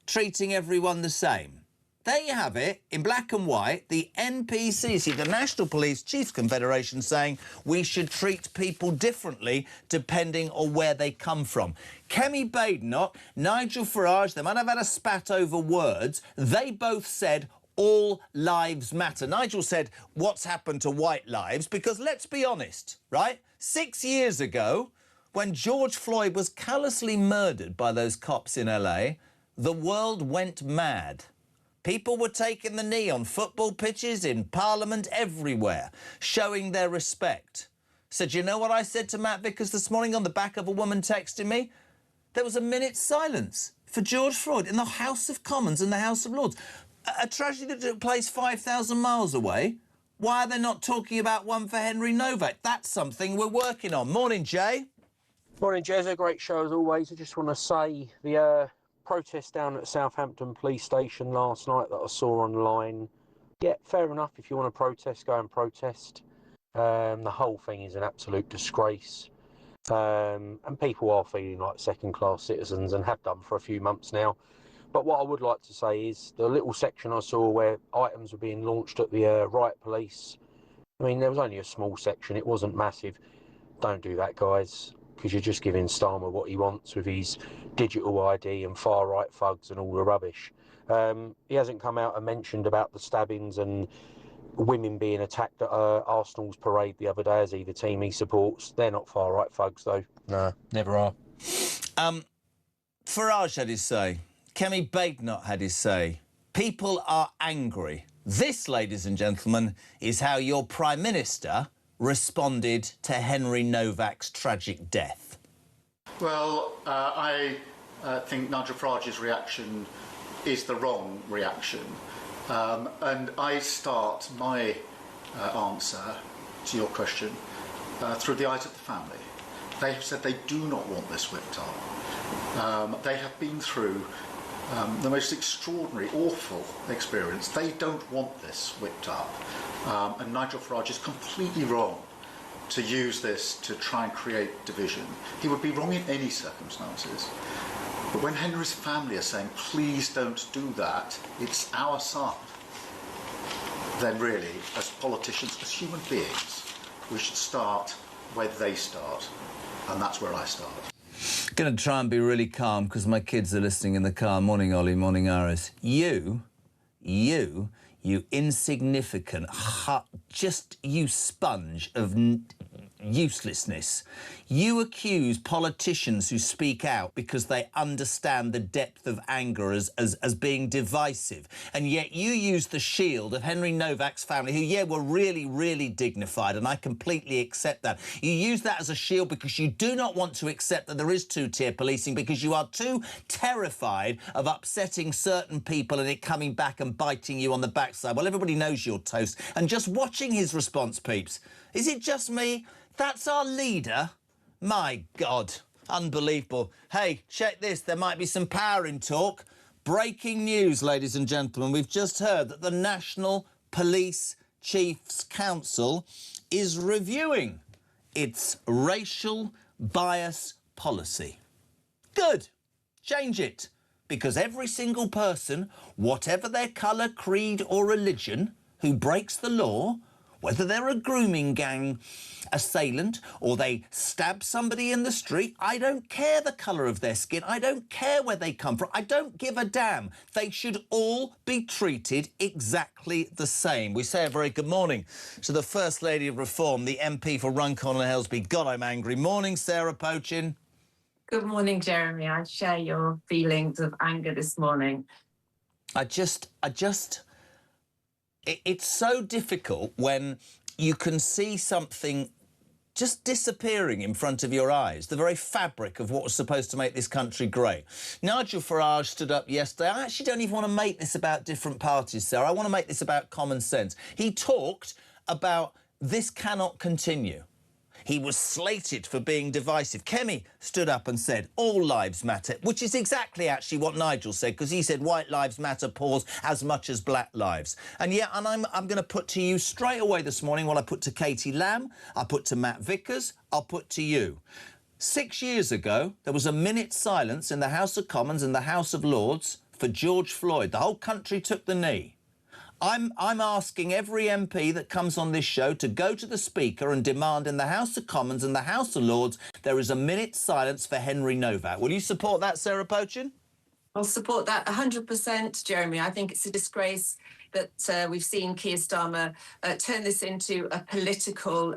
treating everyone the same. There you have it, in black and white, the NPCC, the National Police Chiefs Confederation, saying we should treat people differently depending on where they come from. Kemi Badenoch, Nigel Farage, they might have had a spat over words. They both said all lives matter. Nigel said, what's happened to white lives? Because let's be honest, right? 6 years ago, when George Floyd was callously murdered by those cops in LA, the world went mad. People were taking the knee on football pitches, in Parliament, everywhere, showing their respect. So do you know what I said to Matt Vickers this morning on the back of a woman texting me? There was a minute's silence for George Floyd in the House of Commons and the House of Lords. A tragedy that took place 5,000 miles away. Why are they not talking about one for Henry Novak? That's something we're working on. Morning, Jay. Morning, Jez. A great show as always. I just want to say the protest down at Southampton police station last night that I saw online. Yeah, fair enough. If you want to protest, go and protest. The whole thing is an absolute disgrace. And people are feeling like second-class citizens and have done for a few months now. But what I would like to say is the little section I saw where items were being launched at the riot police, I mean, there was only a small section. It wasn't massive. Don't do that, guys, because you're just giving Starmer what he wants with his digital ID and far-right thugs and all the rubbish. He hasn't come out and mentioned about the stabbings and women being attacked at Arsenal's parade the other day, as he, the team he supports. They're not far-right thugs, though. No, never are. Farage had his say. Kemi Badenoch had his say. People are angry. This, ladies and gentlemen, is how your Prime Minister responded to Henry Novak's tragic death. Well, I think Nigel Farage's reaction is the wrong reaction. And I start my answer to your question through the eyes of the family. They have said they do not want this whipped up. They have been through the most extraordinary, awful experience. They don't want this whipped up. And Nigel Farage is completely wrong to use this to try and create division. He would be wrong in any circumstances. But when Henry's family are saying, please don't do that, it's our son, then really, as politicians, as human beings, we should start where they start. And that's where I start. Going to try and be really calm because my kids are listening in the car. Morning, Ollie. Morning, Iris. You insignificant, you sponge of uselessness. You accuse politicians who speak out because they understand the depth of anger as being divisive. And yet you use the shield of Henry Novak's family, who, yeah, were really, really dignified, and I completely accept that. You use that as a shield because you do not want to accept that there is two-tier policing, because you are too terrified of upsetting certain people and it coming back and biting you on the backside. Well, everybody knows you're toast. And just watching his response, peeps, is it just me? That's our leader? My God, unbelievable. Hey, check this. There might be some power in talk. Breaking news, ladies and gentlemen. We've just heard that the National Police Chiefs Council is reviewing its racial bias policy. Good. Change it. Because every single person, whatever their colour, creed or religion, who breaks the law, whether they're a grooming gang assailant or they stab somebody in the street, I don't care the colour of their skin. I don't care where they come from. I don't give a damn. They should all be treated exactly the same. We say a very good morning to the First Lady of Reform, the MP for Runcorn and Helsby. God, I'm angry. Morning, Sarah Pochin. Good morning, Jeremy. I share your feelings of anger this morning. It's so difficult when you can see something just disappearing in front of your eyes, the very fabric of what was supposed to make this country great. Nigel Farage stood up yesterday. I actually don't even want to make this about different parties, Sarah. I want to make this about common sense. He talked about this cannot continue. He was slated for being divisive. Kemi stood up and said, all lives matter, which is exactly actually what Nigel said, because he said white lives matter, pause, as much as black lives. And yeah, and I'm going to put to you straight away this morning what I put to Katie Lamb, I put to Matt Vickers, I'll put to you. 6 years ago, there was a minute's silence in the House of Commons and the House of Lords for George Floyd. The whole country took the knee. I'm asking every MP that comes on this show to go to the Speaker and demand in the House of Commons and the House of Lords there is a minute's silence for Henry Novak. Will you support that, Sarah Pochin? I'll support that 100%, Jeremy. I think it's a disgrace that we've seen Keir Starmer turn this into a political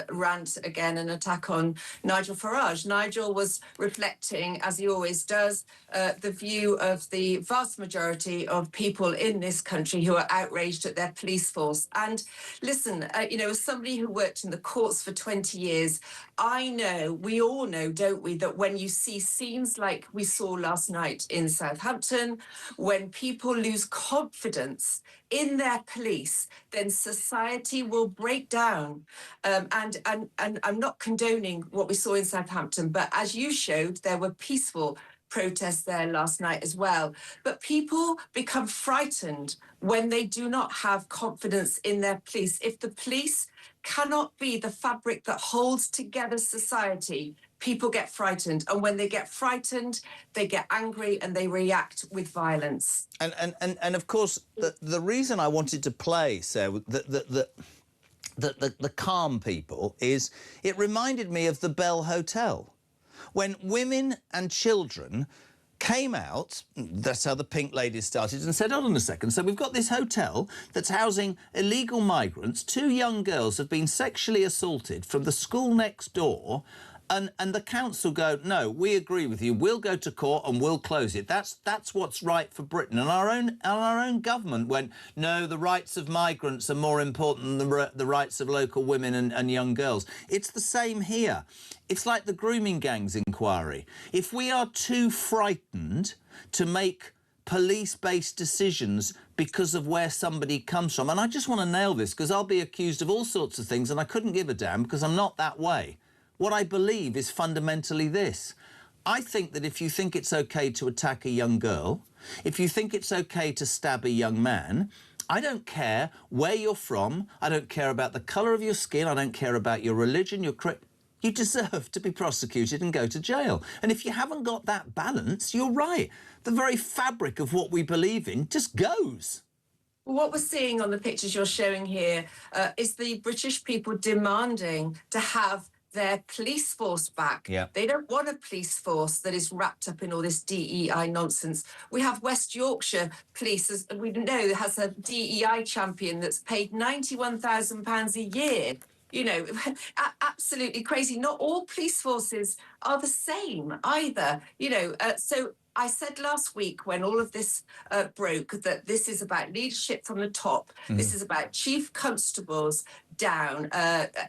rant again, an attack on Nigel Farage. Nigel was reflecting, as he always does, the view of the vast majority of people in this country who are outraged at their police force. And listen, you know, as somebody who worked in the courts for 20 years, I know, we all know, don't we, that when you see scenes like we saw last night in Southampton, when people lose confidence in their police, then society will break down. And I'm not condoning what we saw in Southampton, but as you showed, there were peaceful protests there last night as well. But people become frightened when they do not have confidence in their police. If the police cannot be the fabric that holds together society. People get frightened, and when they get frightened, they get angry and they react with violence. And of course, the reason I wanted to play, Sarah, the calm people is it reminded me of the Bell Hotel, when women and children came out, that's how the Pink Ladies started, and said, hold on a second, so we've got this hotel that's housing illegal migrants. 2 young girls have been sexually assaulted from the school next door, and the council go, no, we agree with you, we'll go to court and we'll close it. That's what's right for Britain. And our own government went, no, the rights of migrants are more important than the rights of local women and young girls. It's the same here. It's like the grooming gangs inquiry. If we are too frightened to make police-based decisions because of where somebody comes from, and I just want to nail this because I'll be accused of all sorts of things and I couldn't give a damn because I'm not that way. What I believe is fundamentally this. I think that if you think it's OK to attack a young girl, if you think it's OK to stab a young man, I don't care where you're from, I don't care about the colour of your skin, I don't care about your religion, you deserve to be prosecuted and go to jail. And if you haven't got that balance, you're right. The very fabric of what we believe in just goes. What we're seeing on the pictures you're showing here is the British people demanding to have their police force back. Yeah. They don't want a police force that is wrapped up in all this DEI nonsense. We have West Yorkshire Police, as we know, has a DEI champion that's paid £91,000 a year. You know, absolutely crazy. Not all police forces are the same either. You know, so I said last week when all of this broke that this is about leadership from the top. This is about chief constables down,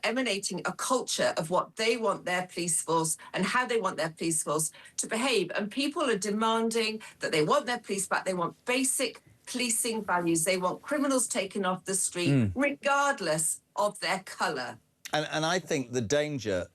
emanating a culture of what they want their police force and how they want their police force to behave. And people are demanding that they want their police back. They want basic policing values. They want criminals taken off the street, regardless of their colour. And I think the danger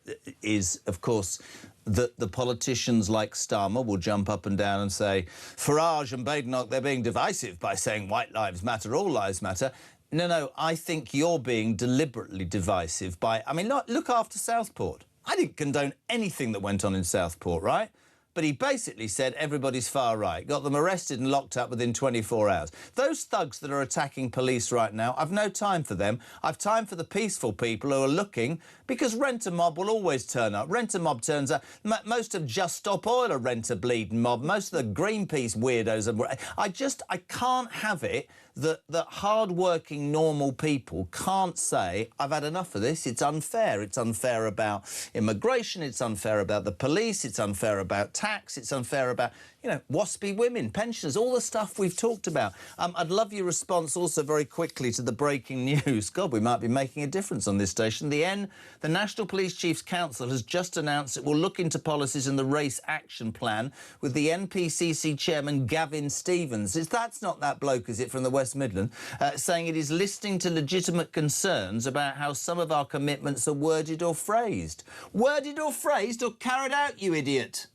is, of course, that the politicians like Starmer will jump up and down and say, Farage and Badenoch, they're being divisive by saying white lives matter, all lives matter. No, I think you're being deliberately divisive by... I mean, look after Southport. I didn't condone anything that went on in Southport, right? But he basically said everybody's far right, got them arrested and locked up within 24 hours. Those thugs that are attacking police right now, I've no time for them. I've time for the peaceful people who are looking, because rent-a-mob will always turn up. Rent-a-mob turns up. Most of Just Stop Oil are rent-a-bleeding mob. Most of the Greenpeace weirdos are... I can't have it that hard-working, normal people can't say, I've had enough of this, it's unfair. It's unfair about immigration, it's unfair about the police, it's unfair about tax, it's unfair about, you know, waspy women, pensioners, all the stuff we've talked about. I'd love your response also very quickly to the breaking news. God, we might be making a difference on this station. The National Police Chiefs Council has just announced it will look into policies in the Race Action Plan with the NPCC chairman Gavin Stevens. That's not that bloke, is it, from the West Midlands, saying it is listening to legitimate concerns about how some of our commitments are worded or phrased. Worded or phrased or carried out, you idiot?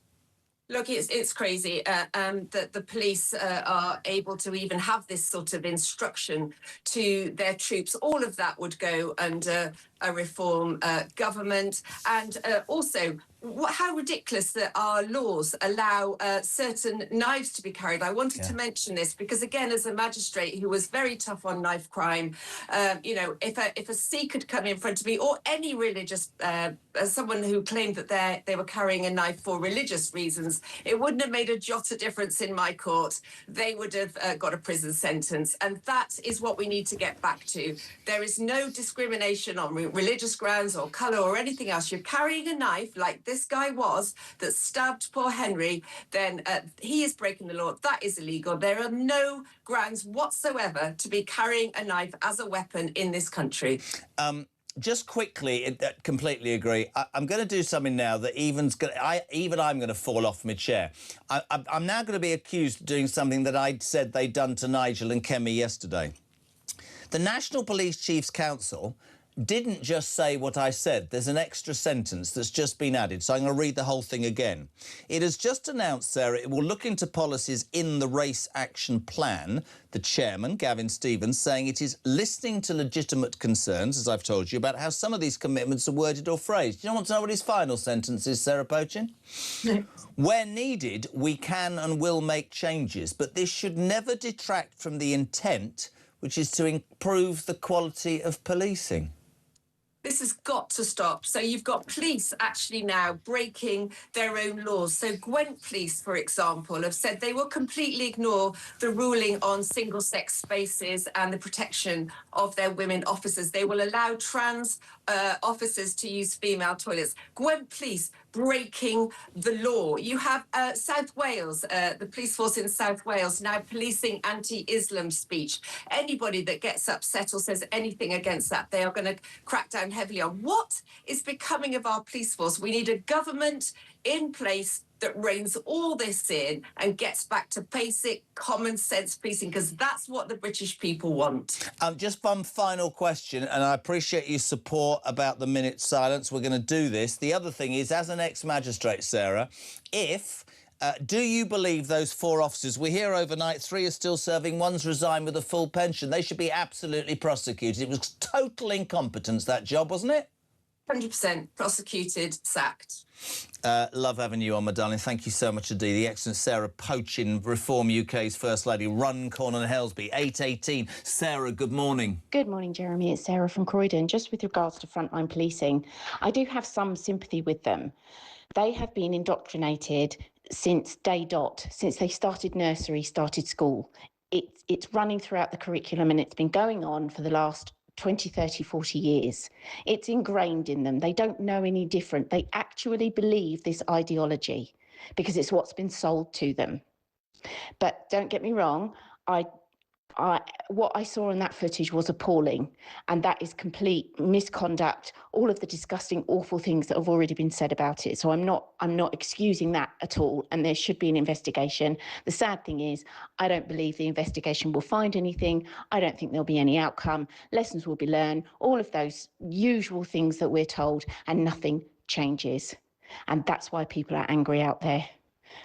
Look, it's crazy that the police are able to even have this sort of instruction to their troops. All of that would go under a reform government. And also, how ridiculous that our laws allow certain knives to be carried. I wanted to mention this because, again, as a magistrate who was very tough on knife crime, you know, if a Sikh had come in front of me, or any religious, someone who claimed that they were carrying a knife for religious reasons, it wouldn't have made a jot of difference in my court. They would have got a prison sentence. And that is what we need to get back to. There is no discrimination on religious grounds or colour or anything else. You're carrying a knife like this guy was that stabbed poor Henry, then he is breaking the law. That is illegal. There are no grounds whatsoever to be carrying a knife as a weapon in this country. Just quickly, completely agree. I'm going to do something now that even I'm going to fall off my chair. I'm now going to be accused of doing something that I'd said they'd done to Nigel and Kemi yesterday. The National Police Chiefs Council didn't just say what I said. There's an extra sentence that's just been added, so I'm going to read the whole thing again. It has just announced, Sarah, it will look into policies in the Race Action Plan. The chairman, Gavin Stevens, saying it is listening to legitimate concerns, as I've told you, about how some of these commitments are worded or phrased. Do you want to know what his final sentence is, Sarah Pochin? No. Where needed, we can and will make changes, but this should never detract from the intent, which is to improve the quality of policing. This has got to stop. So you've got police actually now breaking their own laws. So Gwent Police, for example, have said they will completely ignore the ruling on single-sex spaces and the protection of their women officers. They will allow trans officers to use female toilets. Gwent Police breaking the law. You have South Wales, the police force in South Wales, now policing anti-Islam speech. Anybody that gets upset or says anything against that, they are going to crack down heavily on. What is becoming of our police force? We need a government in place that reins all this in and gets back to basic common sense policing, because that's what the British people want. Just one final question, and I appreciate your support about the minute silence. We're going to do this. The other thing is, as an ex-magistrate, Sarah, do you believe those 4 officers, we're here overnight, 3 are still serving, 1's resigned with a full pension, they should be absolutely prosecuted. It was total incompetence, that job, wasn't it? 100% prosecuted, sacked. Love having you on, my darling. Thank you so much indeed. The excellent Sarah Pochin, Reform UK's First Lady, Runcorn and Helsby, 8:18. Sarah, good morning. Good morning, Jeremy. It's Sarah from Croydon. Just with regards to frontline policing, I do have some sympathy with them. They have been indoctrinated since day dot, since they started nursery, started school. It's running throughout the curriculum, and it's been going on for the last 20, 30, 40 years. It's ingrained in them. They don't know any different. They actually believe this ideology because it's what's been sold to them. But don't get me wrong, what I saw in that footage was appalling, and that is complete misconduct, all of the disgusting, awful things that have already been said about it. So I'm not excusing that at all, and there should be an investigation. The sad thing is, I don't believe the investigation will find anything. I don't think there'll be any outcome. Lessons will be learned, all of those usual things that we're told, and nothing changes. And that's why people are angry out there.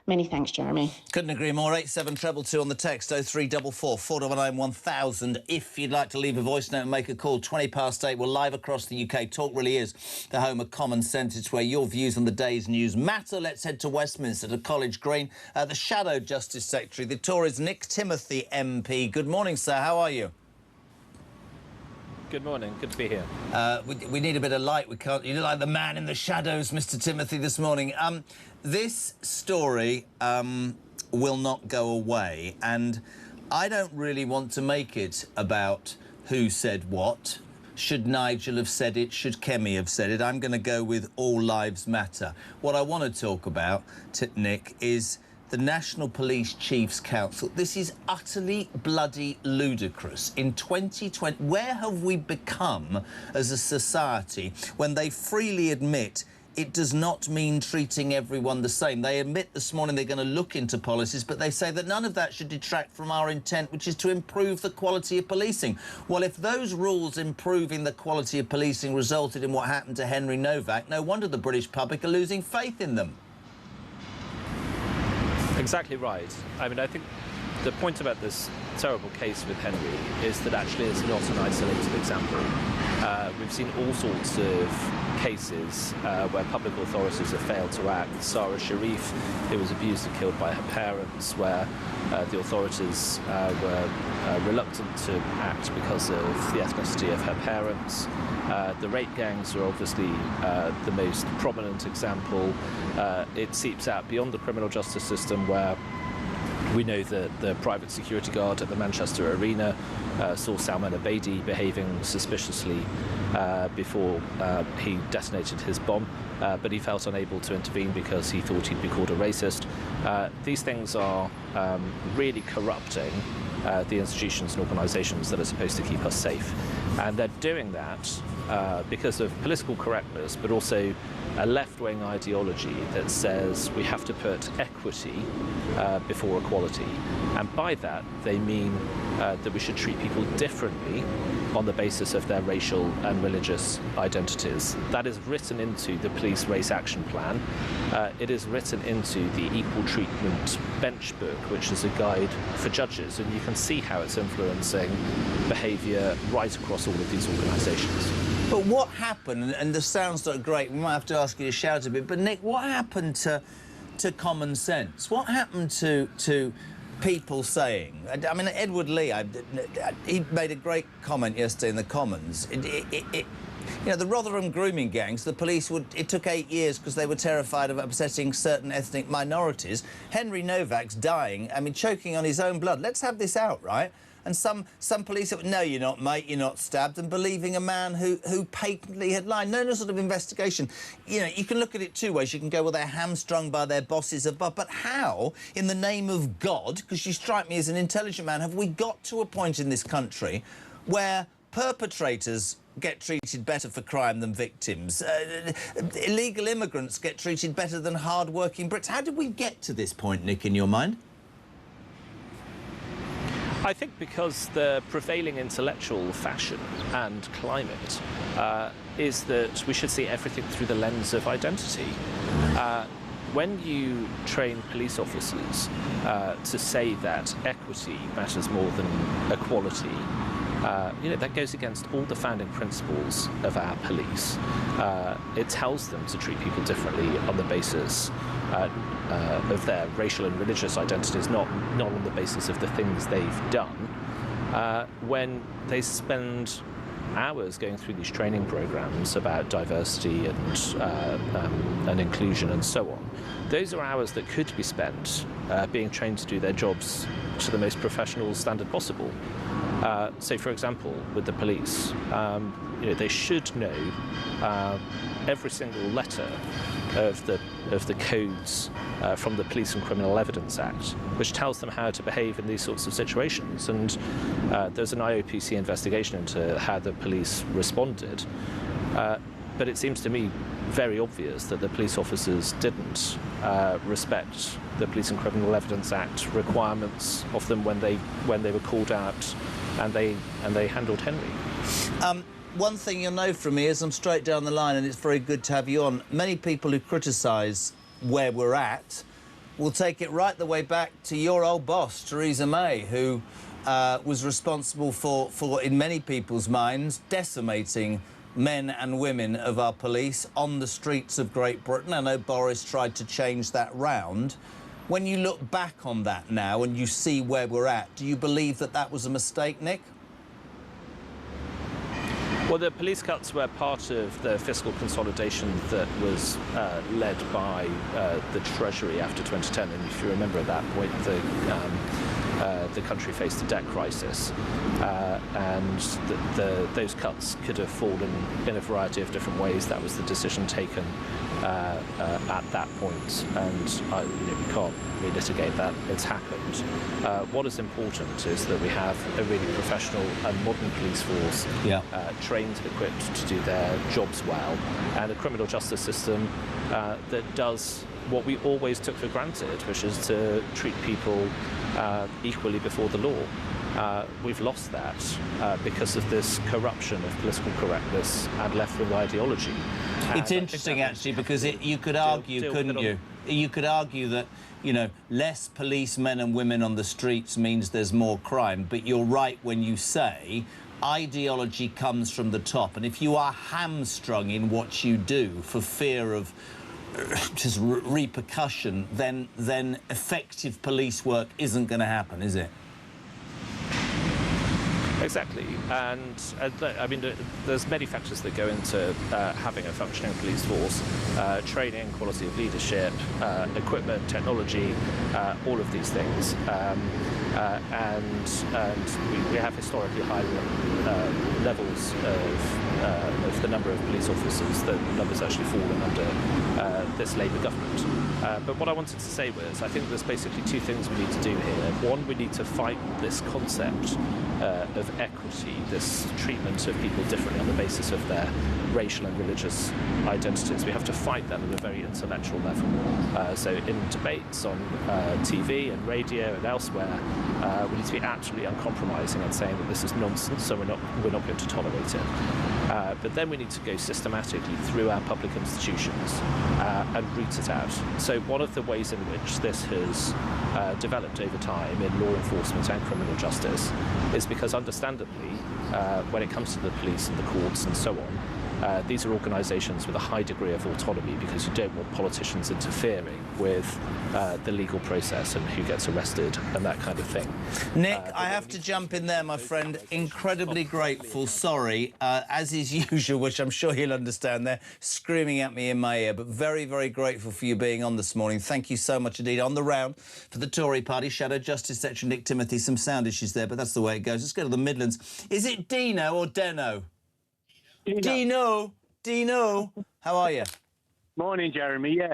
Many thanks, Jeremy. Couldn't agree more. 87222 on the text, 0344 499 1000. If you'd like to leave a voice note and make a call, 8:20. We're live across the UK. Talk really is the home of common sense. It's where your views on the day's news matter. Let's head to Westminster, to College Green. The Shadow Justice Secretary, the Tories' Nick Timothy MP. Good morning, sir. How are you? Good morning. Good to be here. We need a bit of light. We can't. You look like the man in the shadows, Mr. Timothy, this morning. This story will not go away, and I don't really want to make it about who said what. Should Nigel have said it? Should Kemi have said it? I'm going to go with all lives matter. What I want to talk about, Nick, is the National Police Chiefs Council. This is utterly bloody ludicrous. In 2020, where have we become as a society when they freely admit it does not mean treating everyone the same? They admit this morning they're going to look into policies, but they say that none of that should detract from our intent, which is to improve the quality of policing. Well, if those rules improving the quality of policing resulted in what happened to Henry Novak, no wonder the British public are losing faith in them. Exactly right. I mean, I think the point about this terrible case with Henry is that actually it's not an isolated example. We've seen all sorts of cases where public authorities have failed to act. Sarah Sharif, who was abused and killed by her parents, where the authorities were reluctant to act because of the ethnicity of her parents. The rape gangs are obviously the most prominent example. It seeps out beyond the criminal justice system, where we know that the private security guard at the Manchester Arena saw Salman Abedi behaving suspiciously before he detonated his bomb, but he felt unable to intervene because he thought he'd be called a racist. These things are really corrupting the institutions and organisations that are supposed to keep us safe. And they're doing that because of political correctness, but also a left-wing ideology that says we have to put equity before equality. And by that, they mean that we should treat people differently on the basis of their racial and religious identities. That is written into the police race action plan. It is written into the equal treatment bench book, which is a guide for judges, and you can see how it's influencing behaviour right across all of these organisations. But what happened, and the sounds look great, we might have to ask you to shout a bit, but Nick, what happened to common sense? What happened to people saying, I mean, Edward Lee, he made a great comment yesterday in the Commons. You know, the Rotherham grooming gangs, the police it took 8 years because they were terrified of upsetting certain ethnic minorities. Henry Novak's dying, I mean, choking on his own blood. Let's have this out, right? And some police, no, you're not, mate, you're not stabbed, and believing a man who patently had lied. No sort of investigation. You know, you can look at it two ways. You can go, well, they're hamstrung by their bosses above. But how, in the name of God, because you strike me as an intelligent man, have we got to a point in this country where perpetrators get treated better for crime than victims? Illegal immigrants get treated better than hard-working Brits. How did we get to this point, Nick, in your mind? I think because the prevailing intellectual fashion and climate is that we should see everything through the lens of identity. When you train police officers to say that equity matters more than equality, you know, that goes against all the founding principles of our police. It tells them to treat people differently on the basis of their racial and religious identities, not on the basis of the things they've done. When they spend hours going through these training programs about diversity and inclusion and so on, those are hours that could be spent being trained to do their jobs to the most professional standard possible. So, for example, with the police, you know, they should know every single letter of the codes from the Police and Criminal Evidence Act, which tells them how to behave in these sorts of situations. And there's an IOPC investigation into how the police responded. But it seems to me very obvious that the police officers didn't respect the Police and Criminal Evidence Act requirements of them when they were called out, and they handled Henry. One thing you'll know from me is I'm straight down the line, and it's very good to have you on. Many people who criticise where we're at will take it right the way back to your old boss, Theresa May, who was responsible for, in many people's minds, decimating men and women of our police on the streets of Great Britain. I know Boris tried to change that round. When you look back on that now and you see where we're at, do you believe that that was a mistake, Nick? Well, the police cuts were part of the fiscal consolidation that was led by the Treasury after 2010. And if you remember at that point, the country faced a debt crisis. And those cuts could have fallen in a variety of different ways. That was the decision taken at that point. And we can't relitigate that. It's happened. What is important is that we have a really professional and modern police force, trained and equipped to do their jobs well, and a criminal justice system that does what we always took for granted, which is to treat people equally before the law. We've lost that because of this corruption of political correctness and left-wing ideology. It's interesting, actually, because you could argue, couldn't you? You could argue that, you know, less policemen and women on the streets means there's more crime, but you're right when you say ideology comes from the top, and if you are hamstrung in what you do for fear of just repercussion, then effective police work isn't going to happen, is it? Exactly, and I mean, there's many factors that go into having a functioning police force: training, quality of leadership, equipment, technology, all of these things. And we have historically high levels of the number of police officers. The numbers actually fallen under this Labour government. But what I wanted to say was, I think there's basically two things we need to do here. One, we need to fight this concept of equity, this treatment of people differently on the basis of their racial and religious identities. We have to fight that at a very intellectual level. So in debates on TV and radio and elsewhere, we need to be absolutely uncompromising and saying that this is nonsense, so we're not going to tolerate it. But then we need to go systematically through our public institutions and root it out. So one of the ways in which this has developed over time in law enforcement and criminal justice is because, understandably, when it comes to the police and the courts and so on, these are organisations with a high degree of autonomy because you don't want politicians interfering with the legal process and who gets arrested and that kind of thing. Nick, I have to jump in there, my friend. Incredibly grateful. Sorry, as is usual, which I'm sure you'll understand there, screaming at me in my ear, but very, very grateful for you being on this morning. Thank you so much indeed. On the round for the Tory party, Shadow Justice Secretary Nick Timothy. Some sound issues there, but that's the way it goes. Let's go to the Midlands. Is it Dino or Deno? Dino, how are you? Morning, Jeremy. Yeah,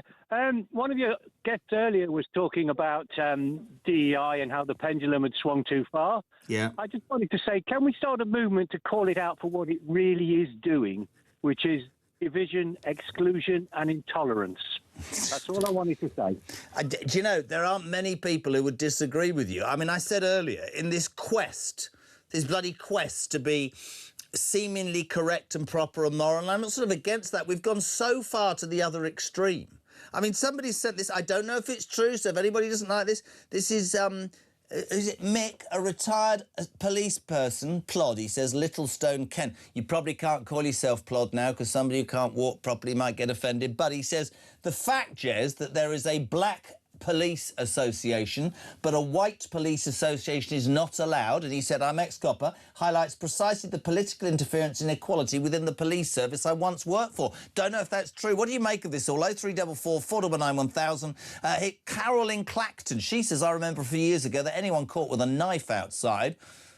one of your guests earlier was talking about DEI and how the pendulum had swung too far. Yeah. I just wanted to say, can we start a movement to call it out for what it really is doing, which is division, exclusion and intolerance? That's all I wanted to say. Do you know, there aren't many people who would disagree with you. I mean, I said earlier, in this bloody quest to be seemingly correct and proper and moral, and I'm not sort of against that. We've gone so far to the other extreme. I mean, somebody sent this, I don't know if it's true, so if anybody doesn't like this is it Mick, a retired police person, Plod, he says, Littlestone, Kent. You probably can't call yourself Plod now because somebody who can't walk properly might get offended, but he says, the fact, Jez, that there is a black police association but a white police association is not allowed, and he said, I'm ex-copper, highlights precisely the political interference and inequality within the police service I once worked for. Don't know if that's true. What do you make of this all? 0344 499 1000. Carol in Clacton, she says, I remember a few years ago that anyone caught with a knife outside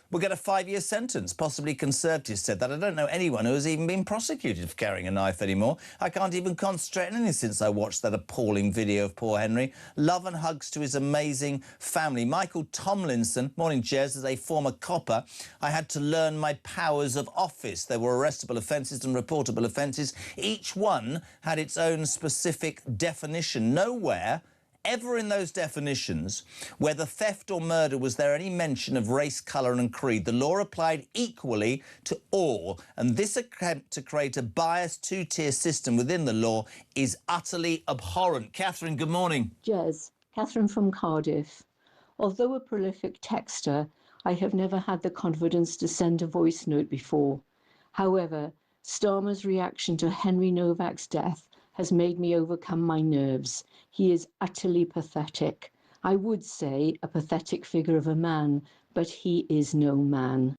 will get a 5-year sentence. Possibly Conservatives said that. I don't know anyone who has even been prosecuted for carrying a knife anymore. I can't even concentrate on anything since I watched that appalling video of poor Henry. Love and hugs to his amazing family. Michael Tomlinson, morning, Jez, as a former copper, I had to learn my powers of office. There were arrestable offences and reportable offences. Each one had its own specific definition. Nowhere ever in those definitions, whether theft or murder, was there any mention of race, colour and creed. The law applied equally to all, and this attempt to create a biased two-tier system within the law is utterly abhorrent. Catherine, good morning. Jez, Catherine from Cardiff. Although a prolific texter, I have never had the confidence to send a voice note before. However, Starmer's reaction to Henry Novak's death has made me overcome my nerves. He is utterly pathetic. I would say a pathetic figure of a man, but he is no man.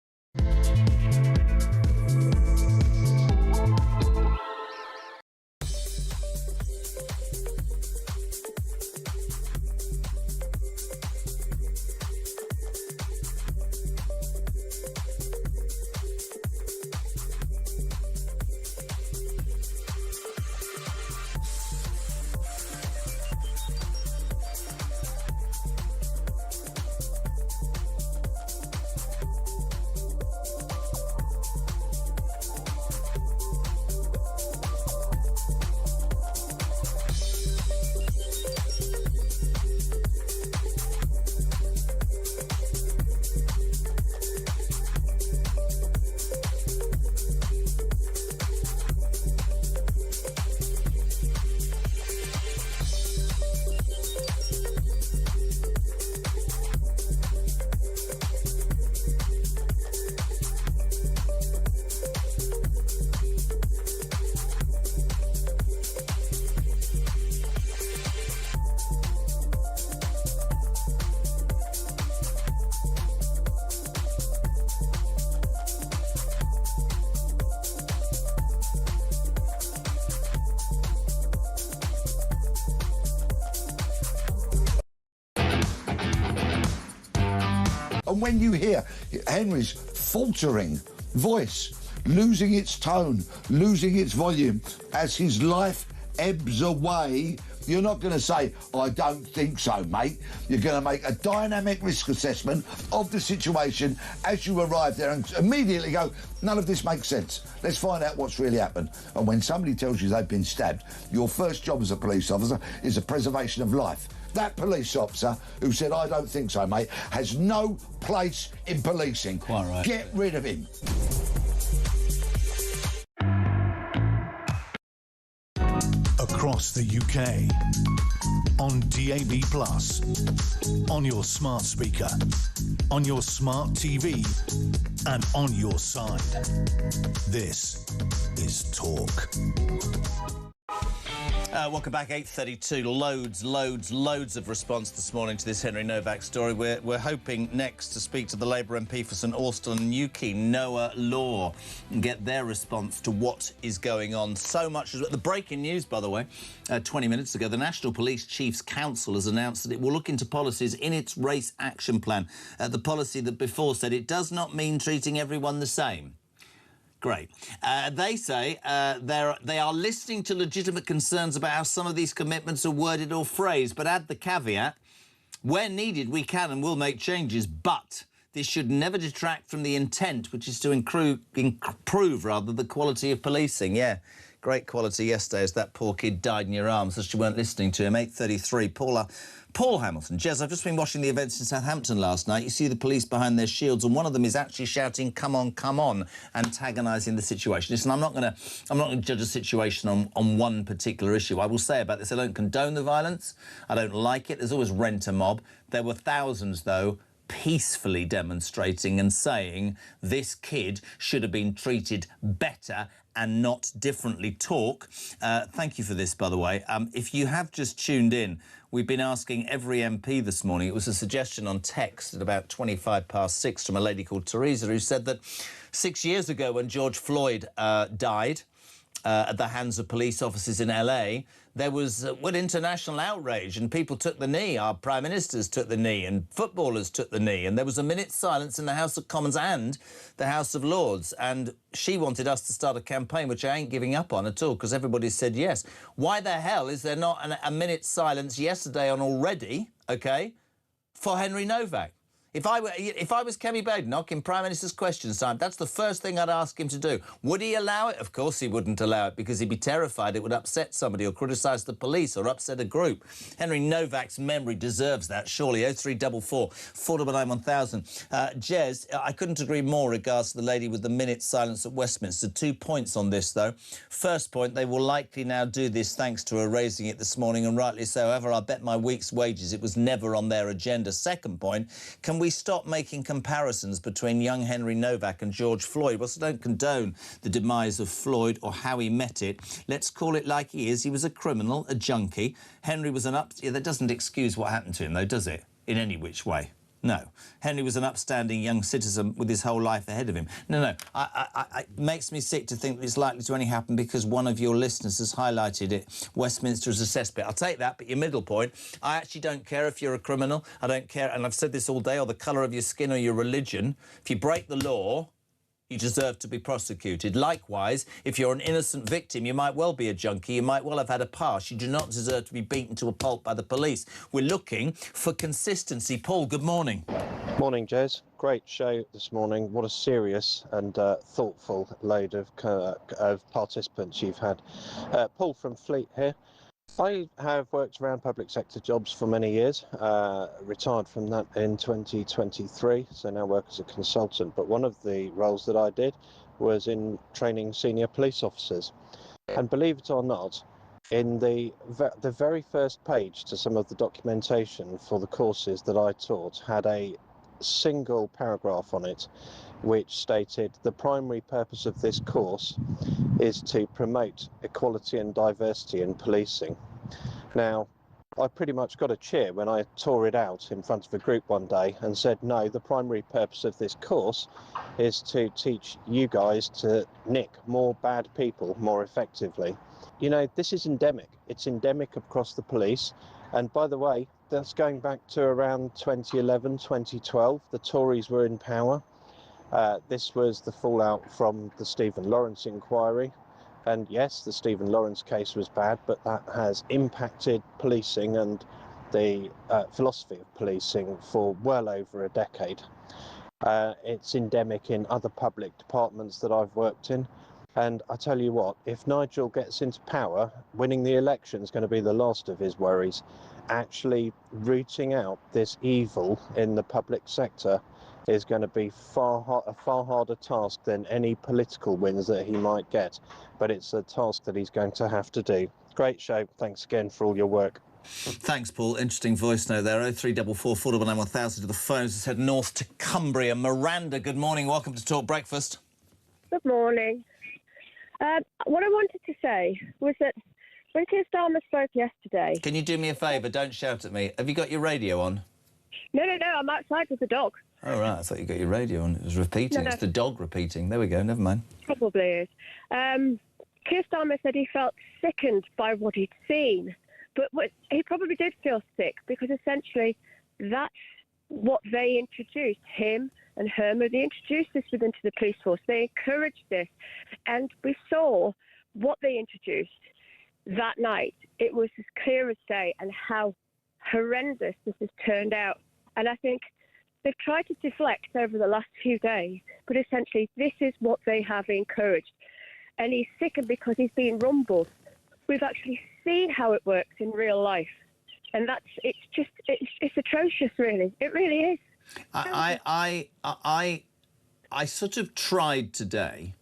And when you hear Henry's faltering voice, losing its tone, losing its volume, as his life ebbs away You're not going to say, I don't think so, mate. You're going to make a dynamic risk assessment of the situation as you arrive there and immediately go, none of this makes sense. Let's find out what's really happened. And when somebody tells you they've been stabbed, your first job as a police officer is the preservation of life. That police officer who said, I don't think so, mate, has no place in policing. Quite right. Get rid of him. Across the UK, on DAB+, on your smart speaker, on your smart TV, and on your side. This is Talk. Welcome back, 8:32. Loads of response this morning to this Henry Novak story. We're hoping next to speak to the Labour MP for St Austell and Newquay, Noah Law, and get their response to what is going on. So much. The breaking news, by the way, 20 minutes ago, the National Police Chiefs Council has announced that it will look into policies in its race action plan. The policy that before said it does not mean treating everyone the same. Great. They say they are listening to legitimate concerns about how some of these commitments are worded or phrased, but add the caveat, where needed we can and will make changes, but this should never detract from the intent, which is to improve the quality of policing. Yeah, great quality yesterday as that poor kid died in your arms as you weren't listening to him. 8:33, Paul Hamilton. Jez, I've just been watching the events in Southampton last night. You see the police behind their shields, and one of them is actually shouting, come on, antagonising the situation. Listen, I'm not going to judge a situation on one particular issue. I will say about this, I don't condone the violence. I don't like it. There's always rent a mob. There were thousands, though, peacefully demonstrating and saying this kid should have been treated better and not differently. Talk. Thank you for this, by the way. If you have just tuned in, we've been asking every MP this morning. It was a suggestion on text at about 6:25 from a lady called Teresa, who said that 6 years ago when George Floyd died at the hands of police officers in LA, there was international outrage and people took the knee. Our prime ministers took the knee and footballers took the knee, and there was a minute's silence in the House of Commons and the House of Lords, and she wanted us to start a campaign, which I ain't giving up on at all, because everybody said yes. Why the hell is there not a minute's silence yesterday on already, OK, for Henry Novak? If I was Kemi Badenoch in Prime Minister's Questions Time, that's the first thing I'd ask him to do. Would he allow it? Of course he wouldn't allow it, because he'd be terrified it would upset somebody or criticise the police or upset a group. Henry Novak's memory deserves that, surely. 0344 499 1000. Jez, I couldn't agree more regards to the lady with the minute silence at Westminster. 2 points on this, though. First point, they will likely now do this thanks to her raising it this morning, and rightly so. However, I bet my week's wages it was never on their agenda. Second point, can we stop making comparisons between young Henry Novak and George Floyd? Well, so don't condone the demise of Floyd or how he met it. Let's call it like he is. He was a criminal, a junkie. Henry was that doesn't excuse what happened to him, though, does it? In any which way. No. Henry was an upstanding young citizen with his whole life ahead of him. No. It makes me sick to think that it's likely to only happen because one of your listeners has highlighted it. Westminster as a cesspit. I'll take that, but your middle point, I actually don't care if you're a criminal. I don't care, and I've said this all day, or the colour of your skin or your religion. If you break the law, you deserve to be prosecuted. Likewise, if you're an innocent victim, you might well be a junkie, you might well have had a past. You do not deserve to be beaten to a pulp by the police. We're looking for consistency. Paul, good morning. Morning, Jez. Great show this morning. What a serious and thoughtful load of participants you've had. Paul from Fleet here. I have worked around public sector jobs for many years, retired from that in 2023, so now work as a consultant. But one of the roles that I did was in training senior police officers. And believe it or not, in the very first page to some of the documentation for the courses that I taught had a single paragraph on it which stated the primary purpose of this course is to promote equality and diversity in policing. Now, I pretty much got a cheer when I tore it out in front of a group one day and said, no, the primary purpose of this course is to teach you guys to nick more bad people more effectively. You know, this is endemic. It's endemic across the police. And by the way, that's going back to around 2011, 2012. The Tories were in power. This was the fallout from the Stephen Lawrence inquiry. And yes, the Stephen Lawrence case was bad, but that has impacted policing and the philosophy of policing for well over a decade. It's endemic in other public departments that I've worked in. And I tell you what, if Nigel gets into power, winning the election is going to be the last of his worries. Actually rooting out this evil in the public sector is going to be a far harder task than any political wins that he might get. But it's a task that he's going to have to do. Great show. Thanks again for all your work. Thanks, Paul. Interesting voice note there. 0344 499 1000 to the phones. Let's head north to Cumbria. Miranda, good morning. Welcome to Talk Breakfast. Good morning. What I wanted to say was that when Keir Starmer spoke yesterday... Can you do me a favour? Don't shout at me. Have you got your radio on? No, I'm outside with the dog. Oh, right. I thought you got your radio on. It was repeating. No. It's the dog repeating. There we go. Never mind. Probably is. Keir Starmer said he felt sickened by what he'd seen. But he probably did feel sick because essentially that's what they introduced, him and Herman. They introduced this into the police force. They encouraged this. And we saw what they introduced that night. It was as clear as day, and how horrendous this has turned out. And I think they've tried to deflect over the last few days, but essentially this is what they have encouraged. And he's sickened because he's been rumbled. We've actually seen how it works in real life. And it's atrocious, really. It really is. I sort of tried today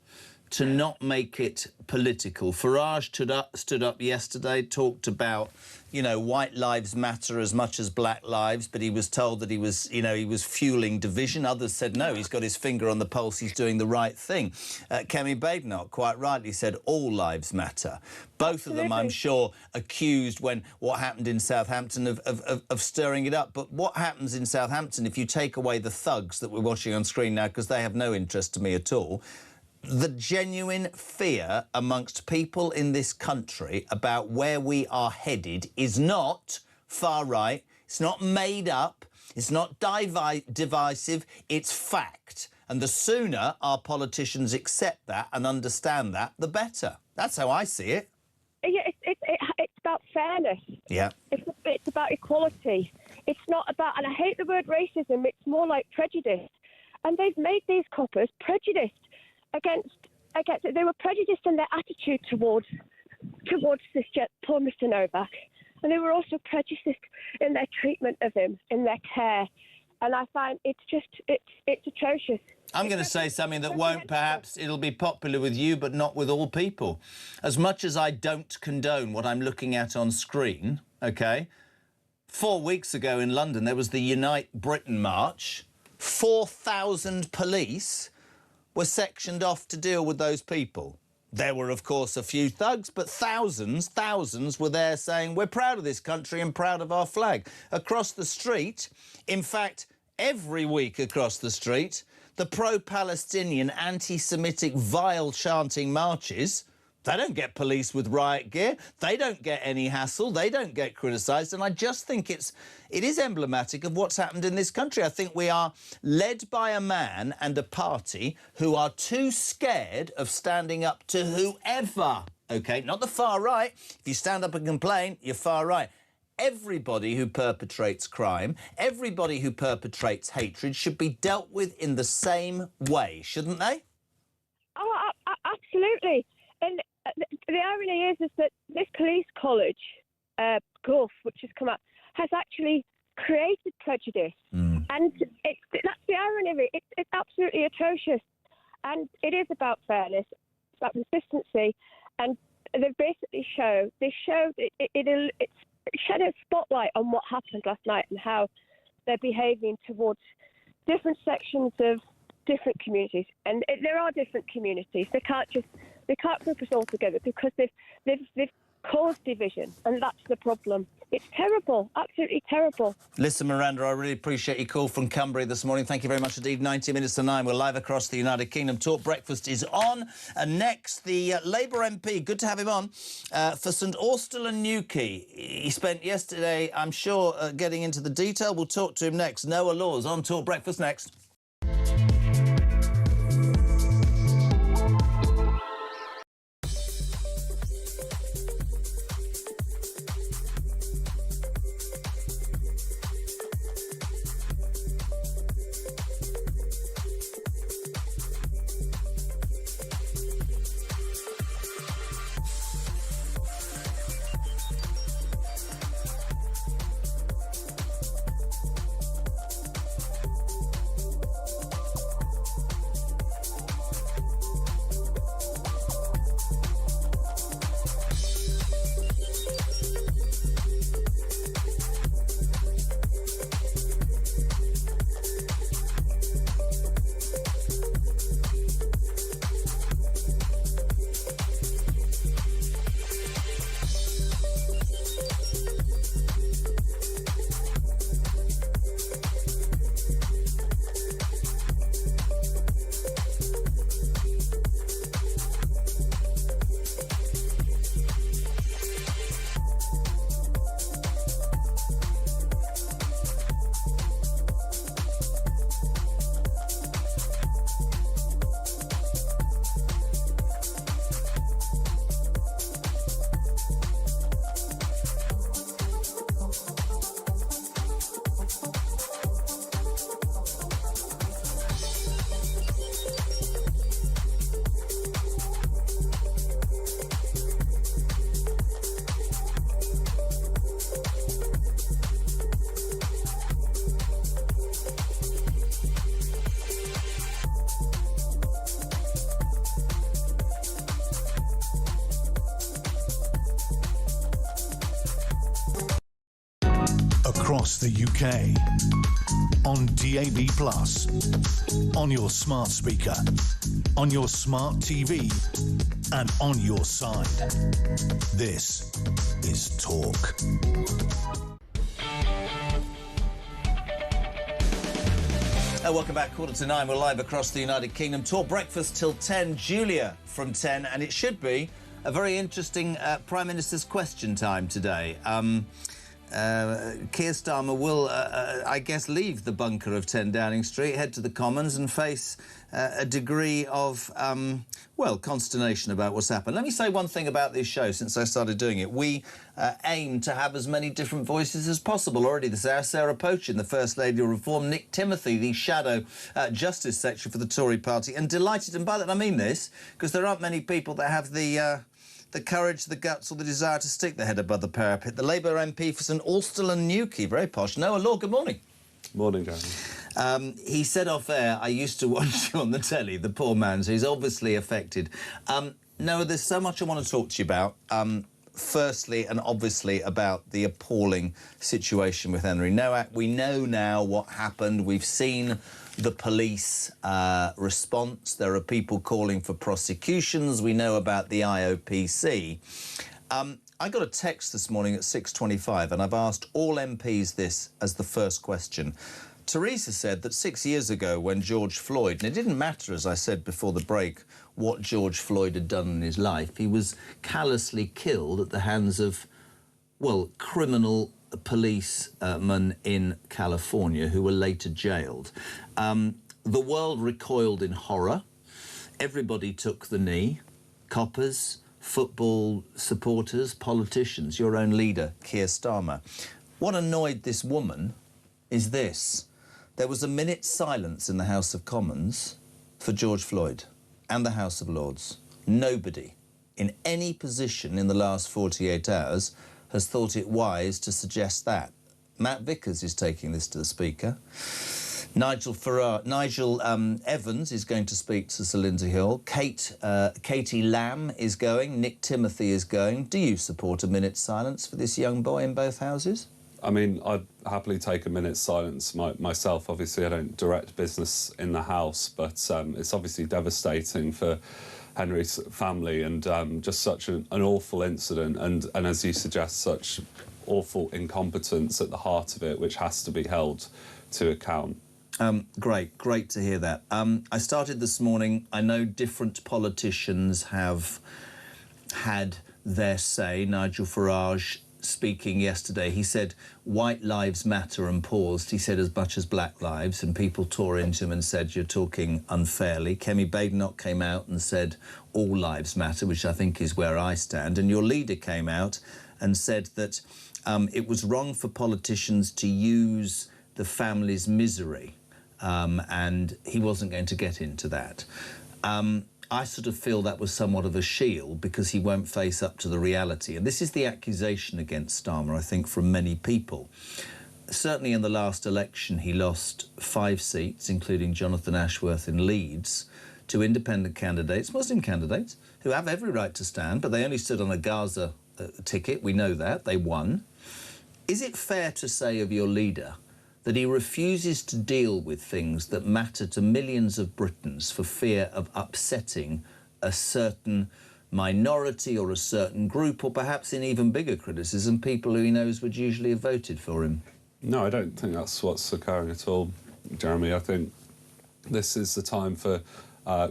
to not make it political. Farage stood up yesterday, talked about, you know, white lives matter as much as black lives, but he was told that he was fueling division. Others said, no, he's got his finger on the pulse, he's doing the right thing. Kemi Badenoch quite rightly said all lives matter. Both of them, I'm sure, accused when what happened in Southampton of stirring it up. But what happens in Southampton, if you take away the thugs that we're watching on screen now, because they have no interest to me at all, the genuine fear amongst people in this country about where we are headed is not far right, it's not made up, it's not divisive, it's fact. And the sooner our politicians accept that and understand that, the better. That's how I see it. Yeah, it's about fairness. Yeah. It's about equality. It's not about, and I hate the word racism, it's more like prejudice. And they've made these coppers prejudiced against it. They were prejudiced in their attitude towards this poor Mr. Novak, and they were also prejudiced in their treatment of him, in their care. And I find it's atrocious. I'm going to say something that won't, perhaps, it'll be popular with you, but not with all people. As much as I don't condone what I'm looking at on screen, OK, 4 weeks ago in London, there was the Unite Britain March. 4,000 police were sectioned off to deal with those people. There were, of course, a few thugs, but thousands were there saying, we're proud of this country and proud of our flag. Across the street, in fact, every week across the street, the pro-Palestinian, anti-Semitic, vile chanting marches, they don't get police with riot gear, they don't get any hassle, they don't get criticised, and I just think it is emblematic of what's happened in this country. I think we are led by a man and a party who are too scared of standing up to whoever, OK? Not the far right. If you stand up and complain, you're far right. Everybody who perpetrates crime, everybody who perpetrates hatred should be dealt with in the same way, shouldn't they? Oh, absolutely. And the irony is that this police college, Gulf, which has come up, has actually created prejudice. And that's the irony of it. It's absolutely atrocious. And it is about fairness, it's about consistency. And they basically showed it shed a spotlight on what happened last night and how they're behaving towards different sections of different communities. And there are different communities. They can't group us all together because they've caused division, and that's the problem. It's terrible, absolutely terrible. Listen, Miranda, I really appreciate your call from Cumbria this morning. Thank you very much indeed. 90 minutes to 9. We're live across the United Kingdom. Talk Breakfast is on. And next, the Labour MP, good to have him on, for St Austell and Newquay. He spent yesterday, I'm sure, getting into the detail. We'll talk to him next. Noah Laws on Talk Breakfast next. across the UK. On DAB+, on your smart speaker, on your smart TV, and on your side. This is Talk. Welcome back, 8:45. We're live across the United Kingdom. Talk breakfast till 10. Julia from 10, and it should be a very interesting Prime Minister's question time today. Keir Starmer will, I guess, leave the bunker of 10 Downing Street, head to the Commons and face a degree of, well, consternation about what's happened. Let me say one thing about this show since I started doing it. We aim to have as many different voices as possible. Already there's Sarah Pochin, the First Lady of Reform, Nick Timothy, the Shadow Justice Secretary for the Tory party, and delighted, and by that I mean this, because there aren't many people that have the courage, the guts or the desire to stick their head above the parapet. The Labour MP for St Alston and Newquay, very posh. Noah Law, good morning. Morning, Jeremy. He said off air, I used to watch you on the telly, the poor man, so he's obviously affected. Noah, there's so much I want to talk to you about. Firstly, and obviously, about the appalling situation with Henry Nowak. We know now what happened. We've seen the police response. There are people calling for prosecutions. We know about the IOPC. I got a text this morning at 6:25, and I've asked all MPs this as the first question. Theresa said that 6 years ago when George Floyd, and it didn't matter, as I said before the break, what George Floyd had done in his life, he was callously killed at the hands of, well, criminal policemen in California who were later jailed. The world recoiled in horror. Everybody took the knee. Coppers, football supporters, politicians, your own leader, Keir Starmer. What annoyed this woman is this. There was a minute's silence in the House of Commons for George Floyd and the House of Lords. Nobody in any position in the last 48 hours has thought it wise to suggest that. Matt Vickers is taking this to the Speaker. Nigel Evans is going to speak to Sir Lindsay Hill. Katie Lamb is going. Nick Timothy is going. Do you support a minute's silence for this young boy in both houses? I mean, I'd happily take a minute's silence myself. Obviously, I don't direct business in the House, but it's obviously devastating for Henry's family and just such an awful incident and as you suggest, such awful incompetence at the heart of it, which has to be held to account. Great to hear that. I started this morning. I know different politicians have had their say. Nigel Farage speaking yesterday, he said white lives matter and paused. He said as much as black lives, and people tore into him and said you're talking unfairly. Kemi Badenoch came out and said all lives matter, which I think is where I stand. And your leader came out and said that it was wrong for politicians to use the family's misery, and he wasn't going to get into that. I sort of feel that was somewhat of a shield because he won't face up to the reality. And this is the accusation against Starmer, I think, from many people. Certainly in the last election, he lost 5 seats, including Jonathan Ashworth in Leeds, to independent candidates, Muslim candidates, who have every right to stand, but they only stood on a Gaza ticket. We know that. They won. Is it fair to say of your leader that he refuses to deal with things that matter to millions of Britons for fear of upsetting a certain minority or a certain group, or perhaps in even bigger criticism, people who he knows would usually have voted for him? No, I don't think that's what's occurring at all, Jeremy. I think this is the time for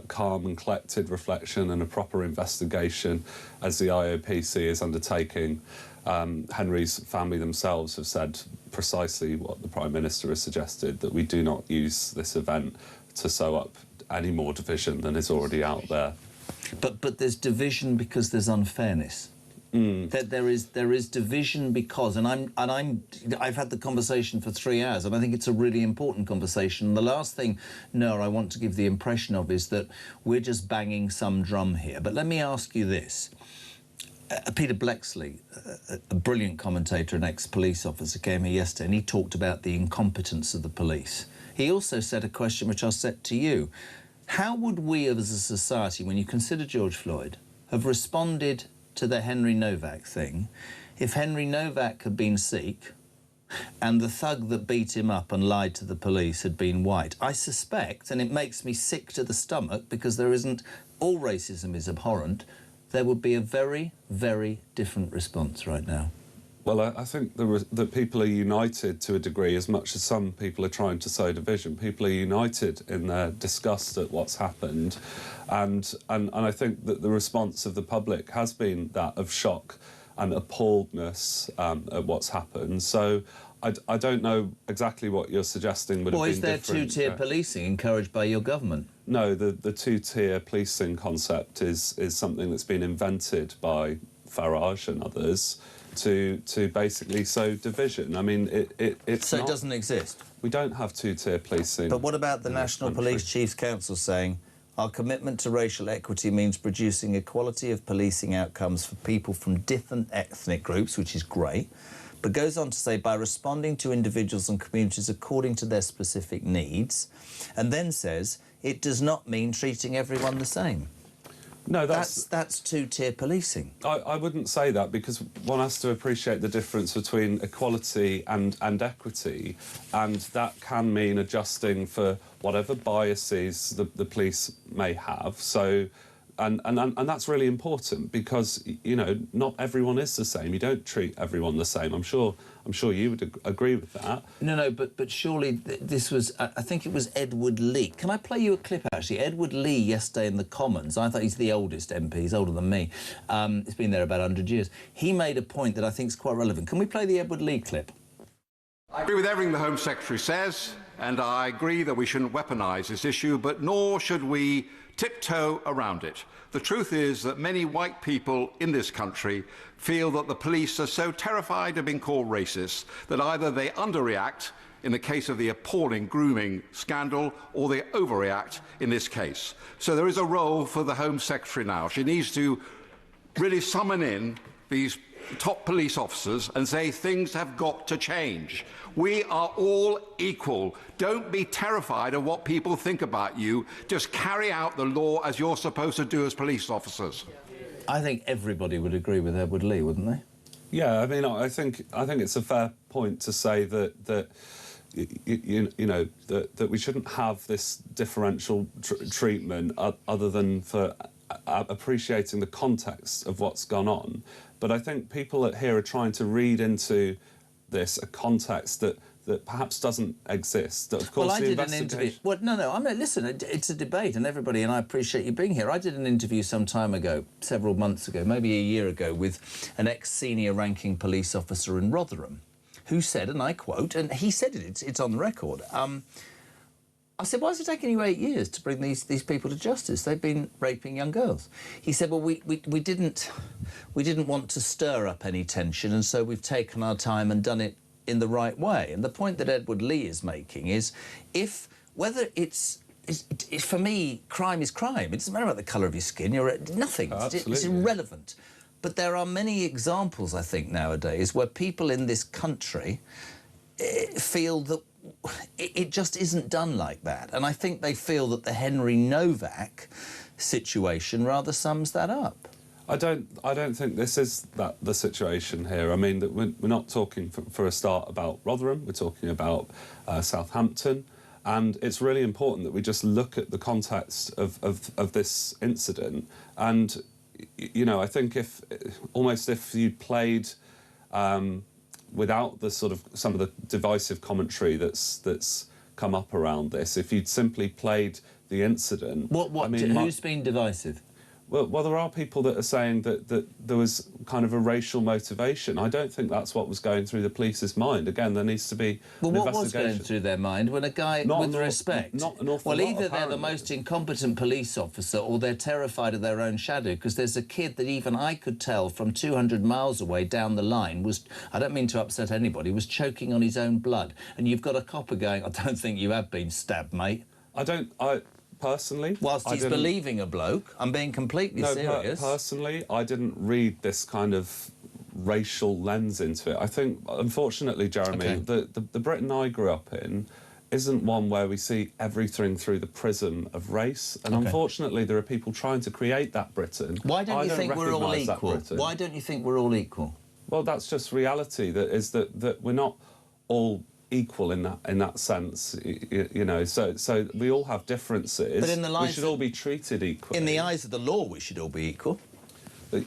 calm and collected reflection and a proper investigation as the IOPC is undertaking. Henry's family themselves have said precisely what the Prime Minister has suggested, that we do not use this event to sow up any more division than is already out there. But there's division because there's unfairness. That there is division because, and I've had the conversation for 3 hours, and I think it's a really important conversation. And the last thing, Noah, I want to give the impression of is that we're just banging some drum here. But let me ask you this. Peter Blexley, a brilliant commentator and ex-police officer, came here yesterday and he talked about the incompetence of the police. He also said a question which I'll set to you. How would we as a society, when you consider George Floyd, have responded to the Henry Nowak thing if Henry Nowak had been Sikh and the thug that beat him up and lied to the police had been white, I suspect, and it makes me sick to the stomach because there isn't, all racism is abhorrent, there would be a very, very different response right now. Well, I think that people are united to a degree, as much as some people are trying to sow division. People are united in their disgust at what's happened, and I think that the response of the public has been that of shock and appalledness at what's happened. So I don't know exactly what you're suggesting would have been different. Is there two-tier policing encouraged by your government? No, the two-tier policing concept is something that's been invented by Farage and others to basically sow division. I mean, it's so it doesn't exist? We don't have two-tier policing. But what about the National Police Chiefs Council saying, our commitment to racial equity means producing equality of policing outcomes for people from different ethnic groups, which is great, but goes on to say, by responding to individuals and communities according to their specific needs, and then says, it does not mean treating everyone the same. No, that's two-tier policing. I wouldn't say that, because one has to appreciate the difference between equality and equity, and that can mean adjusting for whatever biases the police may have. So, and that's really important, because, you know, not everyone is the same. You don't treat everyone the same. I'm sure you would agree with that. No, but surely this was, I think it was Edward Lee. Can I play you a clip, actually? Edward Lee, yesterday in the Commons, I thought he's the oldest MP, he's older than me. He's been there about 100 years. He made a point that I think is quite relevant. Can we play the Edward Lee clip? I agree with everything the Home Secretary says, and I agree that we shouldn't weaponise this issue, but nor should we tiptoe around it. The truth is that many white people in this country feel that the police are so terrified of being called racist that either they underreact in the case of the appalling grooming scandal, or they overreact in this case. So there is a role for the Home Secretary now. She needs to really summon in these top police officers and say things have got to change. We are all equal. Don't be terrified of what people think about you. Just carry out the law as you're supposed to do as police officers. I think everybody would agree with Edward Lee, wouldn't they? Yeah, I mean, I think it's a fair point to say that we shouldn't have this differential treatment other than for appreciating the context of what's gone on. But I think people here are trying to read into this a context that perhaps doesn't exist. That, of course, well, I did an interview. Well, no. I mean, listen, it's a debate, and everybody, and I appreciate you being here. I did an interview some time ago, several months ago, maybe a year ago, with an ex-senior ranking police officer in Rotherham, who said, and I quote, and he said it's on the record. I said, why is it taking you 8 years to bring these people to justice? They've been raping young girls. He said, well, we didn't want to stir up any tension, and so we've taken our time and done it in the right way. And the point that Edward Lee is making is, whether it's for me, crime is crime. It doesn't matter about the colour of your skin. You're nothing. It's irrelevant. But there are many examples, I think, nowadays where people in this country feel that it just isn't done like that. And I think they feel that the Henry Novak situation rather sums that up. I don't think this is the situation here. I mean, that we're not talking for a start about Rotherham. We're talking about Southampton. And it's really important that we just look at the context of this incident. And, you know, I think if you played without the sort of some of the divisive commentary that's come up around this, if you'd simply played the incident... Who's been divisive? Well, there are people that are saying that there was kind of a racial motivation. I don't think that's what was going through the police's mind. Again, there needs to be an what was investigation. going through their mind when a guy, with respect... Not an awful lot, either apparently. they're the most incompetent police officer or they're terrified of their own shadow, because there's a kid that even I could tell from 200 miles away down the line was, I don't mean to upset anybody, was choking on his own blood. And you've got a copper going, I don't think you have been stabbed, mate. Personally... Whilst he's believing a bloke, I'm being completely serious. Personally, I didn't read this kind of racial lens into it. I think, unfortunately, Jeremy, the Britain I grew up in isn't one where we see everything through the prism of race. And unfortunately, there are people trying to create that Britain. Why don't you think we're all equal? Why don't you think we're all equal? Well, that's just reality. That we're not all equal in that sense, you know. So we all have differences. But in the we should all be treated equally. In the eyes of the law, we should all be equal.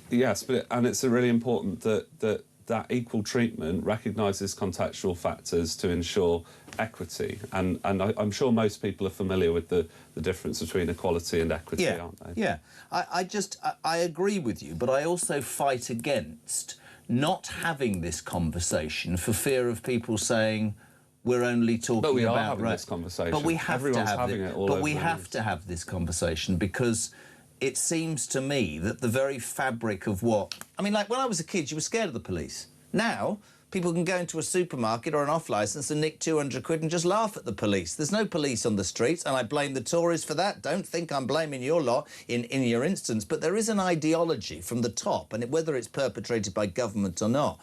Yes, and it's really important that equal treatment recognises contextual factors to ensure equity. And I'm sure most people are familiar with the difference between equality and equity, aren't they? Yeah. I agree with you, but I also fight against not having this conversation for fear of people saying we're only talking but we about are having this conversation. But we have Everyone's to have having it. all But over we the have news. to have this conversation because it seems to me that the very fabric of what... I mean, like, when I was a kid, you were scared of the police. Now, people can go into a supermarket or an off-licence and nick 200 quid and just laugh at the police. There's no police on the streets, and I blame the Tories for that. Don't think I'm blaming your lot in your instance. But there is an ideology from the top, and whether it's perpetrated by government or not,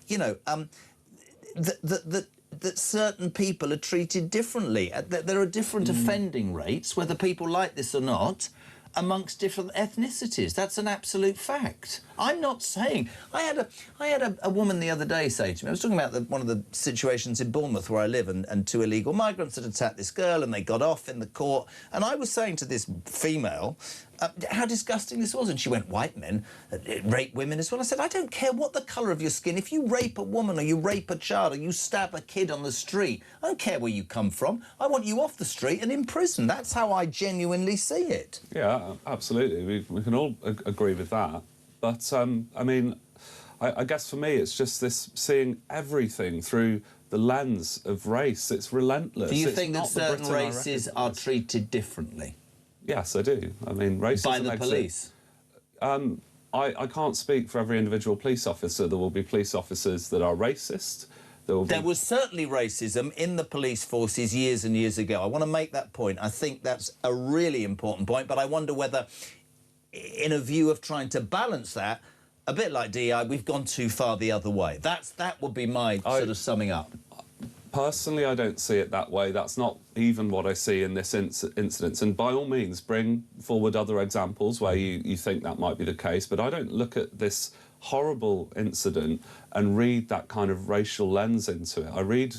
you know, that certain people are treated differently. There are different offending rates, whether people like this or not, amongst different ethnicities. That's an absolute fact. I'm not saying... I had a woman the other day say to me, I was talking about one of the situations in Bournemouth where I live, and two illegal migrants had attacked this girl and they got off in the court, and I was saying to this female how disgusting this was, and she went, white men rape women as well. I said, I don't care what the colour of your skin. If you rape a woman or you rape a child or you stab a kid on the street, I don't care where you come from. I want you off the street and in prison. That's how I genuinely see it. Yeah, absolutely. We can all agree with that. But, I mean, I guess for me it's just this seeing everything through the lens of race. It's relentless. Do you It's think that not the certain Britain I races are treated differently? Yes, I do. I mean, racism by the exists. police? I can't speak for every individual police officer. There will be police officers that are racist. There was certainly racism in the police forces years and years ago. I want to make that point. I think that's a really important point, but I wonder whether, in a view of trying to balance that, a bit like DI, we've gone too far the other way. That would be my sort of summing up. Personally, I don't see it that way. That's not even what I see in this incident. And by all means, bring forward other examples where you think that might be the case. But I don't look at this horrible incident and read that kind of racial lens into it. I read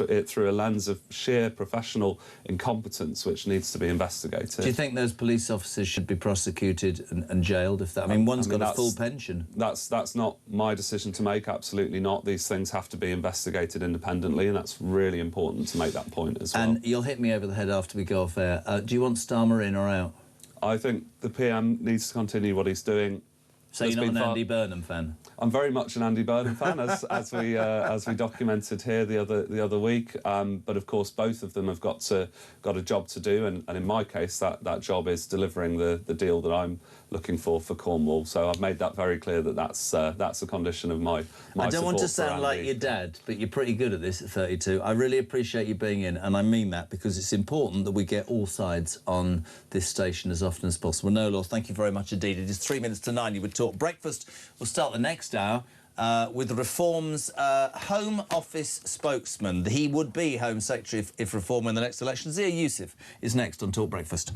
it through a lens of sheer professional incompetence, which needs to be investigated. Do you think those police officers should be prosecuted and jailed? If that, I mean, one's got a full pension. That's not my decision to make. Absolutely not. These things have to be investigated independently, and that's really important to make that point as well. And you'll hit me over the head after we go off air. Do you want Starmer in or out? I think the PM needs to continue what he's doing. So you're not an Andy Burnham fan? I'm very much an Andy Burnham fan, as we documented here the other week. But of course, both of them have got a job to do, and in my case, that job is delivering the deal that I'm looking for Cornwall. So I've made that very clear that that's a condition of my I don't want to support for sound like Andy. your dad, but you're pretty good at this at 32. I really appreciate you being in, and I mean that because it's important that we get all sides on this station as often as possible. No, Law, thank you very much indeed. It is 3 minutes to 9. You would talk breakfast. We'll start the next hour with Reform's Home Office spokesman. He would be Home Secretary if Reform win the next election. Zia Youssef is next on Talk Breakfast.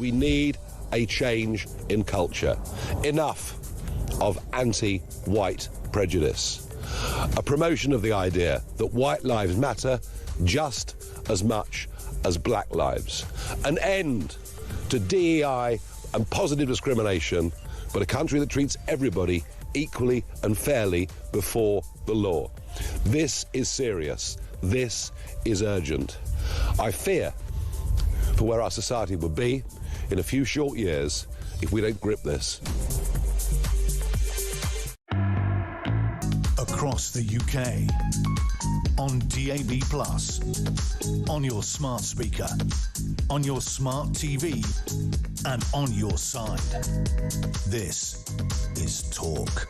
we need a change in culture. Enough of anti-white prejudice. A promotion of the idea that white lives matter just as much as black lives. An end to DEI and positive discrimination, but a country that treats everybody equally and fairly before the law. This is serious. This is urgent. I fear for where our society will be in a few short years if we don't grip this. Across the UK, on DAB+, on your smart speaker, on your smart TV, and on your side. This is Talk.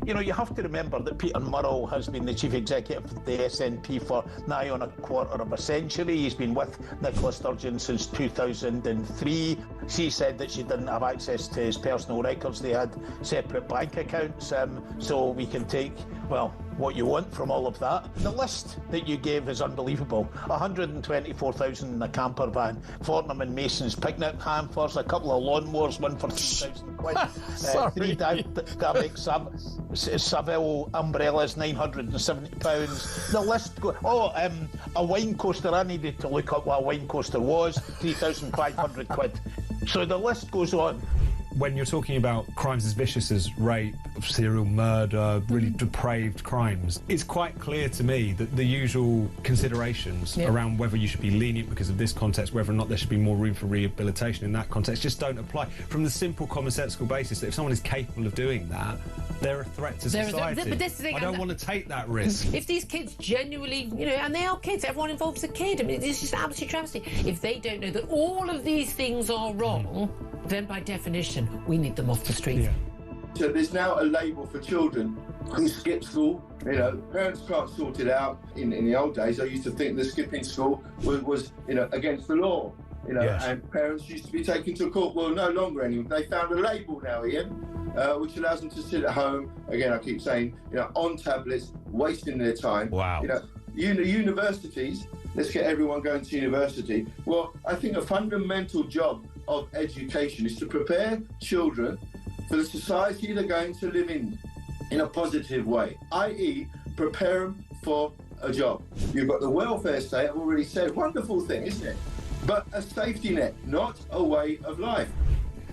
You know, you have to remember that Peter Murrell has been the chief executive of the SNP for nigh on a quarter of a century. He's been with Nicola Sturgeon since 2003. She said that she didn't have access to his personal records. They had separate bank accounts, so we can take, well, what you want from all of that. The list that you gave is unbelievable. 124,000 in a camper van, Fortnum and Mason's picnic hampers, a couple of lawnmowers, one for 2,000 quid, 3 dynamic Savile umbrellas, £970. The list goes. A wine coaster. I needed to look up what a wine coaster was. 3,500 quid. So the list goes on. When you're talking about crimes as vicious as rape, serial murder, really depraved crimes, it's quite clear to me that the usual considerations around whether you should be lenient because of this context, whether or not there should be more room for rehabilitation in that context, just don't apply. From the simple commonsensical basis that if someone is capable of doing that, they're a threat to society. But this is the thing, I don't want to take that risk. If these kids genuinely, you know, and they are kids, everyone involved is a kid. I mean, it's just absolute travesty. If they don't know that all of these things are wrong, then by definition, we need them off the street. Yeah. So there's now a label for children who skip school. You know, parents can't sort it out. In the old days, I used to think that skipping school was against the law. You know, and parents used to be taken to court. Well, no longer anymore. They found a label now, Ian, which allows them to sit at home. Again, I keep saying, on tablets, wasting their time. Wow. Universities. Let's get everyone going to university. Well, I think a fundamental job of education is to prepare children for the society they're going to live in a positive way, i.e. prepare them for a job. You've got the welfare state, I've already said, wonderful thing, isn't it? But a safety net, not a way of life.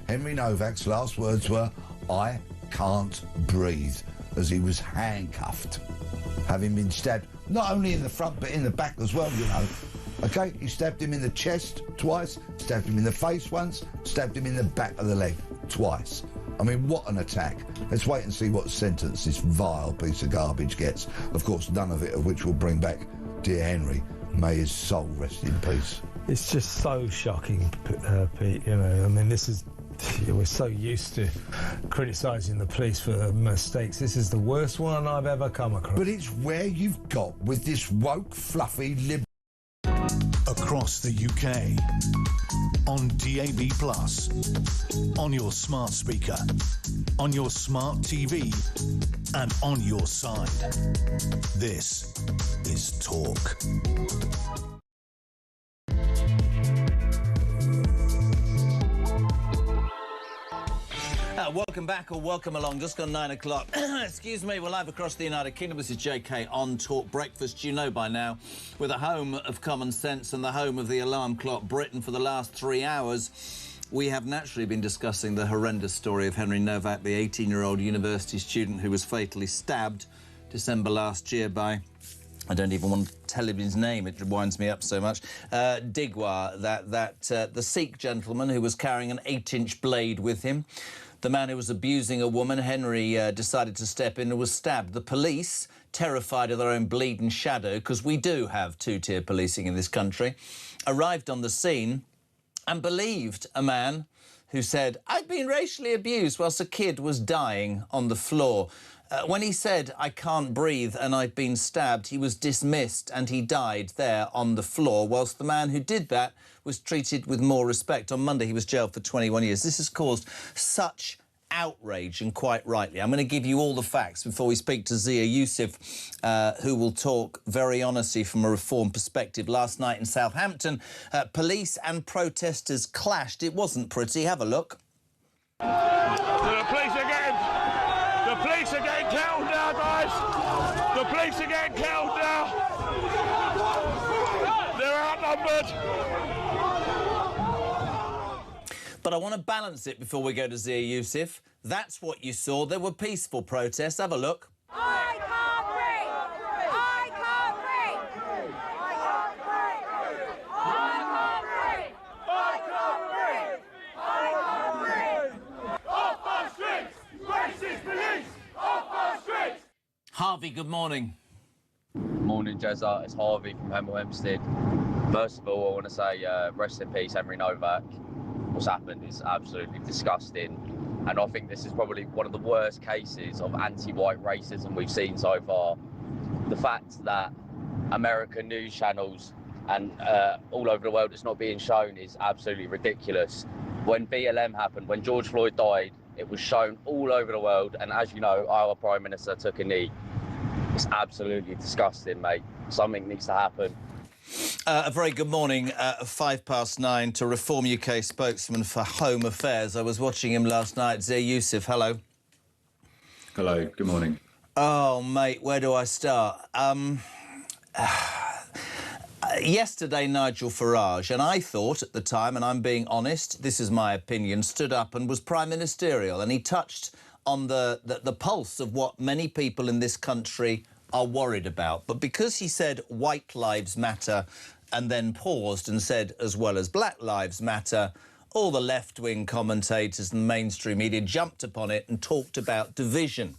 Henry Novak's last words were, "I can't breathe," as he was handcuffed, having been stabbed not only in the front but in the back as well, Okay, he stabbed him in the chest twice, stabbed him in the face once, stabbed him in the back of the leg twice. I mean, what an attack. Let's wait and see what sentence this vile piece of garbage gets. Of course, none of it of which will bring back dear Henry. May his soul rest in peace. It's just so shocking, Pete, I mean, this is... We're so used to criticising the police for mistakes. This is the worst one I've ever come across. But it's where you've got with this woke, fluffy, liberal... Across the UK, on DAB+, on your smart speaker, on your smart TV, and on your side. This is Talk. Welcome back or welcome along. Just gone 9 o'clock. Excuse me, we're live across the United Kingdom. This is JK on Talk Breakfast. You know by now, we're the home of common sense and the home of the alarm clock Britain. For the last 3 hours, we have naturally been discussing the horrendous story of Henry Novak, the 18-year-old university student who was fatally stabbed December last year by... I don't even want to tell him his name, it winds me up so much. Digwa, the Sikh gentleman who was carrying an 8-inch blade with him. The man who was abusing a woman, Henry, decided to step in and was stabbed. The police, terrified of their own bleeding shadow, because we do have two-tier policing in this country, arrived on the scene and believed a man who said, "I'd been racially abused whilst a kid was dying on the floor." When he said, "I can't breathe and I've been stabbed," he was dismissed and he died there on the floor, whilst the man who did that was treated with more respect. On Monday, he was jailed for 21 years. This has caused such outrage, and quite rightly. I'm going to give you all the facts before we speak to Zia Youssef, who will talk very honestly from a reform perspective. Last night in Southampton, police and protesters clashed. It wasn't pretty. Have a look. The police are getting killed now, guys. The police are getting killed now. They're outnumbered. But I want to balance it before we go to Zia Youssef. That's what you saw. There were peaceful protests. Have a look. I can't breathe! I can't breathe! I can't breathe! I can't breathe! I can't breathe! Off our streets! Racist police! Off our streets! Harvey, good morning. Morning, Jezza. It's Harvey from Hemel Hempstead. First of all, I want to say rest in peace, Henry Novak. What's happened is absolutely disgusting, and I think this is probably one of the worst cases of anti-white racism we've seen so far. The fact that American news channels and all over the world it's not being shown is absolutely ridiculous. When BLM happened, when George Floyd died, it was shown all over the world, and as you know, our Prime Minister took a knee. It's absolutely disgusting, mate. Something needs to happen. A very good morning, 9:05 to Reform UK spokesman for Home Affairs. I was watching him last night. Zia Youssef, hello. Hello, good morning. Oh, mate, where do I start? Yesterday, Nigel Farage, and I thought at the time, and I'm being honest, this is my opinion, stood up and was prime ministerial, and he touched on the pulse of what many people in this country are worried about. But because he said white lives matter and then paused and said as well as black lives matter, all the left-wing commentators and mainstream media jumped upon it and talked about division.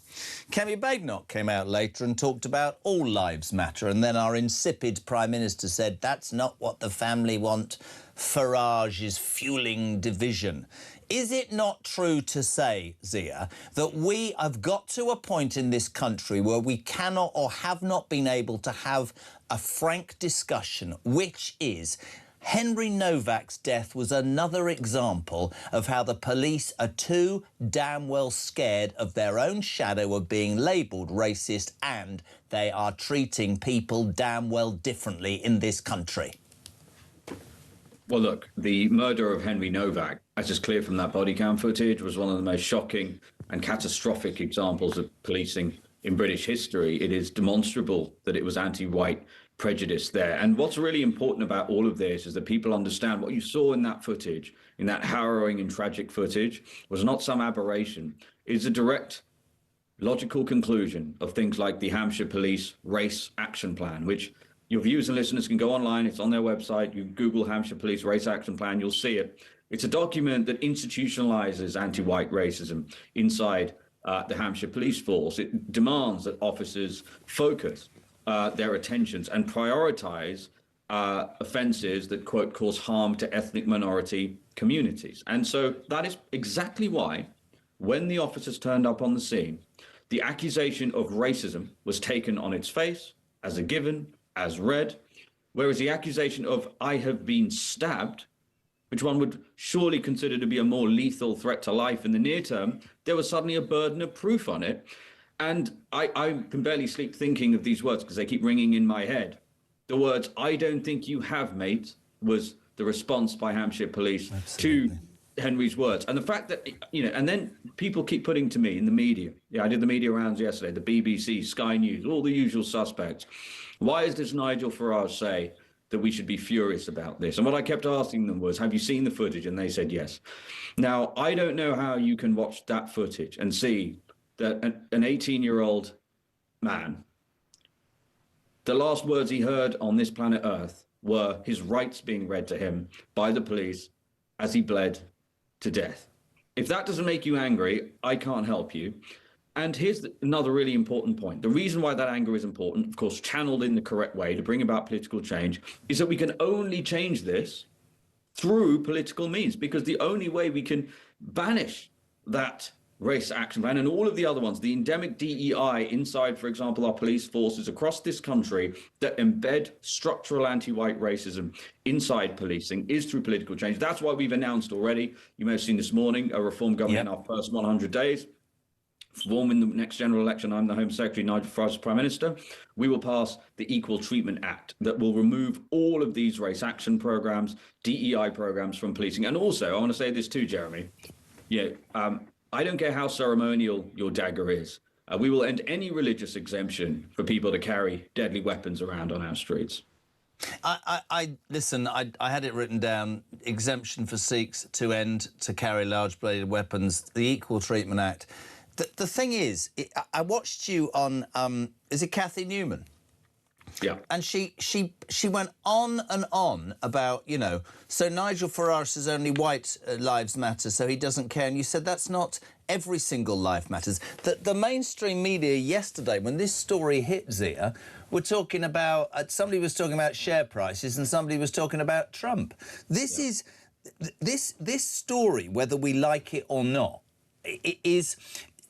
Kemi Badenoch came out later and talked about all lives matter, and then our insipid Prime Minister said that's not what the family want. Farage is fueling division. Is it not true to say, Zia, that we have got to a point in this country where we cannot or have not been able to have a frank discussion, which is Henry Novak's death was another example of how the police are too damn well scared of their own shadow of being labelled racist, and they are treating people damn well differently in this country? Well, look, the murder of Henry Novak, as is clear from that body cam footage, was one of the most shocking and catastrophic examples of policing in British history. It is demonstrable that it was anti-white prejudice there. And what's really important about all of this is that people understand what you saw in that footage, in that harrowing and tragic footage, was not some aberration. It's a direct logical conclusion of things like the Hampshire Police Race Action Plan, which your viewers and listeners can go online. It's on their website. You Google Hampshire Police Race Action Plan, you'll see it. It's a document that institutionalizes anti-white racism inside the Hampshire Police Force. It demands that officers focus their attentions and prioritize offences that, quote, cause harm to ethnic minority communities. And so that is exactly why, when the officers turned up on the scene, the accusation of racism was taken on its face as a given, as read, whereas the accusation of "I have been stabbed," which one would surely consider to be a more lethal threat to life in the near term, there was suddenly a burden of proof on it. And I can barely sleep thinking of these words because they keep ringing in my head. The words, "I don't think you have, mate," was the response by Hampshire Police to Henry's words. And the fact that, you know, and then people keep putting to me in the media, I did the media rounds yesterday, the BBC, Sky News, all the usual suspects. Why does Nigel Farage say that we should be furious about this? And what I kept asking them was, have you seen the footage? And they said yes. Now, I don't know how you can watch that footage and see that an 18-year-old man, the last words he heard on this planet Earth were his rights being read to him by the police as he bled to death. If that doesn't make you angry, I can't help you. And here's another really important point. The reason why that anger is important, of course, channeled in the correct way to bring about political change, is that we can only change this through political means, because the only way we can banish that race action plan and all of the other ones, the endemic DEI inside, for example, our police forces across this country that embed structural anti-white racism inside policing is through political change. That's why we've announced already, you may have seen this morning, a reform government in our first 100 days. Forming the next general election, I'm the Home Secretary, Nigel Farage is Prime Minister. We will pass the Equal Treatment Act that will remove all of these race action programs, DEI programs from policing. And also, I want to say this too, Jeremy. I don't care how ceremonial your dagger is. We will end any religious exemption for people to carry deadly weapons around on our streets. Listen, I had it written down, exemption for Sikhs to carry large bladed weapons, the Equal Treatment Act. The thing is, I watched you on, is it Kathy Newman? Yeah. And she went on and on about, so Nigel Farage says only white lives matter, so he doesn't care. And you said that's not every single life matters. The mainstream media yesterday, when this story hit, Zia, were talking about, somebody was talking about share prices and somebody was talking about Trump. This is, this story, whether we like it or not, it is...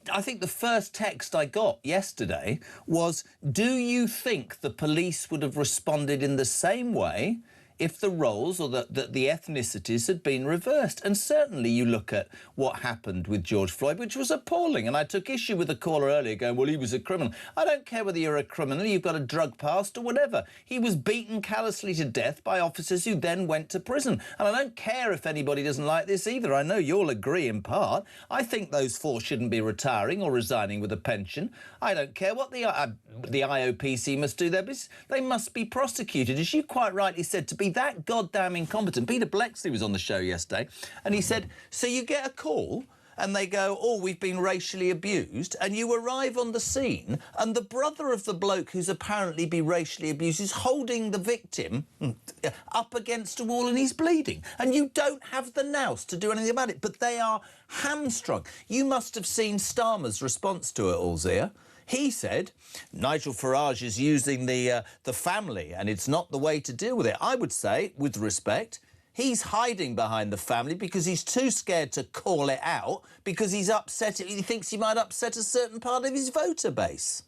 I think the first text I got yesterday was, do you think the police would have responded in the same way if the roles or the ethnicities had been reversed? And certainly you look at what happened with George Floyd, which was appalling. And I took issue with a caller earlier going, well, he was a criminal. I don't care whether you're a criminal, you've got a drug past or whatever. He was beaten callously to death by officers who then went to prison. And I don't care if anybody doesn't like this either. I know you'll agree in part. I think those four shouldn't be retiring or resigning with a pension. I don't care what the IOPC must do their business. They must be prosecuted. As you quite rightly said, to be that goddamn incompetent. Peter Blexley was on the show yesterday and he said, so you get a call and they go, oh, we've been racially abused, and you arrive on the scene and the brother of the bloke who's apparently been racially abused is holding the victim up against a wall and he's bleeding, and you don't have the nous to do anything about it, but they are hamstrung. You must have seen Starmer's response to it all, Zia. He said, Nigel Farage is using the family and it's not the way to deal with it. I would say, with respect, he's hiding behind the family because he's too scared to call it out because he's upset. He thinks he might upset a certain part of his voter base.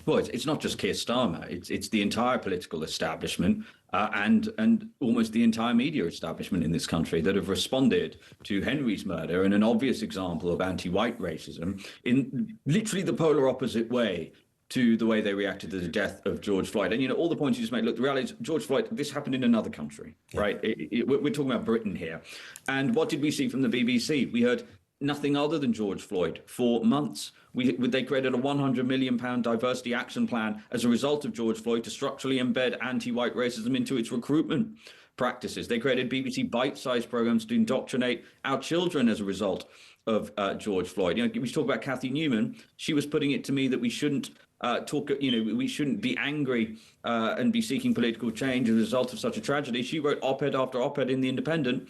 Well, it's not just Keir Starmer. It's the entire political establishment and almost the entire media establishment in this country that have responded to Henry's murder in an obvious example of anti-white racism in literally the polar opposite way to the way they reacted to the death of George Floyd. And, all the points you just made, look, the reality is George Floyd, this happened in another country, right? We're talking about Britain here. And what did we see from the BBC? We heard nothing other than George Floyd for months. They created a £100 million diversity action plan as a result of George Floyd to structurally embed anti-white racism into its recruitment practices. They created BBC bite-sized programs to indoctrinate our children as a result of George Floyd. We talk about Kathy Newman. She was putting it to me that we shouldn't we shouldn't be angry and be seeking political change as a result of such a tragedy. She wrote op-ed after op-ed in The Independent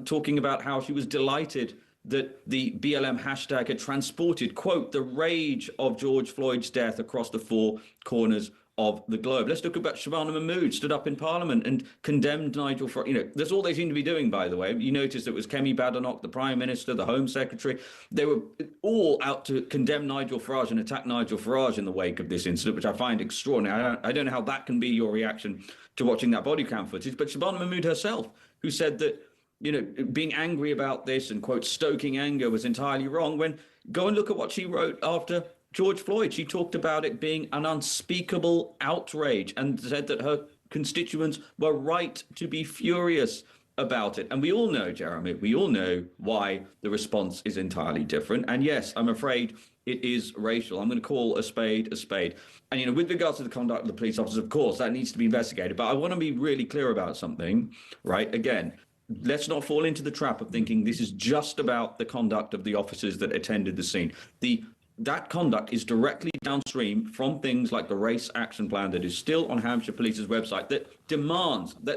talking about how she was delighted that the BLM hashtag had transported, quote, the rage of George Floyd's death across the four corners of the globe. Let's look about Shabana Mahmood, stood up in Parliament and condemned Nigel Farage. That's all they seem to be doing, by the way. You notice it was Kemi Badenoch, the Prime Minister, the Home Secretary. They were all out to condemn Nigel Farage and attack Nigel Farage in the wake of this incident, which I find extraordinary. I don't know how that can be your reaction to watching that body cam footage. But Shabana Mahmood herself, who said that being angry about this and, quote, stoking anger was entirely wrong, when go and look at what she wrote after George Floyd. She talked about it being an unspeakable outrage and said that her constituents were right to be furious about it. And we all know, Jeremy, we all know why the response is entirely different. And yes, I'm afraid it is racial. I'm going to call a spade a spade. And, with regards to the conduct of the police officers, of course, that needs to be investigated. But I want to be really clear about something, right? Again, let's not fall into the trap of thinking this is just about the conduct of the officers that attended the scene. That conduct is directly downstream from things like the race action plan that is still on Hampshire Police's website that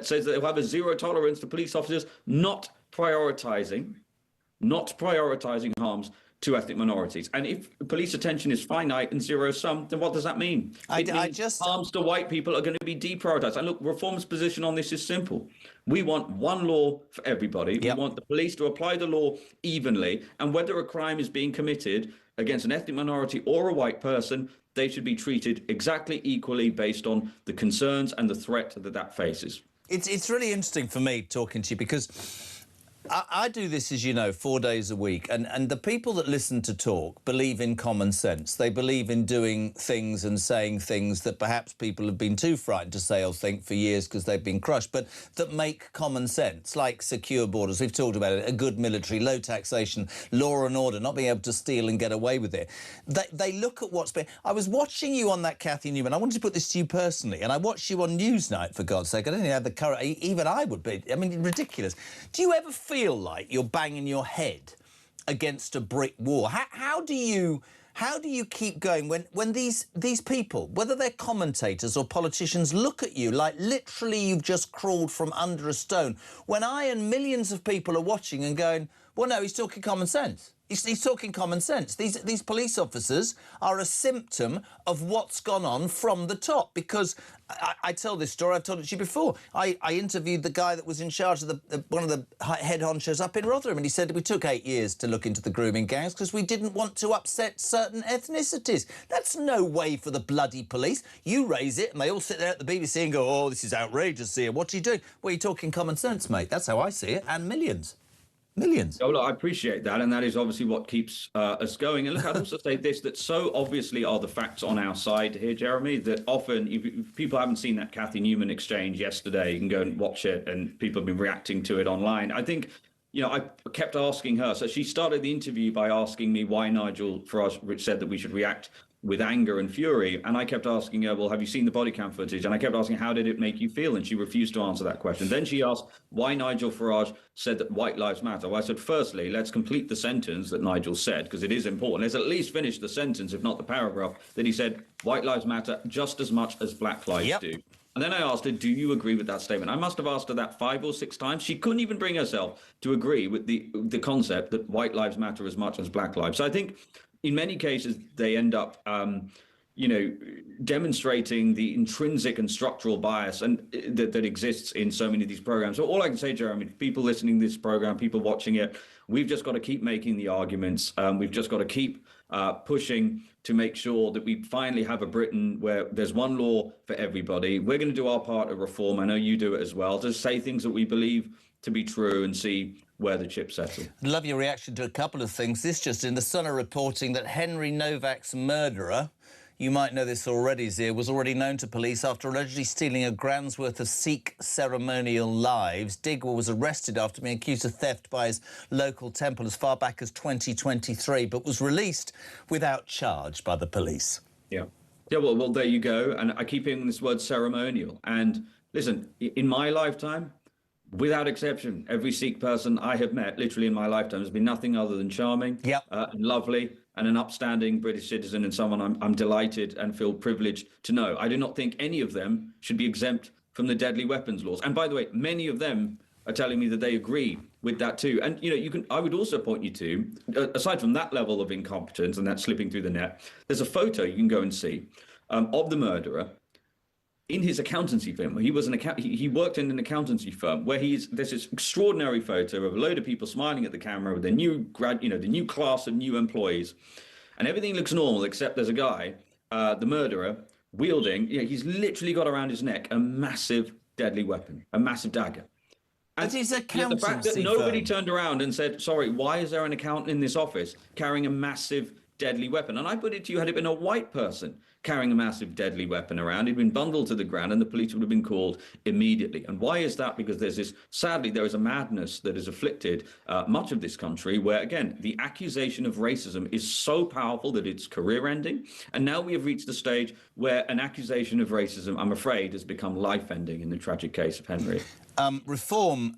says that they'll have a zero tolerance to police officers not prioritising harms to ethnic minorities. And if police attention is finite and zero-sum, then what does that mean? It means harms to white people are going to be deprioritised. And look, Reform's position on this is simple. We want one law for everybody. We want the police to apply the law evenly. And whether a crime is being committed against an ethnic minority or a white person, they should be treated exactly equally based on the concerns and the threat that faces. It's really interesting for me talking to you because I do this, as you know, 4 days a week, and the people that listen to talk believe in common sense. They believe in doing things and saying things that perhaps people have been too frightened to say or think for years because they've been crushed, but that make common sense, like secure borders. We've talked about it, a good military, low taxation, law and order, not being able to steal and get away with it. They look at what's been... I was watching you on that Cathy Newman. I wanted to put this to you personally, and I watched you on Newsnight, for God's sake. I don't even have the courage. Even I would be. I mean, ridiculous. Do you ever feel like you're banging your head against a brick wall? How do you keep going when these people, whether they're commentators or politicians, look at you like literally you've just crawled from under a stone, when I and millions of people are watching and going, well, no, he's talking common sense. He's talking common sense. These police officers are a symptom of what's gone on from the top. Because I tell this story, I've told it to you before. I interviewed the guy that was in charge of one of the head honchos up in Rotherham, and he said we took 8 years to look into the grooming gangs because we didn't want to upset certain ethnicities. That's no way for the bloody police. You raise it, and they all sit there at the BBC and go, oh, this is outrageous here. What are you doing? Well, you're talking common sense, mate. That's how I see it, and millions. Millions. Oh, look, I appreciate that, and that is obviously what keeps us going. And look, I'd also say this, that so obviously are the facts on our side here, Jeremy, that often, if people haven't seen that Cathy Newman exchange yesterday, you can go and watch it, and people have been reacting to it online. I think, you know, I kept asking her, so she started the interview by asking me why Nigel Farage said that we should react with anger and fury, and I kept asking her, well, have you seen the body cam footage? And I kept asking, how did it make you feel? And she refused to answer that question. Then she asked why Nigel Farage said that white lives matter. Well, I said, firstly, let's complete the sentence that Nigel said, because it is important. Let's at least finish the sentence, if not the paragraph, that he said white lives matter just as much as black lives do. And then I asked her, do you agree with that statement? I must have asked her that 5 or 6 times. She couldn't even bring herself to agree with the concept that white lives matter as much as black lives. So I think in many cases, they end up, you know, demonstrating the intrinsic and structural bias and that exists in so many of these programs. So all I can say, Jeremy, people listening to this program, people watching it, we've just got to keep making the arguments. We've just got to keep pushing to make sure that we finally have a Britain where there's one law for everybody. We're going to do our part of reform. I know you do it as well. To say things that we believe to be true and see where the chips settle. Love your reaction to a couple of things. This just in, the Sun are reporting that Henry Novak's murderer, you might know this already, Zia, was already known to police after allegedly stealing a grand's worth of Sikh ceremonial lives. Digwell was arrested after being accused of theft by his local temple as far back as 2023, but was released without charge by the police. Yeah, well, there you go. And I keep hearing this word ceremonial. And listen, in my lifetime, without exception, every Sikh person I have met, literally in my lifetime, has been nothing other than charming, and lovely, and an upstanding British citizen, and someone I'm delighted and feel privileged to know. I do not think any of them should be exempt from the deadly weapons laws. And by the way, many of them are telling me that they agree with that too. And you know, I would also point you to, aside from that level of incompetence and that slipping through the net, there's a photo you can go and see of the murderer in his accountancy firm. He worked in an accountancy firm where there's this extraordinary photo of a load of people smiling at the camera with the new class of new employees, and everything looks normal except there's a guy, the murderer, wielding, he's literally got around his neck a massive deadly weapon, a massive dagger. And his accountancy the fact that nobody turned around and said, sorry, why is there an accountant in this office carrying a massive deadly weapon? And I put it to you, had it been a white person carrying a massive deadly weapon around, he'd been bundled to the ground and the police would have been called immediately. And why is that? Because sadly, there is a madness that has afflicted much of this country where, again, the accusation of racism is so powerful that it's career-ending. And now we have reached the stage where an accusation of racism, I'm afraid, has become life-ending in the tragic case of Henry. Reform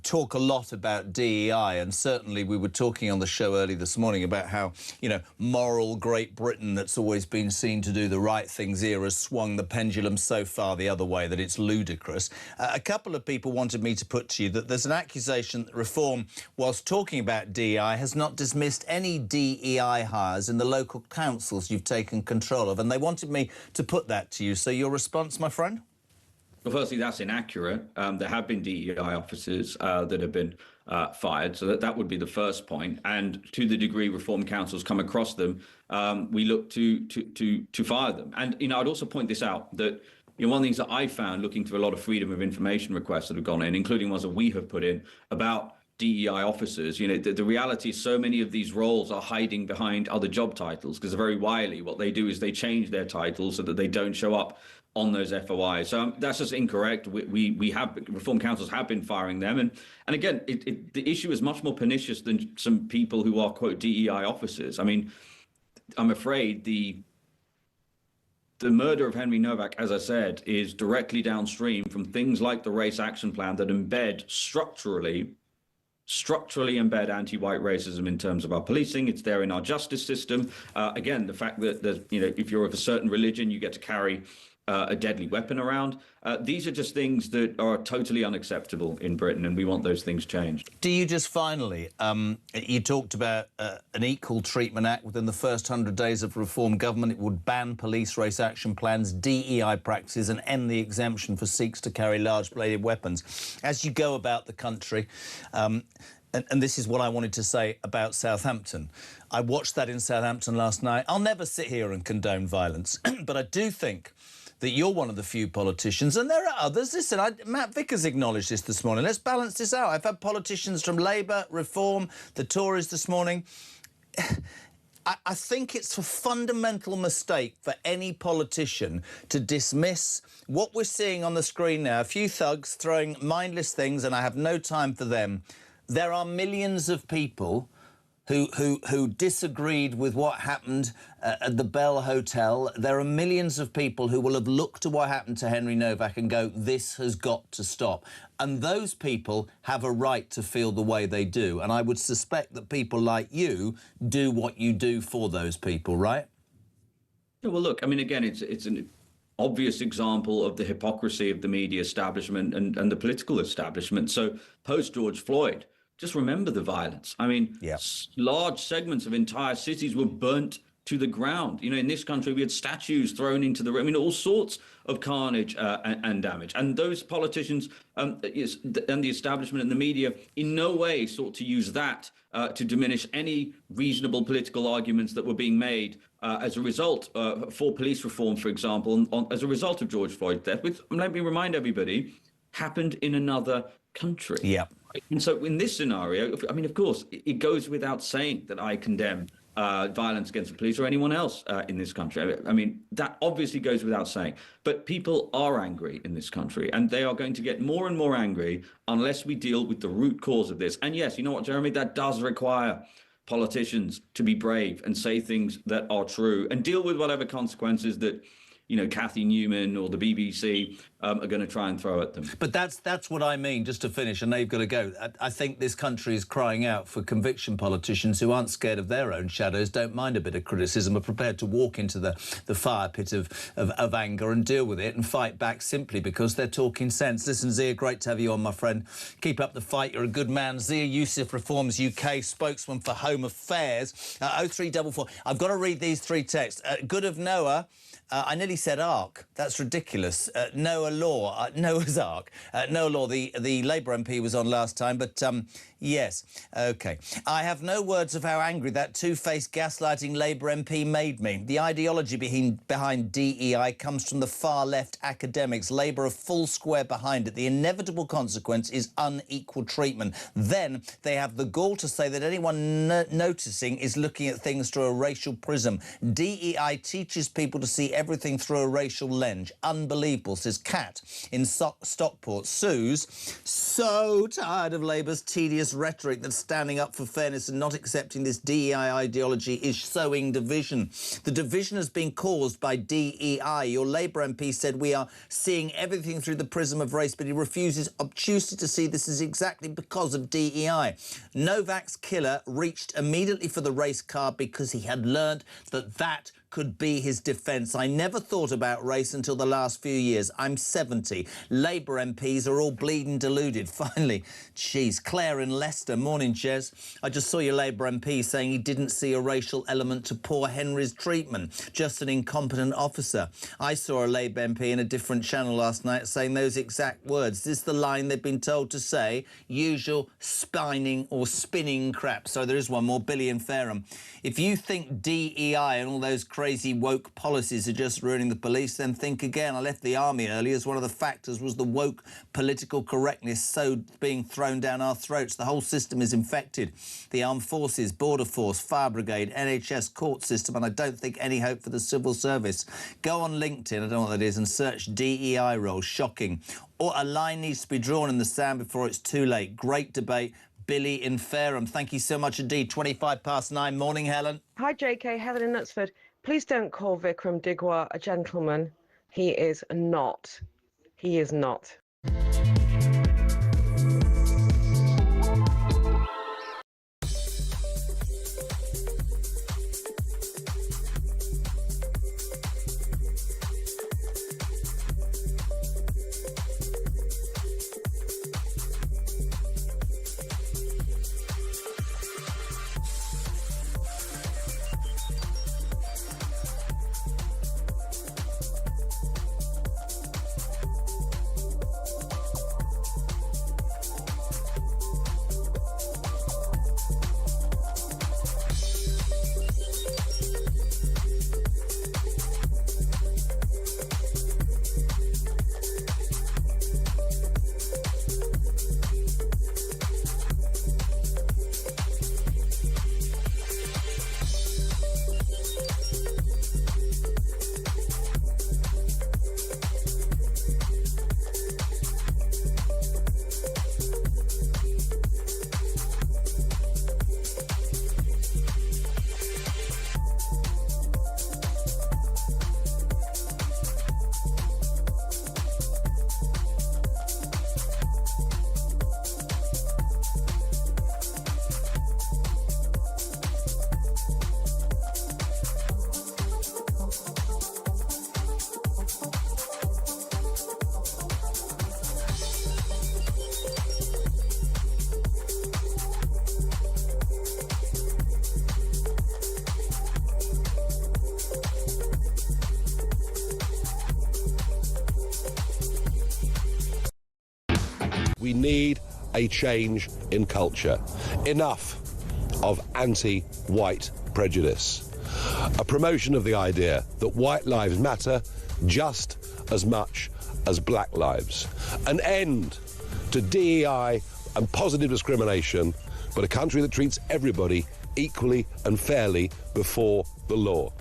talk a lot about DEI, and certainly we were talking on the show early this morning about how, you know, moral Great Britain that's always been seen to do the right things here has swung the pendulum so far the other way that it's ludicrous. A couple of people wanted me to put to you that there's an accusation that Reform, whilst talking about DEI, has not dismissed any DEI hires in the local councils you've taken control of, and they wanted me to put that to you. So your response, my friend? Well, firstly, that's inaccurate. There have been DEI officers that have been fired, so that would be the first point. And to the degree Reform councils come across them, we look to fire them. And, you know, I'd also point this out that, you know, one of the things that I found looking through a lot of freedom of information requests that have gone in, including ones that we have put in about DEI officers, you know, the reality is so many of these roles are hiding behind other job titles because very wily what they do is they change their titles so that they don't show up on those FOIs. So that's just incorrect. We have, Reform councils have been firing them. And again, the issue is much more pernicious than some people who are, quote, DEI officers. I mean, I'm afraid the murder of Henry Novak, as I said, is directly downstream from things like the race action plan that embed structurally embed anti-white racism in terms of our policing. It's there in our justice system. Again, the fact that, you know, if you're of a certain religion, you get to carry a deadly weapon around. These are just things that are totally unacceptable in Britain, and we want those things changed. Do you just finally, you talked about an Equal Treatment Act within the first 100 days of Reform government. It would ban police race action plans, DEI practices, and end the exemption for Sikhs to carry large-bladed weapons. As you go about the country, and this is what I wanted to say about Southampton. I watched that in Southampton last night. I'll never sit here and condone violence, but I do think that you're one of the few politicians, and there are others. Listen, Matt Vickers acknowledged this morning. Let's balance this out. I've had politicians from Labour, Reform, the Tories this morning. I think it's a fundamental mistake for any politician to dismiss what we're seeing on the screen now. A few thugs throwing mindless things, and I have no time for them. There are millions of people who disagreed with what happened at the Bell Hotel. There are millions of people who will have looked at what happened to Henry Novak and go, this has got to stop. And those people have a right to feel the way they do. And I would suspect that people like you do what you do for those people, right? Yeah, well, look, I mean, again, it's an obvious example of the hypocrisy of the media establishment and the political establishment. So post-George Floyd, just remember the violence. I mean, large segments of entire cities were burnt to the ground. You know, in this country, we had statues thrown into the... I mean, all sorts of carnage and damage. And those politicians and the establishment and the media in no way sought to use that to diminish any reasonable political arguments that were being made as a result for police reform, for example, as a result of George Floyd's death, which, let me remind everybody, happened in another country. Yeah. And so in this scenario, I mean, of course, it goes without saying that I condemn violence against the police or anyone else in this country. I mean, that obviously goes without saying. But people are angry in this country, and they are going to get more and more angry unless we deal with the root cause of this. And yes, you know what, Jeremy, that does require politicians to be brave and say things that are true and deal with whatever consequences that, you know, Cathy Newman or the BBC are going to try and throw at them. But that's what I mean, just to finish, and they've got to go. I think this country is crying out for conviction politicians who aren't scared of their own shadows, don't mind a bit of criticism, are prepared to walk into the fire pit of anger and deal with it and fight back simply because they're talking sense. Listen, Zia, great to have you on, my friend. Keep up the fight. You're a good man. Zia Youssef, Reforms UK spokesman for Home Affairs. 0344. I've got to read these three texts. Good of Noah. I nearly said Ark. That's ridiculous. Noah Law, Noah's Ark. Noah Law, the Labour MP was on last time, but yes. OK. I have no words of how angry that two-faced gaslighting Labour MP made me. The ideology behind DEI comes from the far-left academics. Labour are full square behind it. The inevitable consequence is unequal treatment. Then they have the gall to say that anyone noticing is looking at things through a racial prism. DEI teaches people to see everything through a racial lens. Unbelievable, says Kat. cat in Stockport sues. So tired of Labour's tedious rhetoric that standing up for fairness and not accepting this DEI ideology is sowing division. The division has been caused by DEI. Your Labour MP said we are seeing everything through the prism of race, but he refuses obtusely to see this is exactly because of DEI. Novak's killer reached immediately for the race card because he had learned that could be his defence. I never thought about race until the last few years. I'm 70. Labour MPs are all bleeding deluded. Finally, geez, Claire in Leicester. Morning, Jez. I just saw your Labour MP saying he didn't see a racial element to poor Henry's treatment, just an incompetent officer. I saw a Labour MP in a different channel last night saying those exact words. Is this the line they've been told to say? Usual spinning or spinning crap. So there is one more, Billy and Fareham. If you think DEI and all those crazy woke policies are just ruining the police, then think again. I left the army early as one of the factors was the woke political correctness so being thrown down our throats. The whole system is infected. The armed forces, border force, fire brigade, NHS, court system, and I don't think any hope for the civil service. Go on LinkedIn, I don't know what that is, and search DEI role. Shocking. Or a line needs to be drawn in the sand before it's too late. Great debate. Billy in Fareham. Thank you so much indeed. 9:25. Morning, Helen. Hi, JK. Helen in Knutsford. Please don't call Vikram Digwa a gentleman. He is not. He is not. We need a change in culture. Enough of anti-white prejudice. A promotion of the idea that white lives matter just as much as black lives. An end to DEI and positive discrimination, but a country that treats everybody equally and fairly before the law.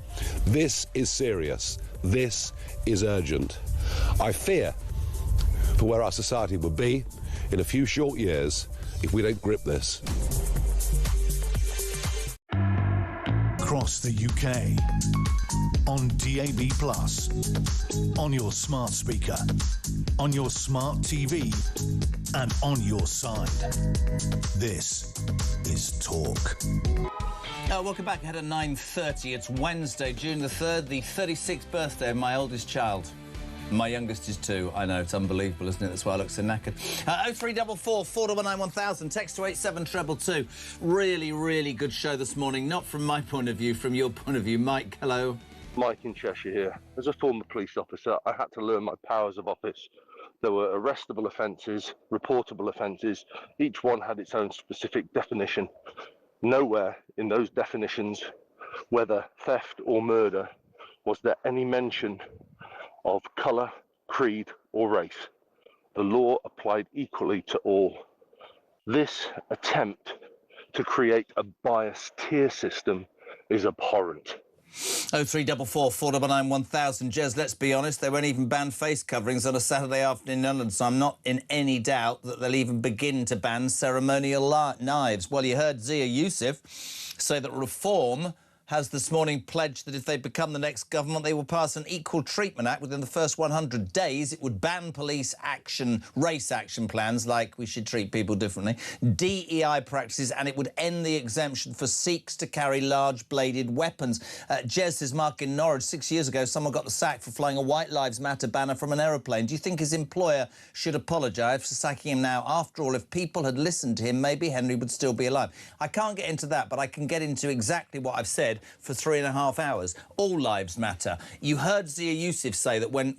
This is serious. This is urgent. I fear for where our society will be in a few short years if we don't grip this. Across the UK, on DAB+, on your smart speaker, on your smart TV, and on your side. This is Talk. Welcome back ahead at 9:30. It's Wednesday, June the 3rd, the 36th birthday of my oldest child. My youngest is 2. I know, it's unbelievable, isn't it? That's why I look so knackered. 0344 499 1000. Text to 87222. Really, really good show this morning. Not from my point of view, from your point of view. Mike, hello. Mike in Cheshire here. As a former police officer, I had to learn my powers of office. There were arrestable offences, reportable offences. Each one had its own specific definition. Nowhere in those definitions, whether theft or murder, was there any mention of colour, creed or race. The law applied equally to all. This attempt to create a biased tier system is abhorrent. 0344 499 1000. Jez, let's be honest, they won't even ban face coverings on a Saturday afternoon in London, so I'm not in any doubt that they'll even begin to ban ceremonial knives. Well, you heard Zia Youssef say that Reform has this morning pledged that if they become the next government, they will pass an Equal Treatment Act within the first 100 days. It would ban police action, race action plans like we should treat people differently, DEI practices, and it would end the exemption for Sikhs to carry large bladed weapons. Jez says, Mark in Norwich, 6 years ago, someone got the sack for flying a White Lives Matter banner from an aeroplane. Do you think his employer should apologise for sacking him now? After all, if people had listened to him, maybe Henry would still be alive. I can't get into that, but I can get into exactly what I've said for 3.5 hours. All lives matter. You heard Zia Youssef say that when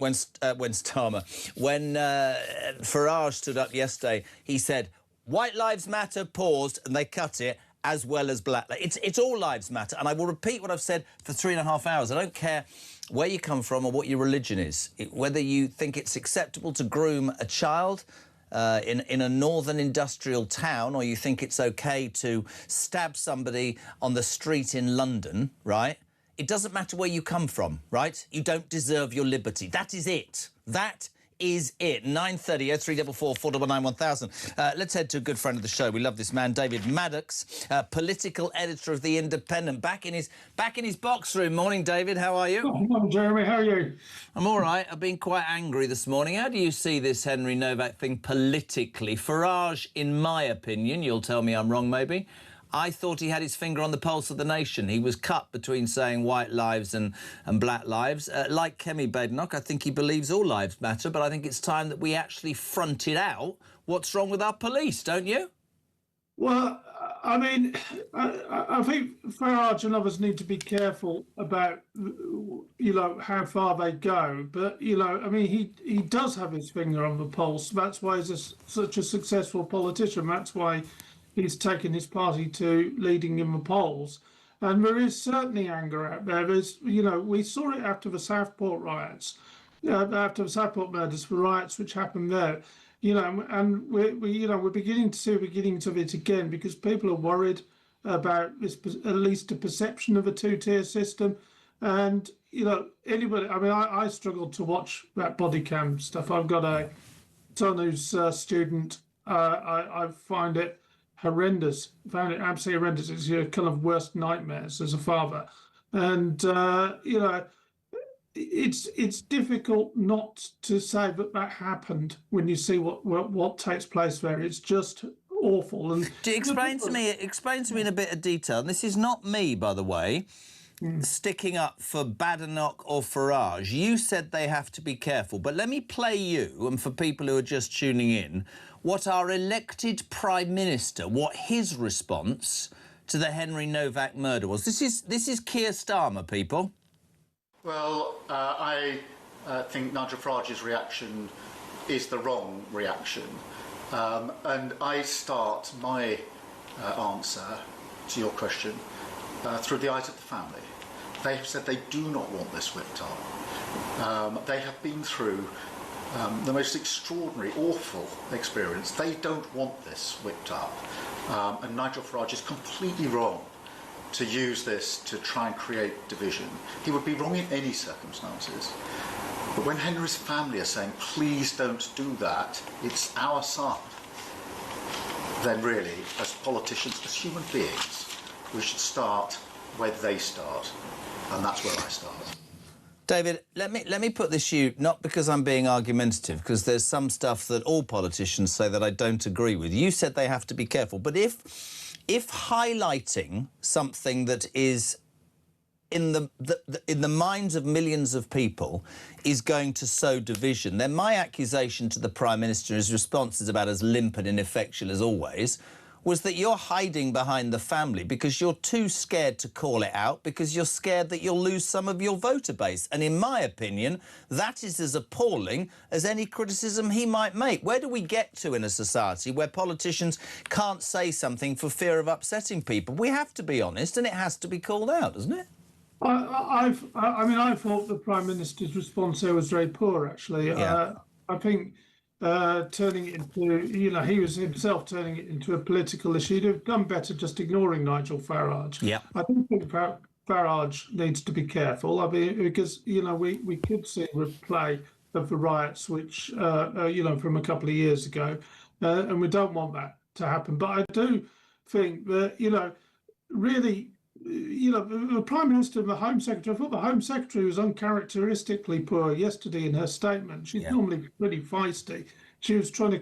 Farage stood up yesterday, he said, White Lives Matter paused, and they cut it, as well as black. It's all lives matter. And I will repeat what I've said for 3.5 hours. I don't care where you come from or what your religion is, whether you think it's acceptable to groom a child in a northern industrial town, or you think it's OK to stab somebody on the street in London, right? It doesn't matter where you come from, right? You don't deserve your liberty. That is it. That is it. 9:30 0344 499 1000. Let's head to a good friend of the show. We love this man, David Maddox, political editor of The Independent, back in his box room. Morning, David. How are you? Morning, Jeremy. How are you? I'm all right. I've been quite angry this morning. How do you see this Henry Novak thing politically? Farage, in my opinion, you'll tell me I'm wrong maybe, I thought he had his finger on the pulse of the nation. He was cut between saying white lives and black lives. Like Kemi Badenoch, I think he believes all lives matter, but I think it's time that we actually fronted out what's wrong with our police, don't you? Well, I mean, I think Farage and others need to be careful about, how far they go. But, I mean, he does have his finger on the pulse. That's why he's such a successful politician. That's why he's taken his party to leading in the polls. And there is certainly anger out there. There's, we saw it after the Southport riots, after the Southport murders, the riots which happened there. And we're beginning to see the beginnings of it again, because people are worried about this, at least a perception of a two-tier system. And, anybody, I mean, I struggle to watch that body cam stuff. I've got a son who's a student. I find it horrendous. Found it absolutely horrendous. It's your kind of worst nightmares as a father. And, it's difficult not to say that happened when you see what takes place there. It's just awful. And explain to me in a bit of detail. And this is not me, by the way, sticking up for Badenoch or Farage. You said they have to be careful, but let me play you, and for people who are just tuning in, what our elected Prime Minister, what his response to the Henry Novak murder was. This is Keir Starmer, people. Well, I think Nigel Farage's reaction is the wrong reaction. And I start my answer to your question through the eyes of the family. They have said they do not want this whipped up. They have been through the most extraordinary, awful experience. They don't want this whipped up. And Nigel Farage is completely wrong to use this to try and create division. He would be wrong in any circumstances. But when Henry's family are saying, please don't do that, it's our son, then really, as politicians, as human beings, we should start where they start. And that's where I start. David, let me put this to you, not because I'm being argumentative, because there's some stuff that all politicians say that I don't agree with. You said they have to be careful, but if highlighting something that is in the minds of millions of people is going to sow division, then my accusation to the Prime Minister, his response is about as limp and ineffectual as always, was that you're hiding behind the family because you're too scared to call it out, because you're scared that you'll lose some of your voter base. And in my opinion, that is as appalling as any criticism he might make. Where do we get to in a society where politicians can't say something for fear of upsetting people? We have to be honest, and it has to be called out, doesn't it? I thought the Prime Minister's response there was very poor, actually. Yeah. I think turning it into, he was himself turning it into a political issue. He'd have done better just ignoring Nigel Farage. Yeah. I don't think Farage needs to be careful. I mean, because we could see a replay of the riots, which from a couple of years ago, and we don't want that to happen. But I do think that really. The Prime Minister and the Home Secretary, I thought the Home Secretary was uncharacteristically poor yesterday in her statement. She's normally pretty feisty. She was trying to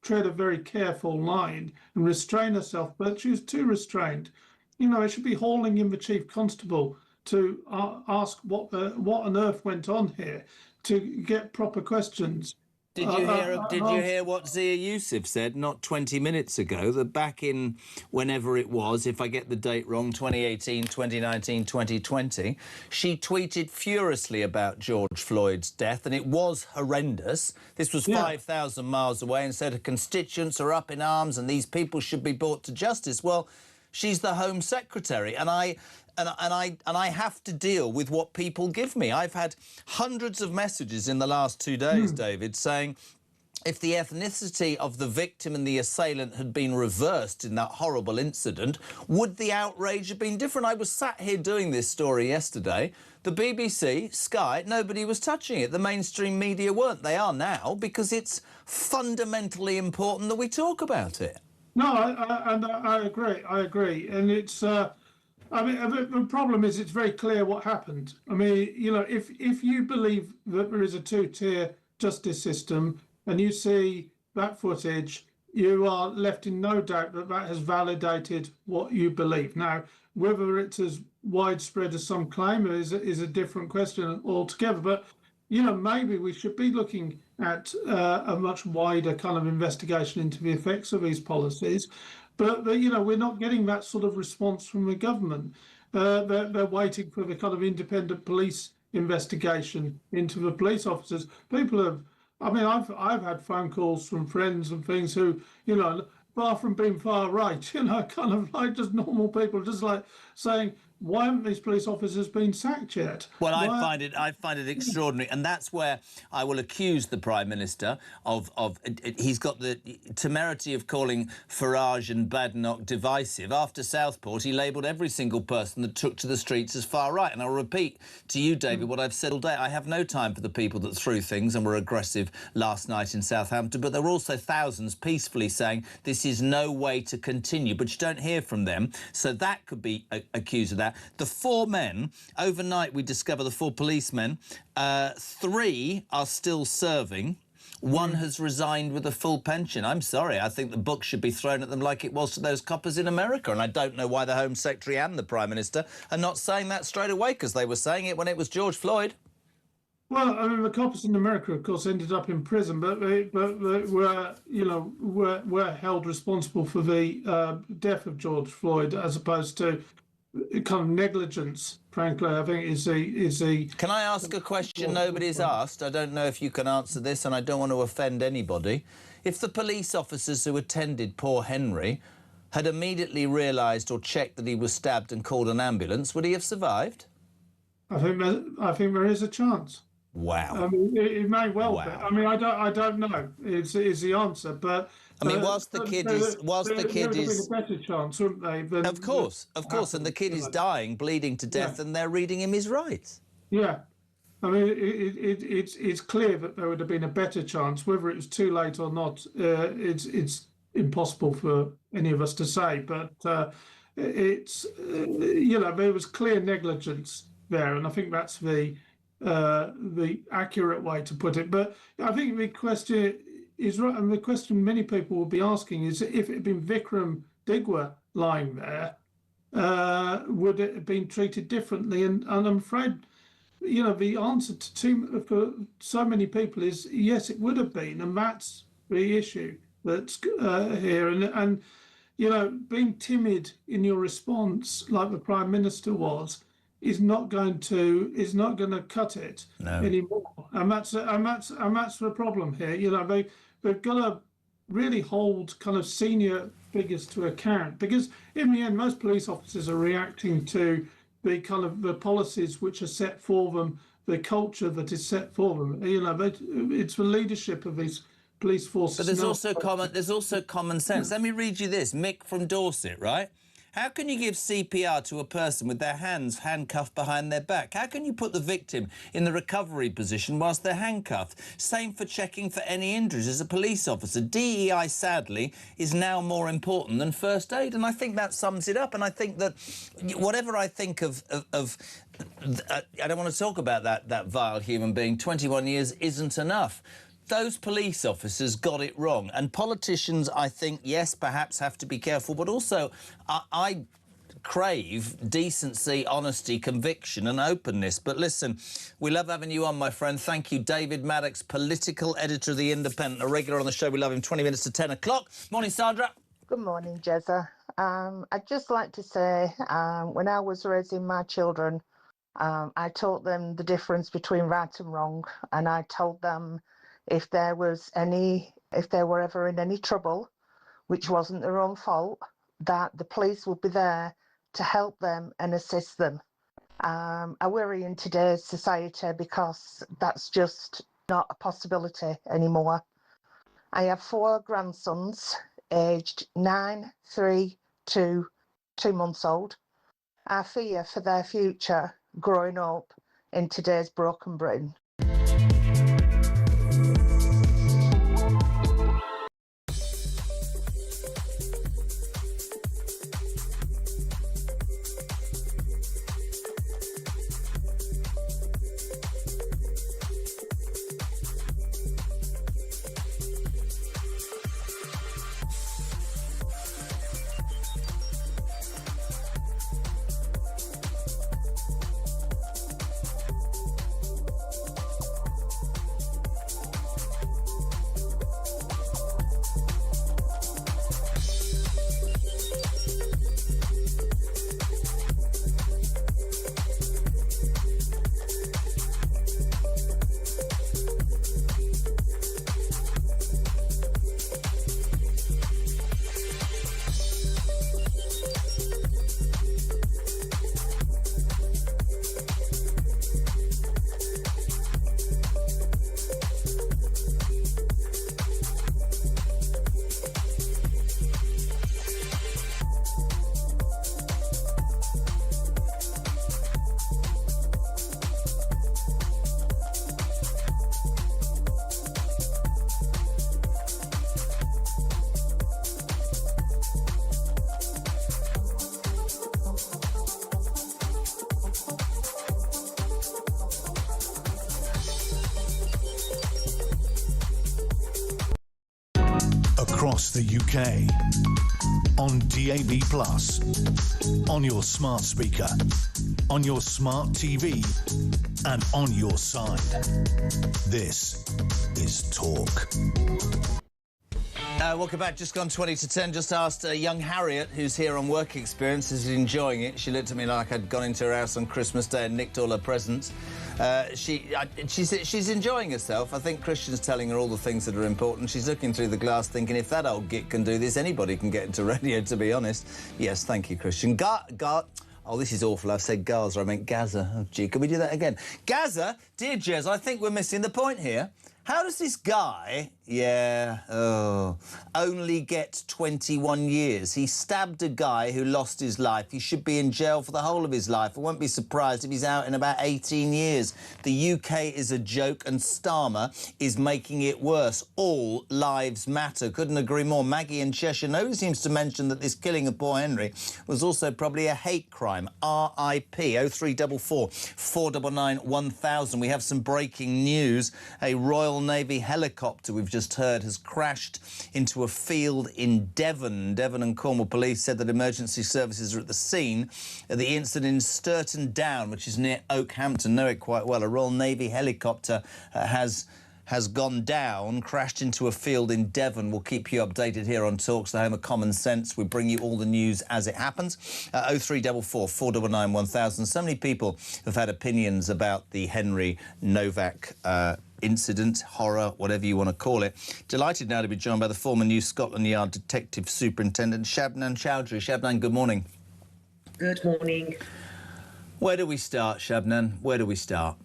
tread a very careful line and restrain herself, but she was too restrained. It should be hauling in the Chief Constable to ask what on earth went on here, to get proper questions. Did you hear what Zia Youssef said not 20 minutes ago, that back in whenever it was, if I get the date wrong, 2018, 2019, 2020, she tweeted furiously about George Floyd's death, and it was horrendous. This was 5,000 miles away, and said her constituents are up in arms and these people should be brought to justice. Well, she's the Home Secretary, and I have to deal with what people give me. I've had hundreds of messages in the last 2 days, David, saying if the ethnicity of the victim and the assailant had been reversed in that horrible incident, would the outrage have been different? I was sat here doing this story yesterday. The BBC, Sky, nobody was touching it. The mainstream media weren't. They are now, because it's fundamentally important that we talk about it. No, I agree. I agree. And it's... the problem is it's very clear what happened. I mean, if you believe that there is a two-tier justice system and you see that footage, you are left in no doubt that that has validated what you believe. Now, whether it's as widespread as some claim is a different question altogether. But, maybe we should be looking at a much wider kind of investigation into the effects of these policies. But we're not getting that sort of response from the government. They're waiting for the kind of independent police investigation into the police officers. People have, I've had phone calls from friends and things who, far from being far right, kind of like just normal people, just like saying, why haven't these police officers been sacked yet? Well, I find it extraordinary, and that's where I will accuse the Prime Minister of he's got the temerity of calling Farage and Badenoch divisive. After Southport, he labelled every single person that took to the streets as far right. And I'll repeat to you, David, what I've said all day. I have no time for the people that threw things and were aggressive last night in Southampton, but there were also thousands peacefully saying this is no way to continue, but you don't hear from them. So that could be accused of that. The 4 men, overnight we discover the 4 policemen, 3 are still serving. 1 has resigned with a full pension. I'm sorry, I think the book should be thrown at them like it was to those coppers in America. And I don't know why the Home Secretary and the Prime Minister are not saying that straight away, because they were saying it when it was George Floyd. Well, the coppers in America, of course, ended up in prison, but they were held responsible for the death of George Floyd, as opposed to kind of negligence. Frankly, I think is the. Can I ask a question nobody's asked? I don't know if you can answer this, and I don't want to offend anybody. If the police officers who attended poor Henry had immediately realised or checked that he was stabbed and called an ambulance, would he have survived? I think there is a chance. Wow. It may well be. I don't know. Is the answer, but. Whilst the kid is, a better chance, wouldn't they? Of course, and the kid is dying, bleeding to death, and they're reading him his rights. Yeah, it's clear that there would have been a better chance. Whether it was too late or not, it's impossible for any of us to say. But it's there was clear negligence there, and I think that's the accurate way to put it. But I think the question is right, and the question many people will be asking is, if it had been Vikram Digwa lying there, would it have been treated differently? And I'm afraid, the answer for so many people is yes, it would have been, and that's the issue that's here. And being timid in your response, like the Prime Minister was, is not going to cut it anymore. And that's the problem here. They've got to really hold kind of senior figures to account, because in the end, most police officers are reacting to the kind of the policies which are set for them, the culture that is set for them. It's the leadership of these police forces. But there's also common sense. Let me read you this. Mick from Dorset, right? How can you give CPR to a person with their hands handcuffed behind their back? How can you put the victim in the recovery position whilst they're handcuffed? Same for checking for any injuries as a police officer. DEI, sadly, is now more important than first aid, and I think that sums it up. And I think that whatever I think of I don't want to talk about that vile human being. 21 years isn't enough. Those police officers got it wrong. And politicians, I think, yes, perhaps have to be careful, but also I crave decency, honesty, conviction and openness. But listen, we love having you on, my friend. Thank you, David Maddox, political editor of The Independent, a regular on the show. We love him. 20 minutes to 10 o'clock. Morning, Sandra. Good morning, Jezza. I'd just like to say, when I was raising my children, I taught them the difference between right and wrong, and I told them if they were ever in any trouble, which wasn't their own fault, that the police would be there to help them and assist them. I worry in today's society because that's just not a possibility anymore. I have 4 grandsons, aged 9, 3, 2, 2 months old. I fear for their future growing up in today's broken Britain. Across the UK, on DAB+, on your smart speaker, on your smart TV, and on your side. This is Talk. Welcome back. Just gone 20 to 10. Just asked young Harriet, who's here on work experience, is enjoying it. She looked at me like I'd gone into her house on Christmas Day and nicked all her presents. She's enjoying herself. I think Christian's telling her all the things that are important. She's looking through the glass thinking, if that old git can do this, anybody can get into radio, to be honest. Yes, thank you, Christian. Oh, this is awful. I've said Gaza. I meant Gaza. Oh, gee, can we do that again? Gaza, dear Jez, I think we're missing the point here. How does this guy, only get 21 years? He stabbed a guy who lost his life. He should be in jail for the whole of his life. I won't be surprised if he's out in about 18 years. The UK is a joke and Starmer is making it worse. All lives matter. Couldn't agree more. Maggie in Cheshire nobody seems to mention that this killing of poor Henry was also probably a hate crime. R.I.P. 0344 499 1000. We have some breaking news. A Royal Navy helicopter, we've just heard, has crashed into a field in Devon. Devon and Cornwall Police said that emergency services are at the scene of the incident in Sturton Down, which is near Oakhampton. Know it quite well. A Royal Navy helicopter has gone down, crashed into a field in Devon. We'll keep you updated here on Talks, the home of common sense. We bring you all the news as it happens. 0344 499 1000. So many people have had opinions about the Henry Novak incident, horror, whatever you want to call it. Delighted now to be joined by the former New Scotland Yard Detective Superintendent Shabnan Chowdhury. Shabnan, good morning. Good morning. Where do we start, Shabnan? Where do we start?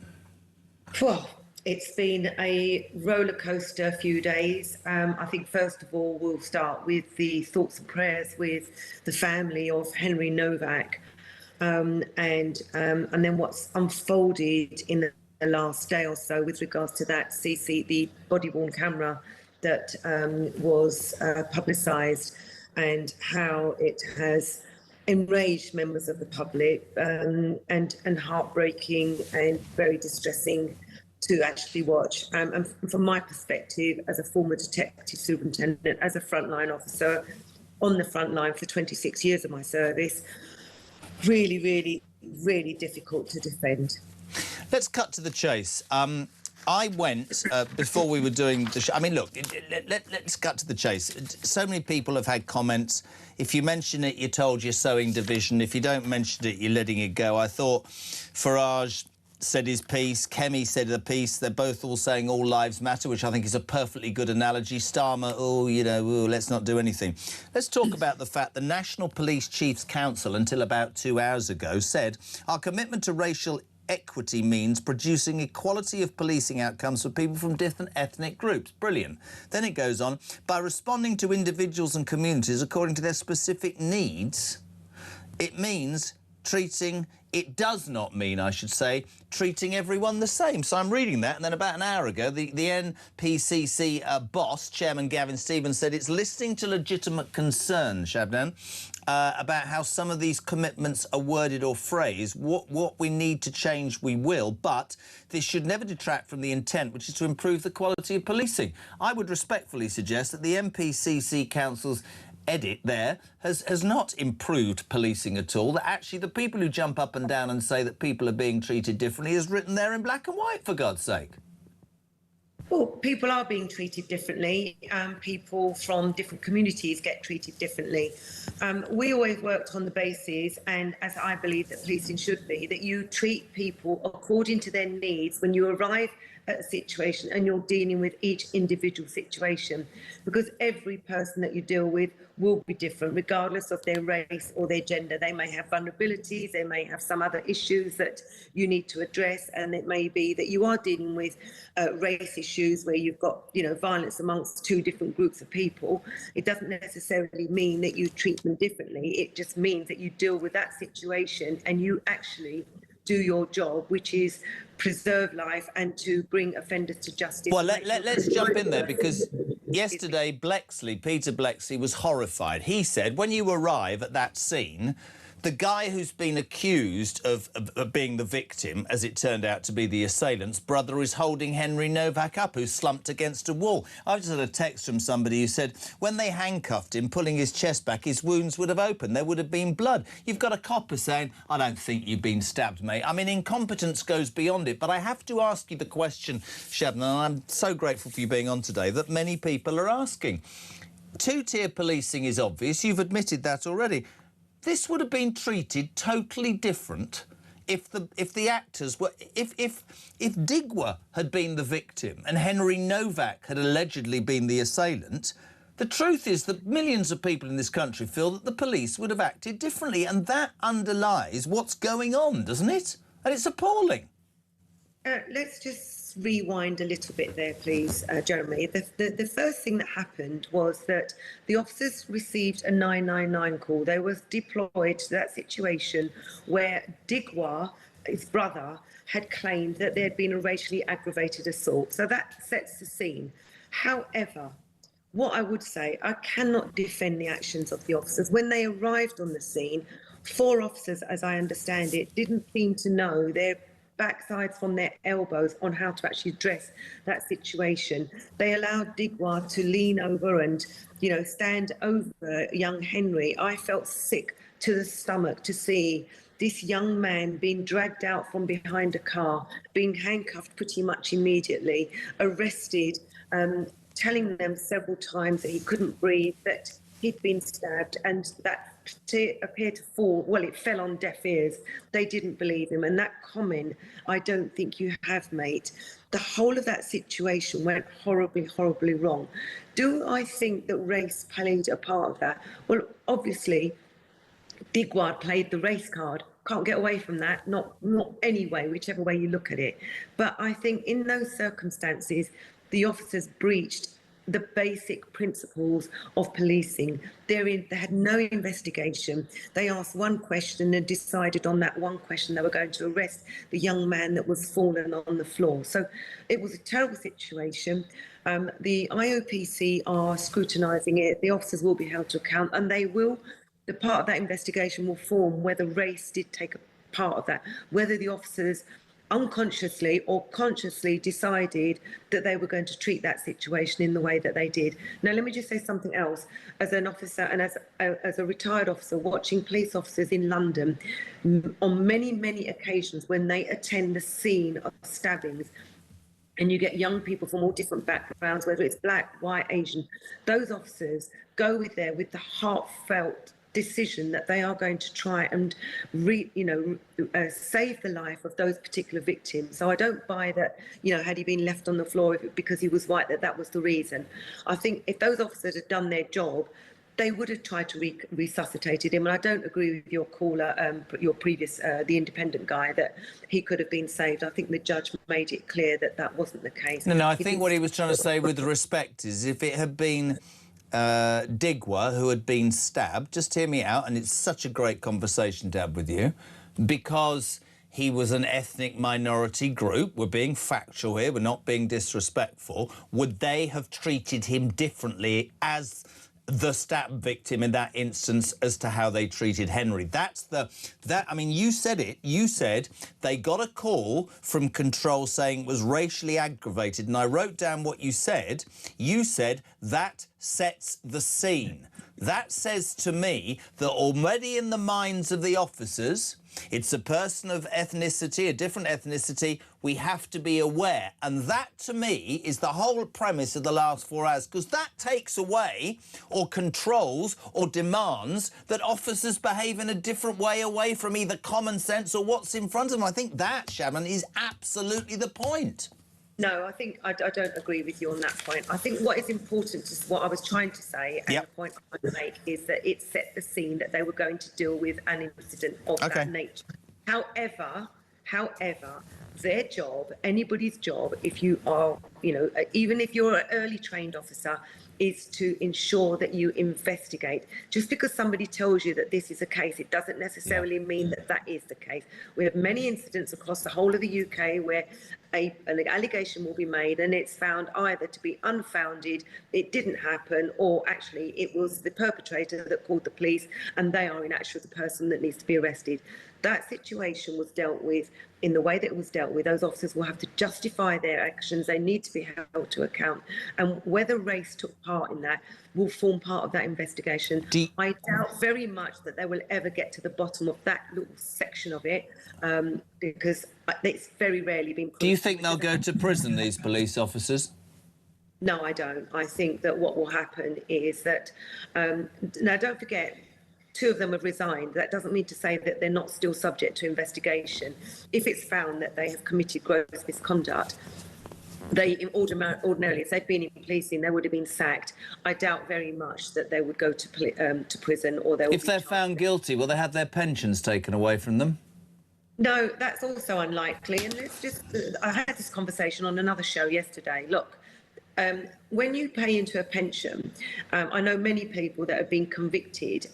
Well, It's been a roller coaster few days. I think first of all we'll start with the thoughts and prayers with the family of Henry Novak, and then what's unfolded in the last day or so with regards to that the body-worn camera that was publicised, and how it has enraged members of the public, and heartbreaking and very distressing to actually watch. And from my perspective, as a former detective superintendent, as a frontline officer on the front line for 26 years of my service, really, really, really difficult to defend. Let's cut to the chase. I went, before we were doing the show... I mean, look, let's cut to the chase. So many people have had comments. If you mention it, you're told you're sowing division. If you don't mention it, you're letting it go. I thought Farage said his piece, Kemi said a piece. They're both all saying all lives matter, which I think is a perfectly good analogy. Starmer, let's not do anything. Let's talk about the fact the National Police Chiefs Council, until about 2 hours ago, said our commitment to racial equity means producing equality of policing outcomes for people from different ethnic groups. Brilliant. Then it goes on, by responding to individuals and communities according to their specific needs, it means treating... It does not mean, I should say, treating everyone the same. So I'm reading that, and then about an hour ago, the NPCC boss, Chairman Gavin Stevens, said it's listening to legitimate concern, Shabnam, about how some of these commitments are worded or phrased. What we need to change, we will, but this should never detract from the intent, which is to improve the quality of policing. I would respectfully suggest that the NPCC Council's edit there has not improved policing at all, that actually the people who jump up and down and say that people are being treated differently is written there in black and white, for God's sake. Well, people are being treated differently. People from different communities get treated differently. We always worked on the basis, and as I believe that policing should be, that you treat people according to their needs when you arrive at a situation and you're dealing with each individual situation, because every person that you deal with will be different regardless of their race or their gender. They may have vulnerabilities, they may have some other issues that you need to address, and it may be that you are dealing with race issues where you've got, violence amongst two different groups of people. It doesn't necessarily mean that you treat them differently. It just means that you deal with that situation and you actually do your job, which is preserve life and to bring offenders to justice. Well, let's jump in there, because yesterday Peter Blexley was horrified. He said when you arrive at that scene, the guy who's been accused of being the victim, as it turned out to be the assailant's brother, is holding Henry Novak up, who's slumped against a wall. I just had a text from somebody who said when they handcuffed him, pulling his chest back, his wounds would have opened. There would have been blood. You've got a copper saying, I don't think you've been stabbed, mate. I mean, incompetence goes beyond it. But I have to ask you the question, Shabnam, and I'm so grateful for you being on today, that many people are asking. Two-tier policing is obvious. You've admitted that already. This would have been treated totally different if the actors were... If Digwa had been the victim and Henry Novak had allegedly been the assailant, the truth is that millions of people in this country feel that the police would have acted differently, and that underlies what's going on, doesn't it? And it's appalling. Let's just rewind a little bit there, please, Jeremy. The first thing that happened was that the officers received a 999 call. They were deployed to that situation where Digwa, his brother, had claimed that there had been a racially aggravated assault. So that sets the scene. However, what I would say, I cannot defend the actions of the officers. When they arrived on the scene, 4 officers, as I understand it, didn't seem to know their backsides from their elbows on how to actually address that situation. They allowed Digwa to lean over and, stand over young Henry. I felt sick to the stomach to see this young man being dragged out from behind a car, being handcuffed pretty much immediately, arrested, telling them several times that he couldn't breathe, that he'd been stabbed, and that appeared to fall, well, it fell on deaf ears. They didn't believe him, and that comment, I don't think you have, mate. The whole of that situation went horribly, horribly wrong. Do I think that race played a part of that? Well, obviously, Digwa played the race card. can't get away from that, not anyway, whichever way you look at it. But I think in those circumstances, the officers breached the basic principles of policing. They had no investigation. They asked one question and decided on that one question they were going to arrest the young man that was fallen on the floor. So it was a terrible situation. The IOPC are scrutinising it. The officers will be held to account, and they will. The part of that investigation will form whether race did take a part of that, whether the officers unconsciously or consciously decided that they were going to treat that situation in the way that they did. Now, let me just say something else. As an officer and as a retired officer watching police officers in London, on many, many occasions when they attend the scene of stabbings, and you get young people from all different backgrounds, whether it's black, white, Asian, those officers go there with the heartfelt decision that they are going to try and save the life of those particular victims. So I don't buy that, had he been left on the floor because he was white, that was the reason. I think if those officers had done their job, they would have tried to resuscitated him. And I don't agree with your caller, your previous, the independent guy, that he could have been saved. I think the judge made it clear that that wasn't the case. No, I think what he was trying to say with respect is if it had been Digwa who had been stabbed, just hear me out, and it's such a great conversation to have with you, because he was an ethnic minority group, we're being factual here, we're not being disrespectful, would they have treated him differently as the stab victim in that instance as to how they treated Henry? I mean, you said it. You said they got a call from control saying it was racially aggravated, and I wrote down what you said. You said that sets the scene. That says to me that already in the minds of the officers, it's a person of ethnicity, a different ethnicity, we have to be aware. And that, to me, is the whole premise of the last 4 hours, because that takes away or controls or demands that officers behave in a different way away from either common sense or what's in front of them. I think that, Shaman, is absolutely the point. No, I think I don't agree with you on that point. I think what is important, what I was trying to say, and the point I want to make, is that it set the scene that they were going to deal with an incident of that nature. However, their job, anybody's job, if you are, even if you're an early trained officer, is to ensure that you investigate. Just because somebody tells you that this is a case, it doesn't necessarily mean that that is the case. We have many incidents across the whole of the UK where an allegation will be made and it's found either to be unfounded, it didn't happen, or actually it was the perpetrator that called the police and they are in actual the person that needs to be arrested. That situation was dealt with in the way that it was dealt with. Those officers will have to justify their actions. They need to be held to account. And whether race took part in that will form part of that investigation. I doubt very much that they will ever get to the bottom of that little section of it, because it's very rarely been proved. Do you think they'll go to prison, these police officers? No, I don't. I think that what will happen is that, now don't forget, 2 of them have resigned. That doesn't mean to say that they're not still subject to investigation. If it's found that they have committed gross misconduct, they ordinarily, if they'd been in policing, they would have been sacked. I doubt very much that they would go to prison, or they would. If they're found guilty, will they have their pensions taken away from them? No, that's also unlikely. And let's just, I had this conversation on another show yesterday. Look, when you pay into a pension, I know many people that have been convicted.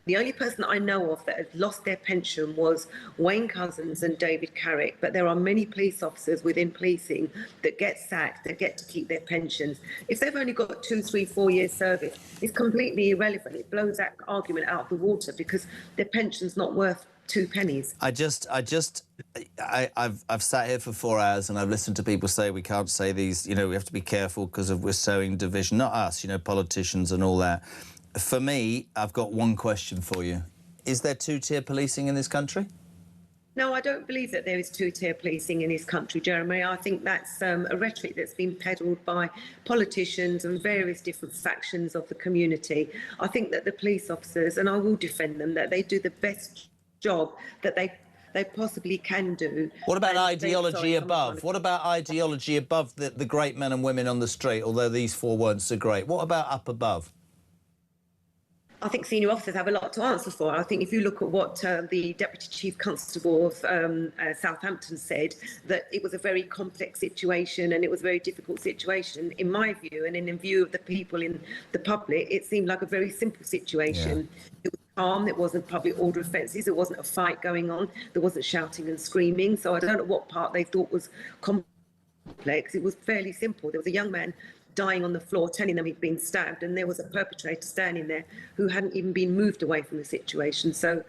The only person that I know of that has lost their pension was Wayne Couzens and David Carrick. But there are many police officers within policing that get sacked, that get to keep their pensions. If they've only got 2, 3, 4 years service, it's completely irrelevant. It blows that argument out of the water because their pension's not worth 2 pennies. I've sat here for 4 hours and I've listened to people say we can't say these, we have to be careful because we're sowing division. Not us, politicians and all that. For me, I've got one question for you. Is there 2-tier policing in this country? No, I don't believe that there is 2-tier policing in this country, Jeremy. I think that's a rhetoric that's been peddled by politicians and various different factions of the community. I think that the police officers, and I will defend them, that they do the best job that they possibly can do. What about ideology above? What about ideology above the great men and women on the street, although these 4 weren't so great? What about up above? I think senior officers have a lot to answer for. I think if you look at what the Deputy Chief Constable of Southampton said, that it was a very complex situation and it was a very difficult situation. In my view, and in view of the people in the public, it seemed like a very simple situation. Yeah. It was calm, it wasn't public order offences, there wasn't a fight going on, there wasn't shouting and screaming. So I don't know what part they thought was complex. It was fairly simple. There was a young man dying on the floor, telling them he'd been stabbed, and there was a perpetrator standing there who hadn't even been moved away from the situation. So,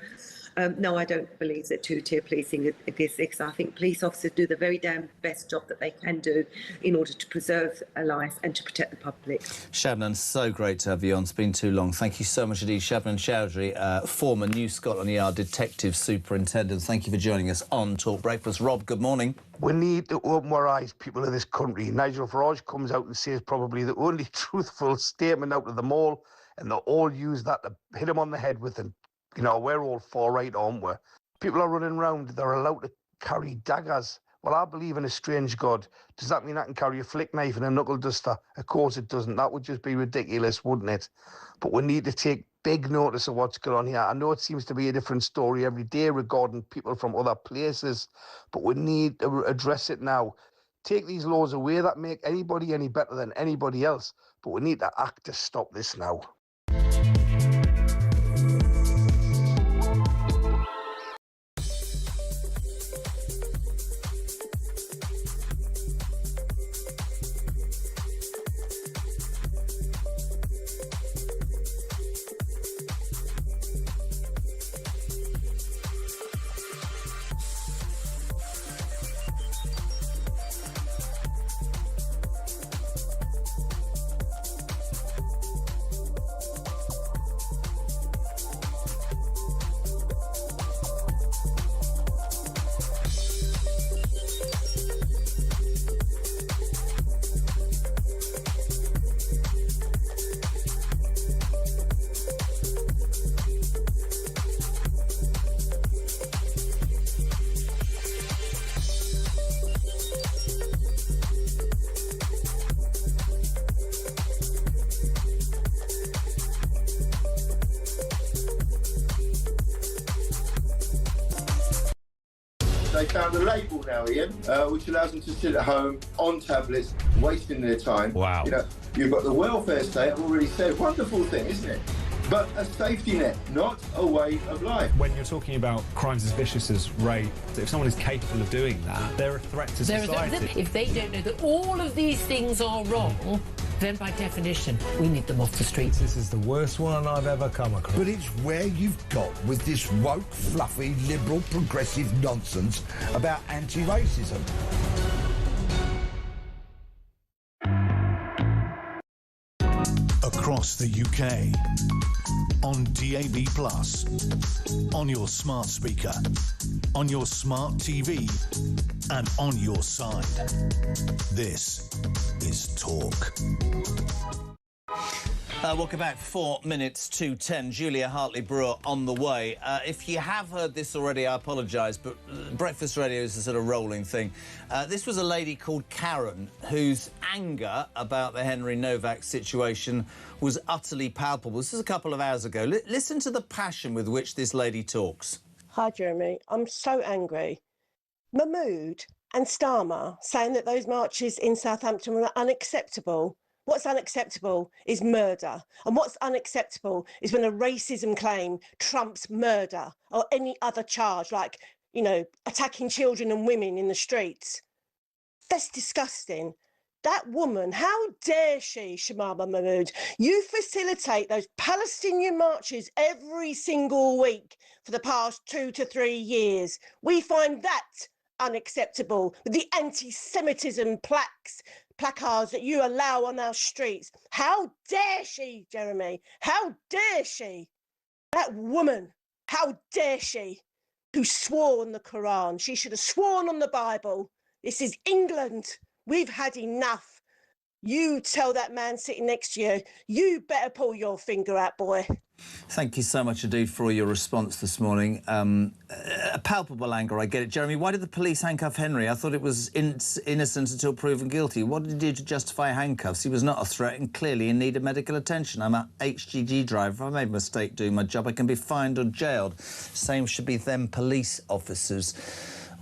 no, I don't believe that two-tier policing exists. I think police officers do the very damn best job that they can do in order to preserve a life and to protect the public. Shabnam, so great to have you on. It's been too long. Thank you so much indeed. Shabnam Chowdhury, former New Scotland Yard Detective Superintendent. Thank you for joining us on Talk Breakfast. Rob, good morning. We need to open our eyes, people of this country. Nigel Farage comes out and says probably the only truthful statement out of them all, and they'll all use that to hit him on the head with, and, you know, we're all for right, aren't we? People are running around, they're allowed to carry daggers. Well, I believe in a strange God. Does that mean I can carry a flick knife and a knuckle duster? Of course it doesn't. That would just be ridiculous, wouldn't it? But we need to take big notice of what's going on here. I know it seems to be a different story every day regarding people from other places, but we need to address it now. Take these laws away that make anybody any better than anybody else, but we need to act to stop this now. They found a label now, Ian, which allows them to sit at home on tablets, wasting their time. Wow. You know, you've got the welfare state, I've already said, wonderful thing, isn't it? But a safety net, not a way of life. When you're talking about crimes as vicious as rape, if someone is capable of doing that, they're a threat to society. If they don't know that all of these things are wrong, then by definition, we need them off the streets. This is the worst one I've ever come across. But it's where you've got with this woke, fluffy, liberal, progressive nonsense about anti-racism. Across the UK, on DAB+, on your smart speaker, on your smart TV, and on your side. This is Talk. Welcome back. 4 minutes to 10. Julia Hartley-Brewer on the way. If you have heard this already, I apologise, but breakfast radio is a sort of rolling thing. This was a lady called Karen whose anger about the Henry Novak situation was utterly palpable. This is a couple of hours ago. Listen to the passion with which this lady talks. Hi, Jeremy. I'm so angry. Mahmood and Starmer saying that those marches in Southampton were unacceptable. What's unacceptable is murder. And what's unacceptable is when a racism claim trumps murder or any other charge, like, you know, attacking children and women in the streets. That's disgusting. That woman, how dare she, Shamama Mahmood? You facilitate those Palestinian marches every single week for the past 2 to 3 years. We find that unacceptable. The anti-Semitism placards that you allow on our streets. How dare she, Jeremy? How dare she? That woman, how dare she, who swore on the Quran. She should have sworn on the Bible. This is England. We've had enough. You tell that man sitting next to you, you better pull your finger out, boy. Thank you so much indeed for your response this morning. A palpable anger, I get it. Jeremy, why did the police handcuff Henry? I thought it was innocent until proven guilty. What did he do to justify handcuffs? He was not a threat and clearly in need of medical attention. I'm an HGG driver. If I made a mistake doing my job, I can be fined or jailed. Same should be them police officers.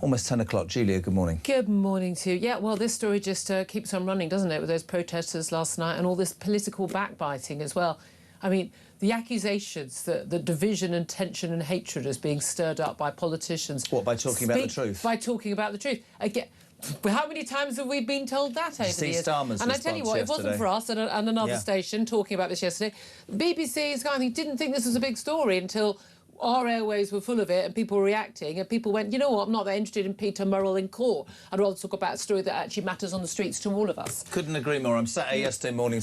Almost 10 o'clock. Julia, good morning. Good morning to you. Yeah, well, this story just keeps on running, doesn't it, with those protesters last night and all this political backbiting as well. I mean, the accusations that the division and tension and hatred is being stirred up by politicians. What, by talking about the truth? By talking about the truth. Again, how many times have we been told that over the years? Starmer's and I tell you what, it wasn't for us and another station talking about this yesterday. BBC and Sky didn't think this was a big story until our airways were full of it and people were reacting and people went, you know what, I'm not that interested in Peter Murrell in court. I'd rather talk about a story that actually matters on the streets to all of us. Couldn't agree more. I'm sat here yesterday morning